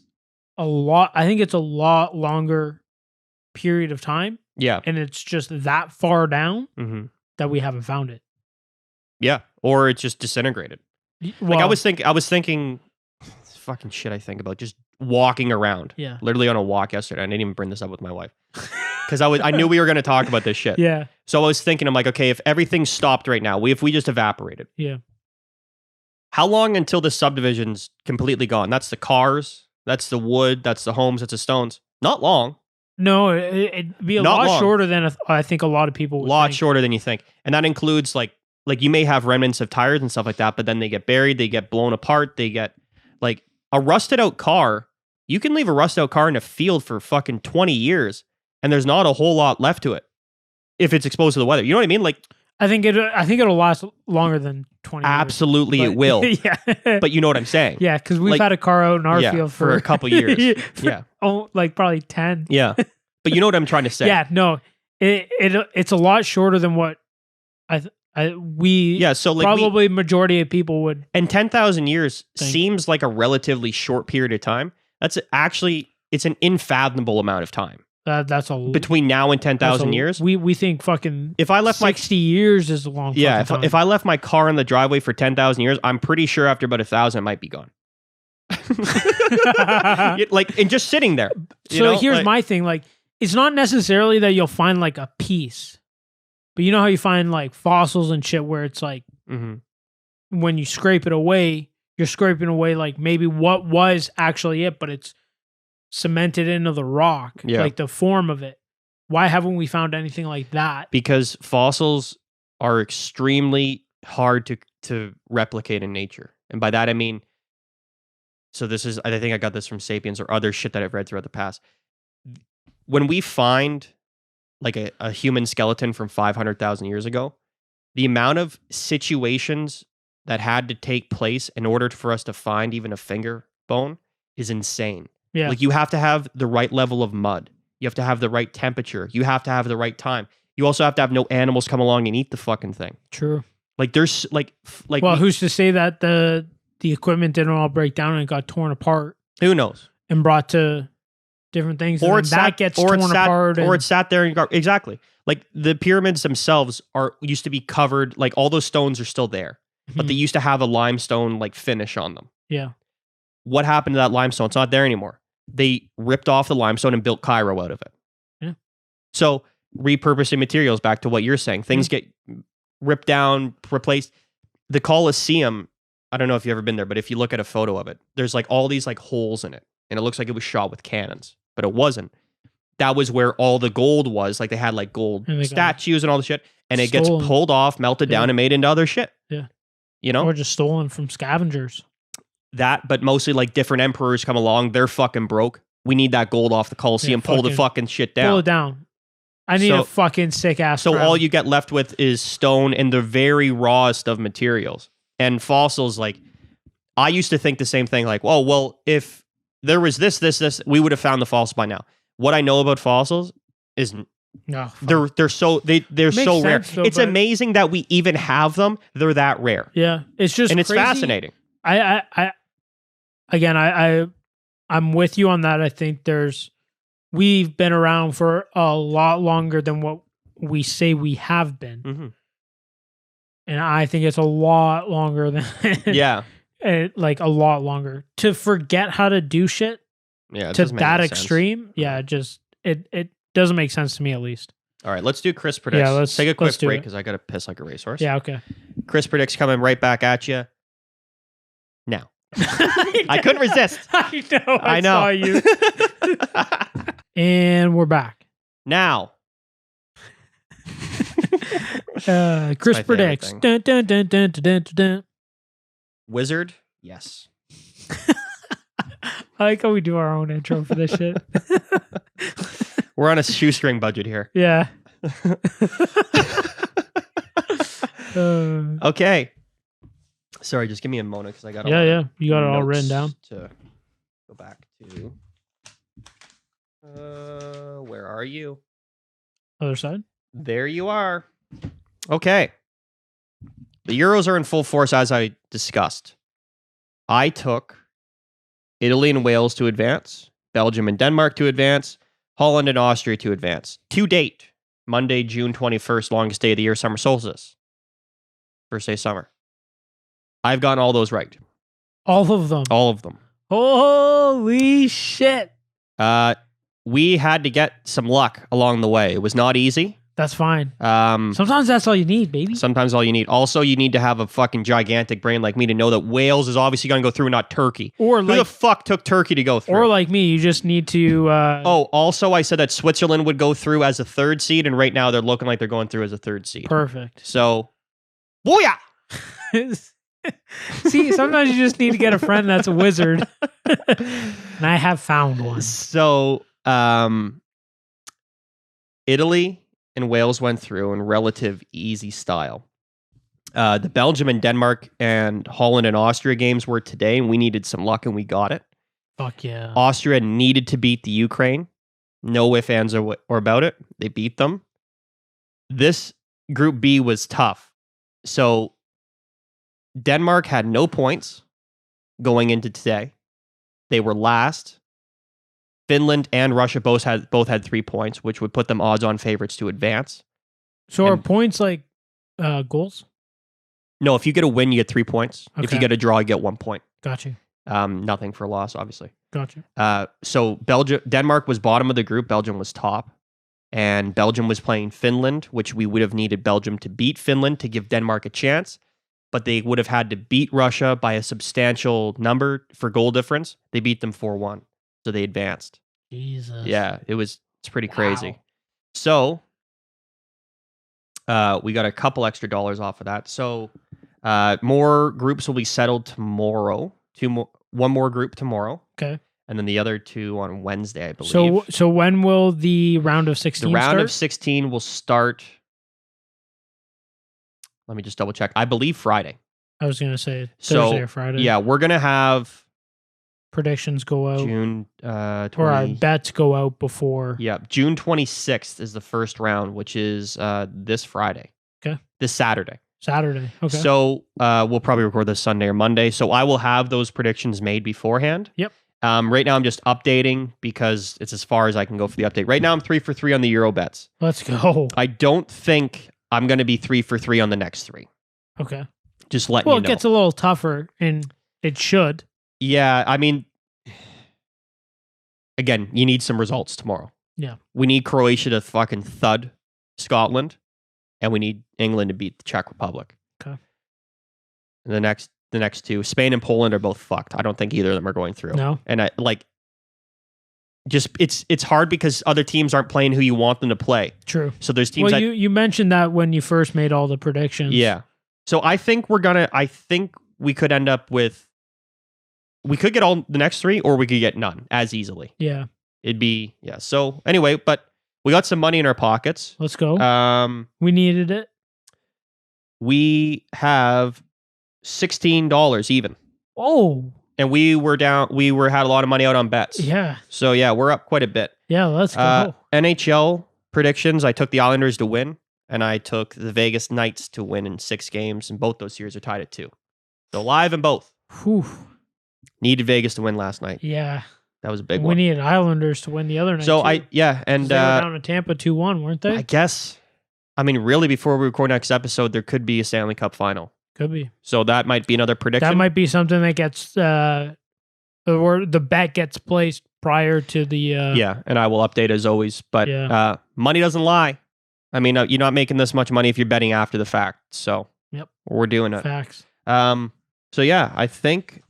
Speaker 1: a lot, I think it's a lot longer period of time,
Speaker 2: Yeah.
Speaker 1: and it's just that far down
Speaker 2: Mm-hmm.
Speaker 1: that we haven't found it.
Speaker 2: Yeah. Or it's just disintegrated.
Speaker 1: Well,
Speaker 2: Like I was thinking, it's fucking shit I think about just walking around.
Speaker 1: Yeah.
Speaker 2: Literally on a walk yesterday. I didn't even bring this up with my wife because I knew we were going to talk about this shit.
Speaker 1: Yeah.
Speaker 2: So I was thinking, I'm like, okay, if everything stopped right now, if we just evaporated,
Speaker 1: Yeah.
Speaker 2: how long until the subdivision's completely gone? That's the cars, that's the wood, that's the homes, that's the stones. Not long.
Speaker 1: No, it'd be a
Speaker 2: Not
Speaker 1: lot
Speaker 2: long.
Speaker 1: shorter than I think a lot of people
Speaker 2: A
Speaker 1: would
Speaker 2: lot
Speaker 1: think.
Speaker 2: shorter than you think. And that includes like you may have remnants of tires and stuff like that, but then they get buried, they get blown apart, they get like a rusted out car. You can leave a rusted out car in a field for fucking 20 years and there's not a whole lot left to it if it's exposed to the weather. You know what I mean? Like
Speaker 1: I think it'll last longer than 20 years.
Speaker 2: absolutely it will.
Speaker 1: Yeah.
Speaker 2: But you know what I'm saying?
Speaker 1: Yeah, because we've
Speaker 2: Like,
Speaker 1: had a car out in our
Speaker 2: yeah,
Speaker 1: field
Speaker 2: for a couple years. Yeah.
Speaker 1: Oh, like probably 10.
Speaker 2: Yeah. But you know what I'm trying to say?
Speaker 1: Yeah, no. It's a lot shorter than what we
Speaker 2: Yeah, so like
Speaker 1: probably majority of people would.
Speaker 2: and 10,000 years
Speaker 1: think.
Speaker 2: seems like a relatively short period of time. That's actually it's an unfathomable amount of time.
Speaker 1: That's a
Speaker 2: Between now and 10,000 years.
Speaker 1: We think fucking
Speaker 2: If I left
Speaker 1: 60 years is a long
Speaker 2: yeah,
Speaker 1: fucking time.
Speaker 2: if I left my car in the driveway for 10,000 years, I'm pretty sure after about 1,000 it might be gone. Like and just sitting there.
Speaker 1: So here's my thing, like it's not necessarily that you'll find like a piece, but you know how you find like fossils and shit where it's like when you scrape it away, you're scraping away like maybe what was actually it, but it's cemented into the rock, like the form of it. Why haven't we found anything like that?
Speaker 2: Because fossils are extremely hard to replicate in nature. And by that I mean, so this is, I think I got this from Sapiens or other shit that I've read throughout the past. When we find like a human skeleton from 500,000 years ago, the amount of situations that had to take place in order for us to find even a finger bone is insane.
Speaker 1: Yeah.
Speaker 2: Like you have to have the right level of mud. You have to have the right temperature. You have to have the right time. You also have to have no animals come along and eat the fucking thing.
Speaker 1: True.
Speaker 2: Like there's like
Speaker 1: well, who's to say that the equipment didn't all break down and it got torn apart
Speaker 2: who knows?
Speaker 1: and brought to different things,
Speaker 2: Or
Speaker 1: and then that gets
Speaker 2: or
Speaker 1: torn
Speaker 2: it sat,
Speaker 1: apart,
Speaker 2: or
Speaker 1: and
Speaker 2: it sat there and got exactly like the pyramids themselves used to be covered. Like all those stones are still there, but they used to have a limestone like finish on them.
Speaker 1: yeah.
Speaker 2: What happened to that limestone? It's not there anymore. They ripped off the limestone and built Cairo out of it.
Speaker 1: Yeah.
Speaker 2: So repurposing materials, back to what you're saying, things get ripped down, replaced. The Colosseum, I don't know if you've ever been there, but if you look at a photo of it, there's like all these like holes in it, and it looks like it was shot with cannons, but it wasn't. That was where all the gold was. Like they had like gold statues and all the shit, and it gets pulled off, melted down, and made into other shit.
Speaker 1: Yeah.
Speaker 2: You know?
Speaker 1: Or just stolen from scavengers.
Speaker 2: That, but mostly like different emperors come along, they're fucking broke. We need that gold off the Colosseum, pull the fucking shit down.
Speaker 1: Pull it down. I need a fucking sick ass.
Speaker 2: So all you get left with is stone and the very rawest of materials. And fossils, like, I used to think the same thing, like, oh, well, if there was this, we would have found the fossil by now. What I know about fossils is they're so rare.
Speaker 1: Though,
Speaker 2: it's amazing that we even have them. They're that rare.
Speaker 1: Yeah, it's just
Speaker 2: it's fascinating.
Speaker 1: I'm with you on that. I think we've been around for a lot longer than what we say we have been.
Speaker 2: Mm-hmm.
Speaker 1: And I think it's a lot longer than like a lot longer to forget how to do shit.
Speaker 2: Yeah,
Speaker 1: to that extreme. Yeah, it doesn't make sense to me at least.
Speaker 2: All right, let's do Chris predicts.
Speaker 1: Yeah, let's
Speaker 2: take a quick break
Speaker 1: it.
Speaker 2: because I got to piss like a racehorse.
Speaker 1: Yeah, okay.
Speaker 2: Chris predicts coming right back at you now. I couldn't resist.
Speaker 1: I know. Saw you. And we're back.
Speaker 2: Now.
Speaker 1: Chris
Speaker 2: my favorite
Speaker 1: predicts.
Speaker 2: thing.
Speaker 1: Dun, dun, dun, dun, dun, dun, dun.
Speaker 2: Wizard? Yes.
Speaker 1: I like how we do our own intro for this shit.
Speaker 2: We're on a shoestring budget here.
Speaker 1: Yeah.
Speaker 2: Okay. Sorry, just give me a moment because I got
Speaker 1: yeah. You got it all written down.
Speaker 2: To go back to. Where are you?
Speaker 1: Other side.
Speaker 2: There you are. Okay. The Euros are in full force, as I discussed. I took Italy and Wales to advance, Belgium and Denmark to advance, Holland and Austria to advance. To date, Monday, June 21st, longest day of the year, summer solstice. First day of summer. I've gotten all those right.
Speaker 1: All of them.
Speaker 2: All of them.
Speaker 1: Holy shit.
Speaker 2: We had to get some luck along the way. It was not easy.
Speaker 1: That's fine. Sometimes that's all you need, baby.
Speaker 2: Sometimes all you need. Also, you need to have a fucking gigantic brain like me to know that Wales is obviously going to go through, not Turkey.
Speaker 1: Or
Speaker 2: Who
Speaker 1: like,
Speaker 2: the fuck took Turkey to go through?
Speaker 1: or like me, you just need to.
Speaker 2: Also, I said that Switzerland would go through as a third seed, and right now they're looking like they're going through as a third seed.
Speaker 1: Perfect.
Speaker 2: So, booyah!
Speaker 1: See, sometimes you just need to get a friend that's a wizard. And I have found one.
Speaker 2: So, Italy and Wales went through in relative easy style. The Belgium and Denmark and Holland and Austria games were today, and we needed some luck, and we got it.
Speaker 1: Fuck yeah.
Speaker 2: Austria needed to beat the Ukraine. No ifs, ands, or about it. They beat them. This Group B was tough. So Denmark had no points going into today. They were last. Finland and Russia both had 3 points, which would put them odds-on favorites to advance.
Speaker 1: So are points like goals?
Speaker 2: No, if you get a win, you get 3 points. Okay. If you get a draw, you get 1 point.
Speaker 1: Got you.
Speaker 2: Nothing for a loss, obviously.
Speaker 1: Got you.
Speaker 2: So Denmark was bottom of the group. Belgium was top. And Belgium was playing Finland, which we would have needed Belgium to beat Finland to give Denmark a chance. But they would have had to beat Russia by a substantial number for goal difference. They beat them 4-1. So they advanced.
Speaker 1: Jesus.
Speaker 2: Yeah, it's pretty crazy. So we got a couple extra dollars off of that. So more groups will be settled tomorrow. One more group tomorrow.
Speaker 1: Okay.
Speaker 2: And then the other 2 on Wednesday, I believe.
Speaker 1: So when will the round of 16
Speaker 2: The round
Speaker 1: start?
Speaker 2: of 16 will start. Let me just double check. I believe Friday.
Speaker 1: I was going to say Thursday or Friday.
Speaker 2: Yeah, we're going to have
Speaker 1: predictions go out.
Speaker 2: June 20,
Speaker 1: or our bets go out before.
Speaker 2: Yeah, June 26th is the first round, which is this Friday.
Speaker 1: Okay.
Speaker 2: This Saturday.
Speaker 1: Okay.
Speaker 2: So we'll probably record this Sunday or Monday. So I will have those predictions made beforehand.
Speaker 1: Yep.
Speaker 2: Right now I'm just updating because it's as far as I can go for the update. Right now I'm 3 for 3 on the Euro bets.
Speaker 1: Let's go.
Speaker 2: I don't think I'm going to be 3 for 3 on the next 3.
Speaker 1: Okay.
Speaker 2: Just letting you know.
Speaker 1: Well, it gets a little tougher, and it should.
Speaker 2: Yeah, I mean, again, you need some results tomorrow.
Speaker 1: Yeah.
Speaker 2: We need Croatia to fucking thud Scotland, and we need England to beat the Czech Republic.
Speaker 1: Okay.
Speaker 2: And the next 2, Spain and Poland are both fucked. I don't think either of them are going through.
Speaker 1: No.
Speaker 2: And it's hard because other teams aren't playing who you want them to play.
Speaker 1: True.
Speaker 2: So there's teams.
Speaker 1: Well, you mentioned that when you first made all the predictions.
Speaker 2: Yeah. So I think we could end up with. We could get all the next 3, or we could get none as easily.
Speaker 1: Yeah.
Speaker 2: It'd be So anyway, but we got some money in our pockets.
Speaker 1: Let's go. We needed it.
Speaker 2: We have $16 even.
Speaker 1: Oh.
Speaker 2: And we were down. Had a lot of money out on bets.
Speaker 1: Yeah.
Speaker 2: So yeah, we're up quite a bit.
Speaker 1: Yeah, let's go.
Speaker 2: NHL predictions. I took the Islanders to win, and I took the Vegas Knights to win in 6 games, and both those series are tied at 2. So live in both.
Speaker 1: Whew.
Speaker 2: Needed Vegas to win last night.
Speaker 1: Yeah.
Speaker 2: That was a big
Speaker 1: we
Speaker 2: one.
Speaker 1: We needed Islanders to win the other night.
Speaker 2: So
Speaker 1: too.
Speaker 2: and
Speaker 1: they were down to Tampa 2-1, weren't they?
Speaker 2: I guess. I mean, really, before we record next episode, there could be a Stanley Cup final.
Speaker 1: Could be.
Speaker 2: So that might be another prediction.
Speaker 1: That might be something that gets or the bet gets placed prior to the.
Speaker 2: Yeah, and I will update as always. But money doesn't lie. I mean, you're not making this much money if you're betting after the fact. So
Speaker 1: yep,
Speaker 2: we're doing it.
Speaker 1: Facts.
Speaker 2: So yeah, I think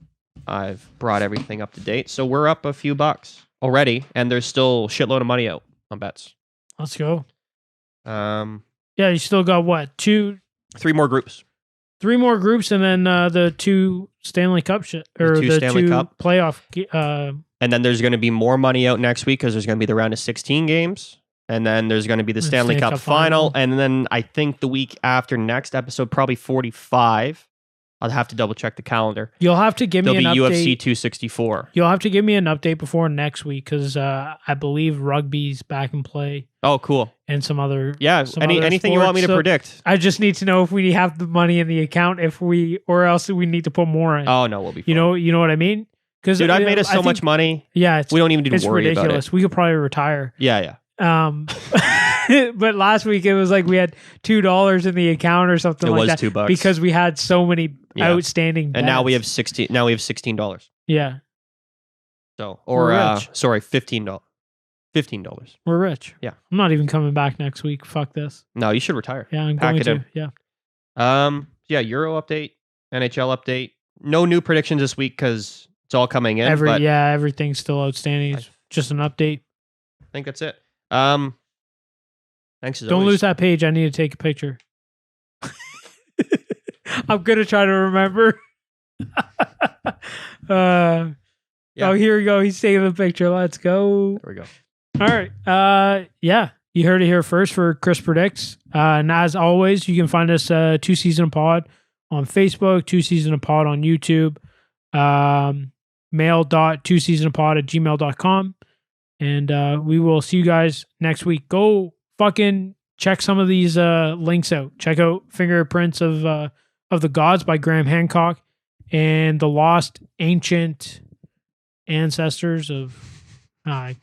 Speaker 2: I've brought everything up to date. So we're up a few bucks already, and there's still a shitload of money out on bets.
Speaker 1: Let's go. Yeah, you still got what?
Speaker 2: 3 more groups.
Speaker 1: 3 more groups, and then the 2 Stanley Cup shit, or
Speaker 2: The 2 Stanley Cup
Speaker 1: playoff.
Speaker 2: And then there's going to be more money out next week because there's going to be the round of 16 games. And then there's going to be the Stanley Cup final. And then I think the week after next episode, probably 45. I'll have to double check the calendar.
Speaker 1: You'll have to give me an update.
Speaker 2: There'll be UFC 264.
Speaker 1: You'll have to give me an update before next week because I believe rugby's back in play.
Speaker 2: Oh, cool.
Speaker 1: And some other
Speaker 2: anything
Speaker 1: sports.
Speaker 2: you want me to predict?
Speaker 1: I just need to know if we have the money in the account, or else we need to put more in.
Speaker 2: Oh no, we'll be fine.
Speaker 1: You know what I mean? Because
Speaker 2: dude, I've made us so much money.
Speaker 1: Yeah,
Speaker 2: we don't even need to worry
Speaker 1: ridiculous.
Speaker 2: about it.
Speaker 1: We could probably retire.
Speaker 2: Yeah.
Speaker 1: But last week it was like we had $2 in the account or something like that.
Speaker 2: It was $2
Speaker 1: because we had so many outstanding bets.
Speaker 2: And now we have $16.
Speaker 1: Yeah.
Speaker 2: So sorry, $15.
Speaker 1: We're rich.
Speaker 2: Yeah.
Speaker 1: I'm not even coming back next week. Fuck this.
Speaker 2: No, you should retire.
Speaker 1: Yeah, I'm going to.
Speaker 2: Yeah. Euro update, NHL update. No new predictions this week because it's all coming in.
Speaker 1: Everything's still outstanding. It's just an update.
Speaker 2: I think that's it. Thanks as
Speaker 1: Don't
Speaker 2: always.
Speaker 1: lose that page. I need to take a picture. I'm gonna try to remember. Oh, here we go. He's taking the picture. Let's go.
Speaker 2: There we go.
Speaker 1: All right. You heard it here first for Chris Predicts. And as always, you can find us 2 Season of Pod on Facebook, 2 Season of Pod on YouTube, mail.2seasonofpod@gmail.com. And we will see you guys next week. Go fucking check some of these links out. Check out Fingerprints of the Gods by Graham Hancock and The Lost Ancient Ancestors of... I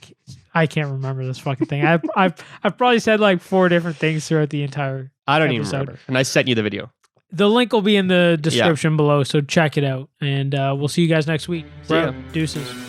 Speaker 1: can't remember this fucking thing. I've probably said like 4 different things throughout the entire
Speaker 2: I don't
Speaker 1: episode.
Speaker 2: even remember. And I sent you the video.
Speaker 1: The link will be in the description below, so check it out. And we'll see you guys next week.
Speaker 2: See ya.
Speaker 1: Deuces.